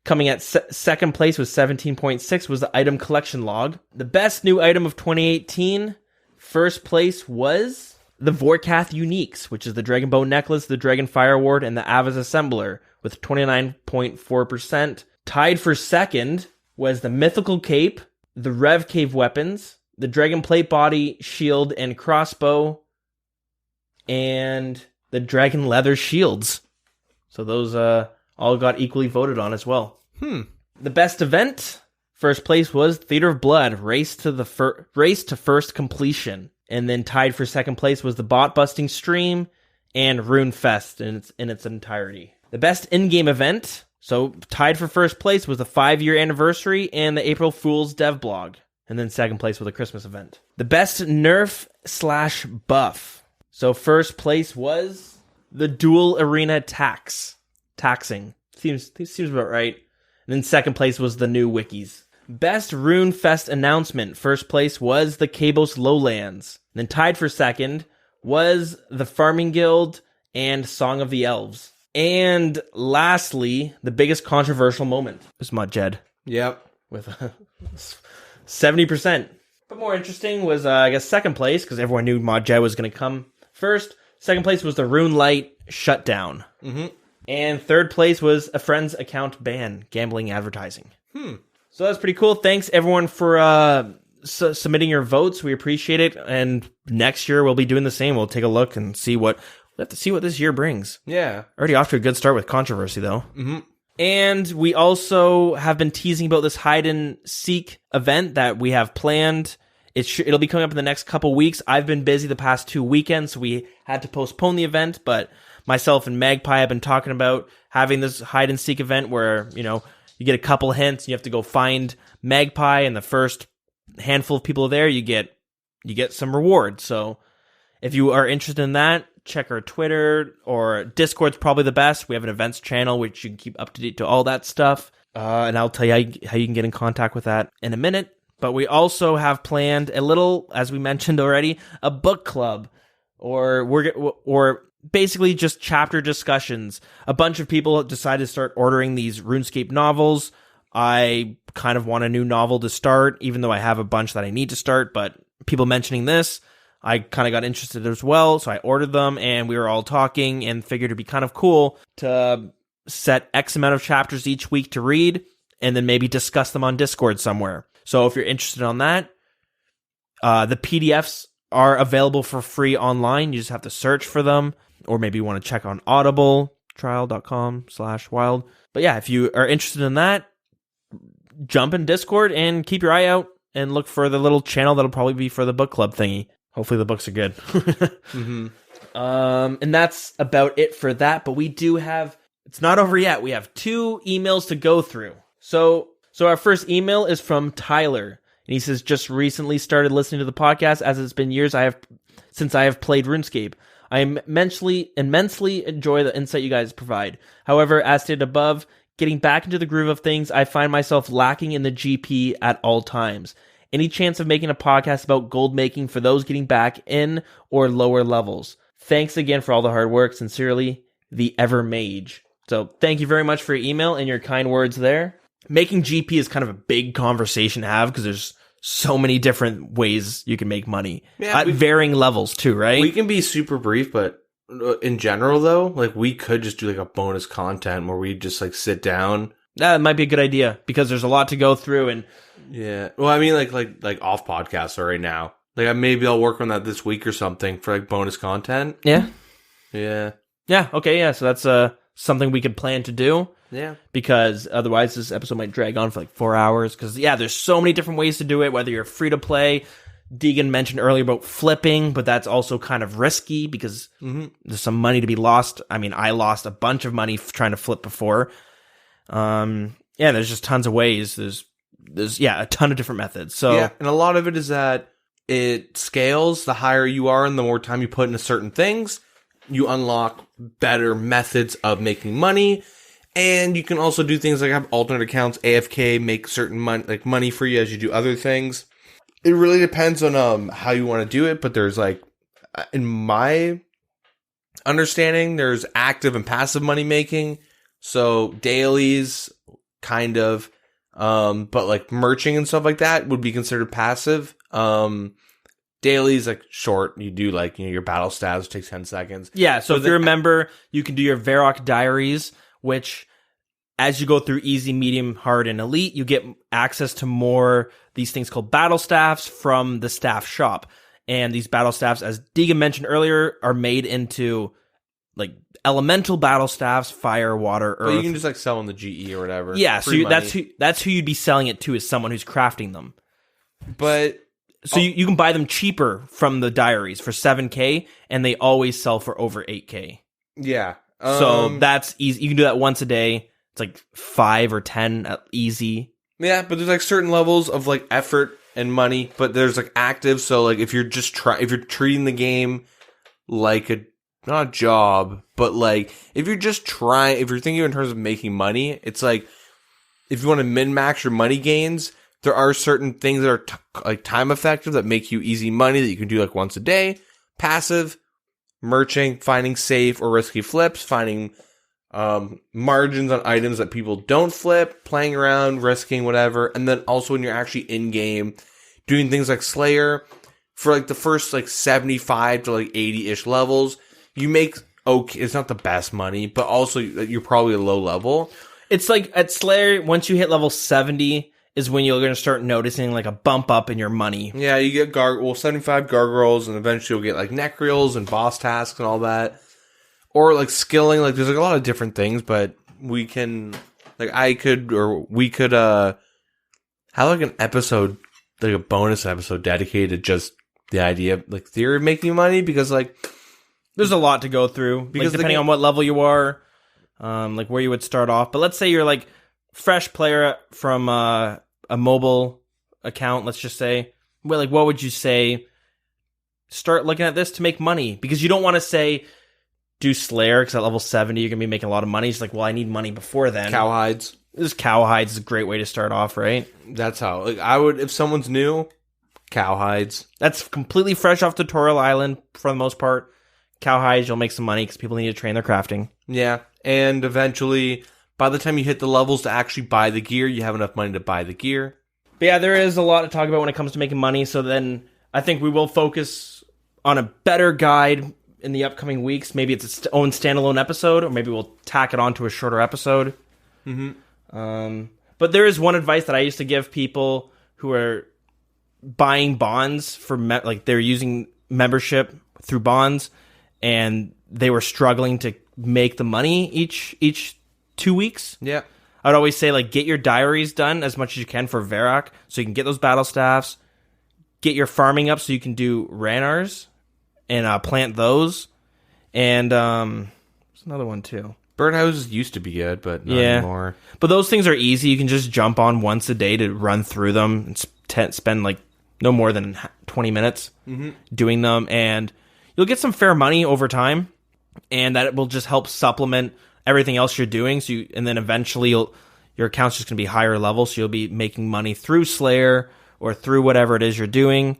Coming at second place with 17.6 was the item collection log. The best new item of 2018, first place was the Vorkath Uniques, which is the Dragon Bow Necklace, the Dragon Fire Ward, and the Ava's Assembler with 29.4%. Tied for second was the Mythical Cape, the Rev Cave Weapons, the Dragon Plate Body, Shield, and Crossbow, and the Dragon Leather Shields. So those all got equally voted on as well. The best event, first place was Theater of Blood, Race to First Completion. And then tied for second place was the Bot Busting Stream and Rune Fest in its entirety. The best in-game event, so tied for first place, was the 5-year anniversary and the April Fool's Dev Blog. And then second place was the Christmas event. The best nerf/buff. So first place was the Dual Arena Taxing. Seems about right. And then second place was the new wikis. Best Rune Fest announcement. First place was the Cabos Lowlands. And then tied for second was the Farming Guild and Song of the Elves. And lastly, the biggest controversial moment was Mudjed. Yep. With 70%. But more interesting was, I guess, second place, because everyone knew Mudjed was going to come first. Second place was the Runelite Shutdown. Mm-hmm. And third place was a friend's account ban, gambling advertising. So that's pretty cool. Thanks, everyone, for submitting your votes. We appreciate it. And next year, we'll be doing the same. We'll take a look and see what this year brings. Yeah. Already off to a good start with controversy, though. Mm-hmm. And we also have been teasing about this hide and seek event that we have planned. It'll be coming up in the next couple weeks. I've been busy the past 2 weekends, so we had to postpone the event, but myself and Magpie have been talking about having this hide and seek event where, you get a couple hints and you have to go find Magpie, and the first handful of people there, you get some reward. So if you are interested in that, check our Twitter, or Discord's probably the best. We have an events channel which you can keep up to date to all that stuff. And I'll tell you how you can get in contact with that in a minute. But we also have planned a little, as we mentioned already, a book club, or basically just chapter discussions. A bunch of people decided to start ordering these RuneScape novels. I kind of want a new novel to start, even though I have a bunch that I need to start, but people mentioning this, I kind of got interested as well, so I ordered them, and we were all talking and figured it'd be kind of cool to set X amount of chapters each week to read, and then maybe discuss them on Discord somewhere. So if you're interested on that, the PDFs are available for free online. You just have to search for them, or maybe you want to check on Audible, trial.com/wild. But yeah, if you are interested in that, jump in Discord and keep your eye out and look for the little channel that'll probably be for the book club thingy. Hopefully the books are good. Mm-hmm. And that's about it for that. But we do have, it's not over yet. We have 2 emails to go through. So our first email is from Tyler. And he says, just recently started listening to the podcast, as it's been years since I have played RuneScape. I immensely enjoy the insight you guys provide. However, as stated above, getting back into the groove of things, I find myself lacking in the GP at all times. Any chance of making a podcast about gold making for those getting back in or lower levels? Thanks again for all the hard work. Sincerely, the Ever Mage. So thank you very much for your email and your kind words there. Making GP is kind of a big conversation to have because there's so many different ways you can make money at varying levels too, right? We can be super brief, but in general though, like we could just do like a bonus content where we just like sit down. That might be a good idea because there's a lot to go through. And yeah, well, I mean, like off podcasts right now. Like maybe I'll work on that this week or something for like bonus content. Yeah. Okay. Yeah. So that's something we could plan to do. Yeah. Because otherwise this episode might drag on for like 4 hours. Because there's so many different ways to do it. Whether you're free to play. Deegan mentioned earlier about flipping, but that's also kind of risky because there's some money to be lost. I mean, I lost a bunch of money trying to flip before. There's just tons of ways. There's a ton of different methods. So yeah, and a lot of it is that it scales. The higher you are and the more time you put into certain things, you unlock better methods of making money. And you can also do things like have alternate accounts, AFK, make certain money for you as you do other things. It really depends on how you want to do it, but there's like, in my understanding, there's active and passive money making. So dailies kind of. But like merching and stuff like that would be considered passive. Dailies, like short, you do like, you know, your battle stats take 10 seconds. Yeah, so if you're a member, you can do your Varrock diaries, which as you go through easy, medium, hard, and elite, you get access to more these things called battle staffs from the staff shop. And these battle staffs, as Deegan mentioned earlier, are made into like elemental battle staffs, fire, water, earth. But you can just like sell in the GE or whatever. Yeah, so that's who you'd be selling it to, is someone who's crafting them. But so you can buy them cheaper from the diaries for 7K, and they always sell for over 8K. Yeah. So that's easy. You can do that once a day. It's like 5 or 10 easy. Yeah, but there's like certain levels of like effort and money, but there's like active. So like if you're just if you're treating the game like not a job, but like if you're thinking in terms of making money, it's like if you want to min-max your money gains, there are certain things that are like time effective that make you easy money that you can do like once a day. Passive, merching, finding safe or risky flips, finding margins on items that people don't flip, playing around, risking whatever. And then also when you're actually in game, doing things like Slayer for like the first like 75 to like 80-ish levels, you make okay. It's not the best money, but also you're probably a low level. It's like at Slayer, once you hit level 70 is when you're going to start noticing like a bump up in your money. Yeah, you get 75 gargoyles, and eventually you'll get like necreals and boss tasks and all that. Or like skilling, like there's like a lot of different things, but we can, like we could have like an episode, like a bonus episode dedicated to just the idea of like theory of making money, because like there's a lot to go through, because like, depending on what level you are, like where you would start off. But let's say you're like fresh player from a mobile account, let's just say. Well, like what would you say? Start looking at this to make money, because you don't want to say do Slayer because at level 70 you're gonna be making a lot of money. It's like, well, I need money before then. Cowhides. This cowhides is a great way to start off, right? That's how. Like I would, if someone's new, cowhides. That's completely fresh off Tutorial Island for the most part. Cowhides, you'll make some money because people need to train their crafting. Yeah, and eventually, by the time you hit the levels to actually buy the gear, you have enough money to buy the gear. But yeah, there is a lot to talk about when it comes to making money. So then I think we will focus on a better guide in the upcoming weeks. Maybe it's its own standalone episode, or maybe we'll tack it on to a shorter episode. Mm-hmm. But there is one advice that I used to give people who are buying bonds for like they're using membership through bonds, and they were struggling to make the money each 2 weeks. Yeah, I'd always say like get your diaries done as much as you can for Varrock, so you can get those battle staffs. Get your farming up so you can do Ranars and plant those. And there's another one too. Birdhouses used to be good, but not anymore. But those things are easy. You can just jump on once a day to run through them and spend like no more than 20 minutes doing them. And you'll get some fair money over time. And that will just help supplement everything else you're doing. And then eventually your account's just going to be higher level. So you'll be making money through Slayer or through whatever it is you're doing.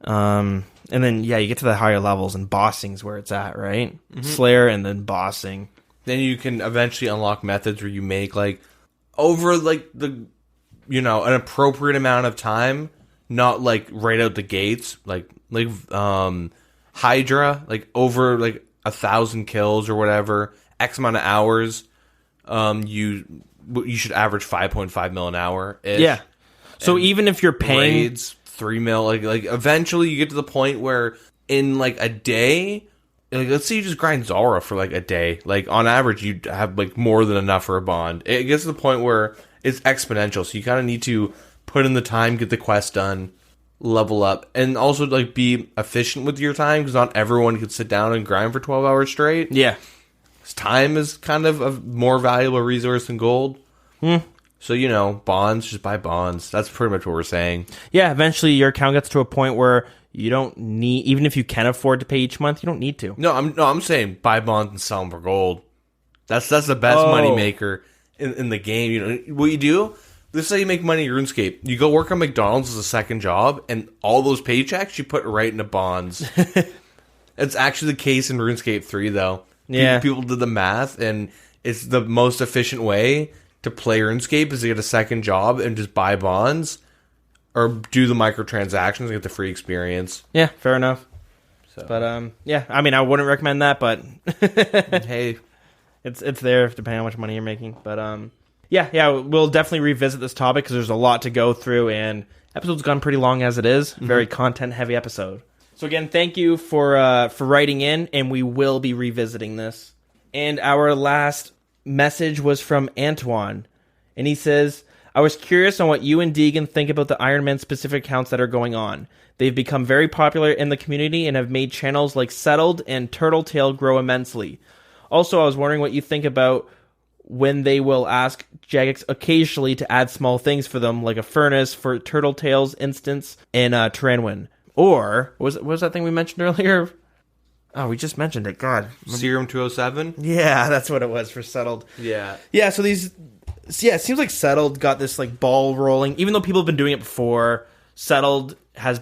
And then, yeah, you get to the higher levels, and bossing's where it's at, right? Mm-hmm. Slayer and then bossing. Then you can eventually unlock methods where you make, like, over, like, an appropriate amount of time, not, like, right out the gates, like Hydra, like, over, like, 1,000 kills or whatever, X amount of hours, you should average 5.5 mil an hour-ish. Yeah. So even if you're paying... Raids, 3 mil, like eventually you get to the point where in like a day, like let's say you just grind Zara for like a day, like on average you have like more than enough for a bond. It gets to the point where it's exponential, so you kind of need to put in the time, get the quest done, level up, and also like be efficient with your time, because not everyone could sit down and grind for 12 hours straight. Yeah, time is kind of a more valuable resource than gold. So, bonds, just buy bonds. That's pretty much what we're saying. Yeah, eventually your account gets to a point where you don't need, even if you can afford to pay each month, you don't need to. No, I'm saying buy bonds and sell them for gold. That's the best money maker in the game. What you do, let's say you make money in RuneScape. You go work on McDonald's as a second job, and all those paychecks you put right into bonds. It's actually the case in RuneScape 3, though. Yeah. People did the math, and it's the most efficient way to play RuneScape is to get a second job and just buy bonds or do the microtransactions and get the free experience. Yeah, fair enough. So. But yeah, I mean, I wouldn't recommend that, but hey, it's there depending on how much money you're making. But yeah, we'll definitely revisit this topic because there's a lot to go through, and episode's gone pretty long as it is. Very content heavy episode. So again, thank you for writing in, and we will be revisiting this. And our last message was from Antoine, and he says, I was curious on what you and Deegan think about the Iron Man specific accounts that are going on. They've become very popular in the community and have made channels like Settled and Turtletail grow immensely. Also, I was wondering what you think about when they will ask Jagex occasionally to add small things for them, like a furnace for Turtletail's instance in Terranwin. Or, what was that thing we mentioned earlier? Oh, we just mentioned it. God. Serum 207? Yeah, that's what it was for Settled. Yeah. Yeah, so it seems like Settled got this like ball rolling. Even though people have been doing it before, Settled is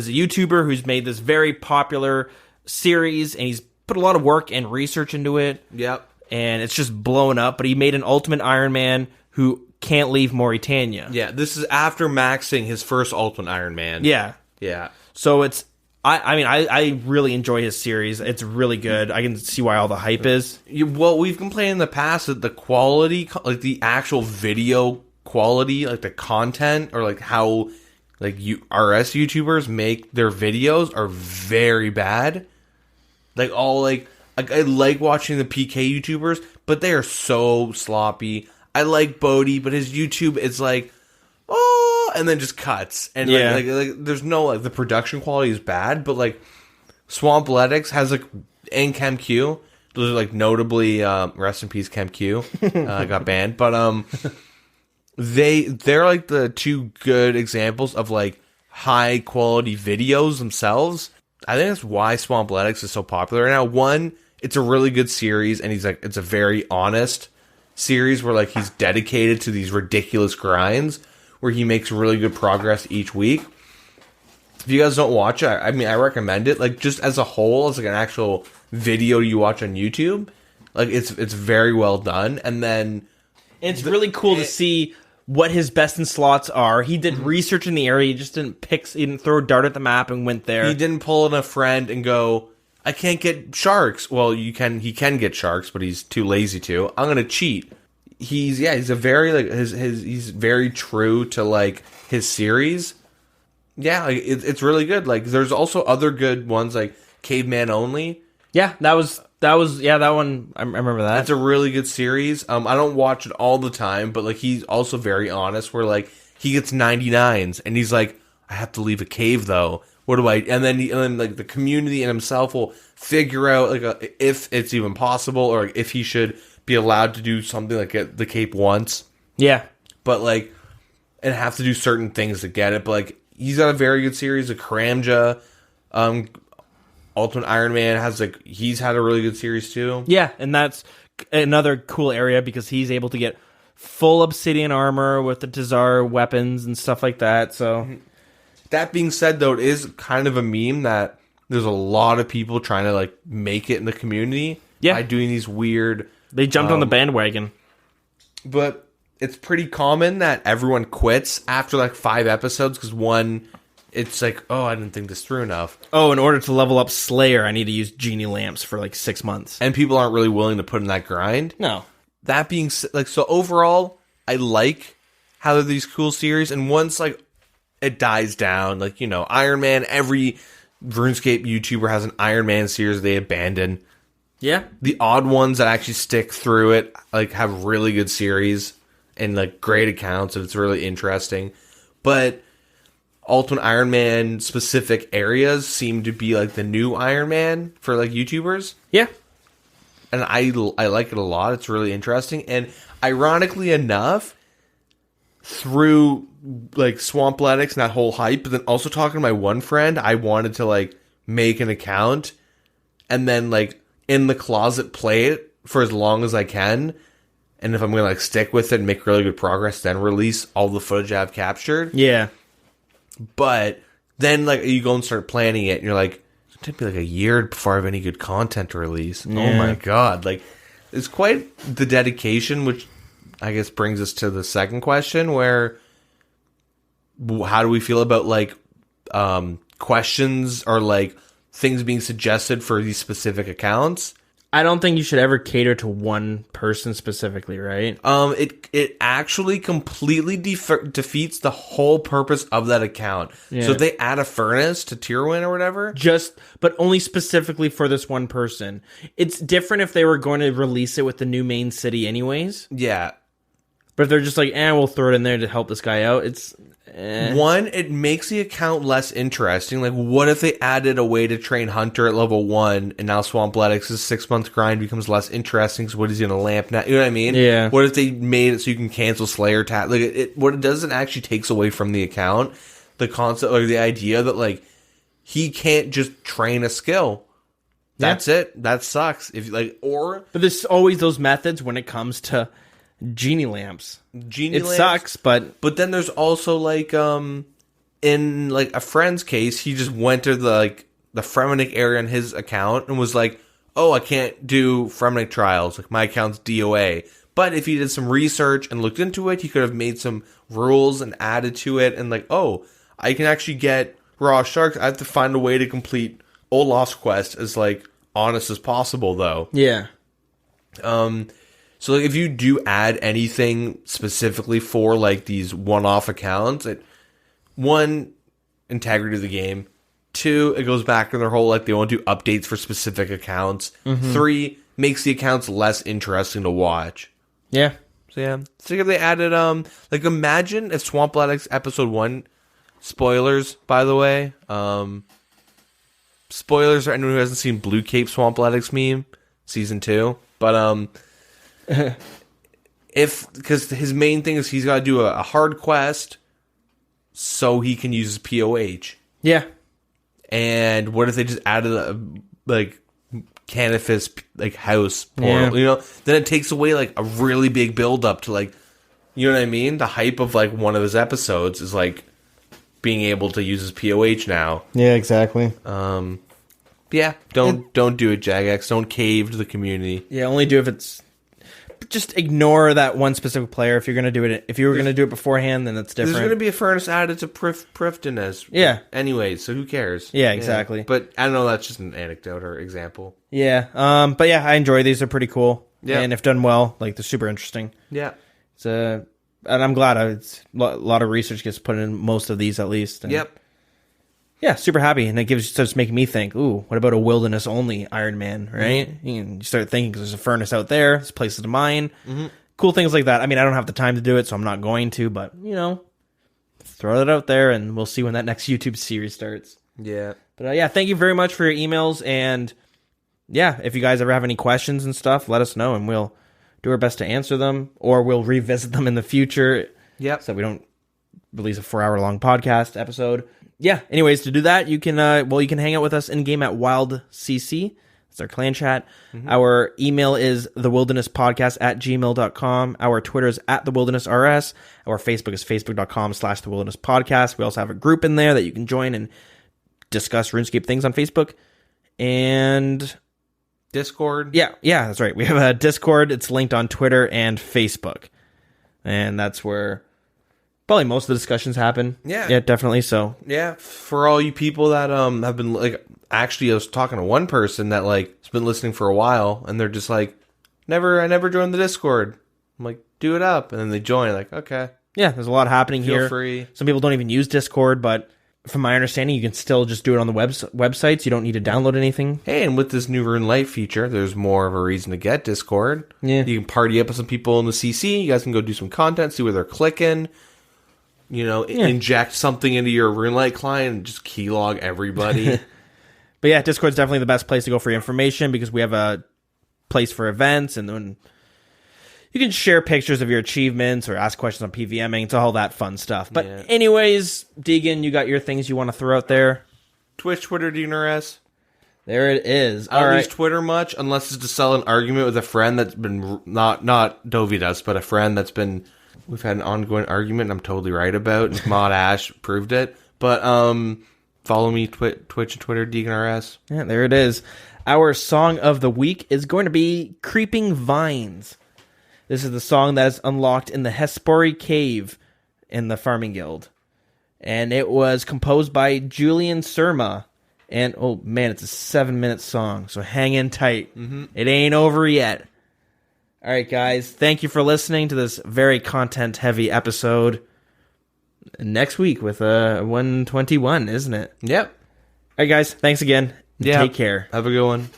a YouTuber who's made this very popular series, and he's put a lot of work and research into it. Yep. And it's just blown up, but he made an Ultimate Iron Man who can't leave Mauritania. Yeah, this is after maxing his first Ultimate Iron Man. Yeah. Yeah. So it's... I really enjoy his series. It's really good. I can see why all the hype is. Well, we've complained in the past that the quality, like the actual video quality, like the content, or like how like RS YouTubers make their videos are very bad. Like I like watching the PK YouTubers, but they are so sloppy. I like Bodhi, but his YouTube is like, oh, and then just cuts. And yeah. like there's no, like, the production quality is bad, but like Swampletics has like, and ChemQ, those are like notably, rest in peace ChemQ, got banned, but they're like the two good examples of like high quality videos themselves. I think that's why Swampletics is so popular right now. One, it's a really good series, and it's a very honest series where like he's dedicated to these ridiculous grinds where he makes really good progress each week. If you guys don't watch it, I mean, I recommend it. Like, just as a whole, as like an actual video you watch on YouTube, like it's very well done. And then it's really cool to see what his best in slots are. He did research in the area. He just didn't he didn't throw a dart at the map and went there. He didn't pull in a friend and go, I can't get sharks. Well, he can get sharks, but he's too lazy to. I'm gonna cheat. He's a very like he's very true to like his series. Yeah, like, it's really good. Like, there's also other good ones like Caveman Only. Yeah, that was that one. I remember that. It's a really good series. I don't watch it all the time, but like he's also very honest. Where like he gets 99s and he's like, I have to leave a cave though. What do I? And then like the community and himself will figure out like if it's even possible or if he should be allowed to do something like get the cape once. Yeah, but like and have to do certain things to get it. But like he's got a very good series of Karamja. Ultimate Iron Man has like he's had a really good series too. Yeah, and that's another cool area because he's able to get full obsidian armor with the Tazar weapons and stuff like that. So that being said, though, it is kind of a meme that there's a lot of people trying to like make it in the community by doing these weird. They jumped on the bandwagon, but it's pretty common that everyone quits after like 5 episodes because one. It's like, oh, I didn't think this through enough. Oh, in order to level up Slayer, I need to use Genie Lamps for like 6 months. And people aren't really willing to put in that grind. No. That being like, so overall, I like how they're these cool series. And once like it dies down, like, you know, Iron Man, every RuneScape YouTuber has an Iron Man series they abandon. Yeah. The odd ones that actually stick through it, like, have really good series and like great accounts. And it's really interesting. But Ultimate Iron Man specific areas seem to be like the new Iron Man for like YouTubers. Yeah. And I like it a lot. It's really interesting. And ironically enough, through like Swampletics and that whole hype, but then also talking to my one friend, I wanted to like make an account and then like in the closet play it for as long as I can. And if I'm going to like stick with it and make really good progress, then release all the footage I've captured. Yeah. But then, like, you go and start planning it, and you're like, it's going to be like a year before I have any good content to release. Yeah. Oh my god. Like, it's quite the dedication, which I guess brings us to the second question, where how do we feel about like questions or like things being suggested for these specific accounts? I don't think you should ever cater to one person specifically, right? It actually completely defeats the whole purpose of that account. Yeah. So if they add a furnace to Tyrwin or whatever, But only specifically for this one person. It's different if they were going to release it with the new main city anyways. yeah. But if they're just like, we'll throw it in there to help this guy out, it's... One, it makes the account less interesting. Like, what if they added a way to train Hunter at level 1, and now Swampletics' 6-month grind becomes less interesting because what is he in a lamp now? You know what I mean? Yeah. What if they made it so you can cancel Slayer tap? Like, what it does, it actually takes away from the account the concept or the idea that, like, he can't just train a skill. That's it. That sucks. If like, or... But there's always those methods when it comes to genie lamps. It sucks, but then there's also like in like a friend's case, he just went to the Fremennik area on his account and was like, "Oh, I can't do Fremennik trials. Like my account's DOA." But if he did some research and looked into it, he could have made some rules and added to it and like, "Oh, I can actually get raw sharks. I have to find a way to complete Olaf's quest as like honest as possible though." yeah. So like, if you do add anything specifically for like these one-off accounts, one, integrity of the game. 2, it goes back to their whole like they won't do updates for specific accounts. 3, makes the accounts less interesting to watch. Yeah. So yeah, so if they added like imagine if Swampletics episode 1, spoilers by the way, spoilers for anyone who hasn't seen Blue Cape Swampletics meme season 2, but because his main thing is he's got to do a hard quest so he can use his POH. Yeah. And what if they just added a like Canifis like house portal? You know, then it takes away like a really big build up to like, you know what I mean? The hype of like one of his episodes is like being able to use his POH now. Yeah, exactly. Yeah, don't do it, Jagex. Don't cave to the community. Yeah, only do if it's... Just ignore that one specific player if you're going to do it. If you were going to do it beforehand, then that's different. There's going to be a furnace added to Prifdinez. Yeah. Anyways, so who cares? Yeah, exactly. Yeah. But I don't know, that's just an anecdote or example. Yeah. But yeah, I enjoy these. They're pretty cool. Yeah. And if done well, like they're super interesting. Yeah. It's and I'm glad it's a lot of research gets put in most of these at least. And Yep. Yeah, super happy, and it starts making me think. Ooh, what about a wilderness only Iron Man? Right? Mm-hmm. You start thinking because there's a furnace out there. There's places to mine. Mm-hmm. Cool things like that. I mean, I don't have the time to do it, so I'm not going to. But throw it out there, and we'll see when that next YouTube series starts. Yeah. But yeah, thank you very much for your emails, and yeah, if you guys ever have any questions and stuff, let us know, and we'll do our best to answer them, or we'll revisit them in the future. Yep. So we don't release a 4-hour-long podcast episode. Yeah, anyways, to do that, you can you can hang out with us in-game at Wild CC. That's our clan chat. Mm-hmm. Our email is thewilderness.podcast@gmail.com. Our Twitter is @thewildernessrs. Our Facebook is facebook.com/thewilderness podcast. We also have a group in there that you can join and discuss RuneScape things on Facebook. And Discord. Yeah, that's right. We have a Discord. It's linked on Twitter and Facebook. And that's where probably most of the discussions happen. Yeah, definitely. So yeah, for all you people that have been like, actually, I was talking to one person that like has been listening for a while, and they're just like, I never joined the Discord. I'm like, do it up, and then they join. Like, okay, yeah, there's a lot happening here. Feel free. Some people don't even use Discord, but from my understanding, you can still just do it on the websites. You don't need to download anything. Hey, and with this new Runelite feature, there's more of a reason to get Discord. Yeah, you can party up with some people in the CC. You guys can go do some content, see where they're clicking. Inject something into your Runelite client and just keylog everybody. But yeah, Discord's definitely the best place to go for information because we have a place for events, and then you can share pictures of your achievements or ask questions on PVMing. It's all that fun stuff. But anyways, Deegan, you got your things you want to throw out there? Twitch, Twitter, DNRS. There it is. I don't use Twitter much unless it's to sell an argument with a friend that's been not Dovidas, but a friend that's been... We've had an ongoing argument I'm totally right about. Mod Ash proved it. But follow me, Twitch and Twitter, DeaconRS. Yeah, there it is. Our song of the week is going to be Creeping Vines. This is the song that is unlocked in the Hespori Cave in the Farming Guild. And it was composed by Julian Surma. And, oh man, it's a 7-minute song, so hang in tight. It ain't over yet. All right, guys, thank you for listening to this very content-heavy episode. Next week with 121, isn't it? Yep. All right, guys, thanks again. Yeah. Take care. Have a good one.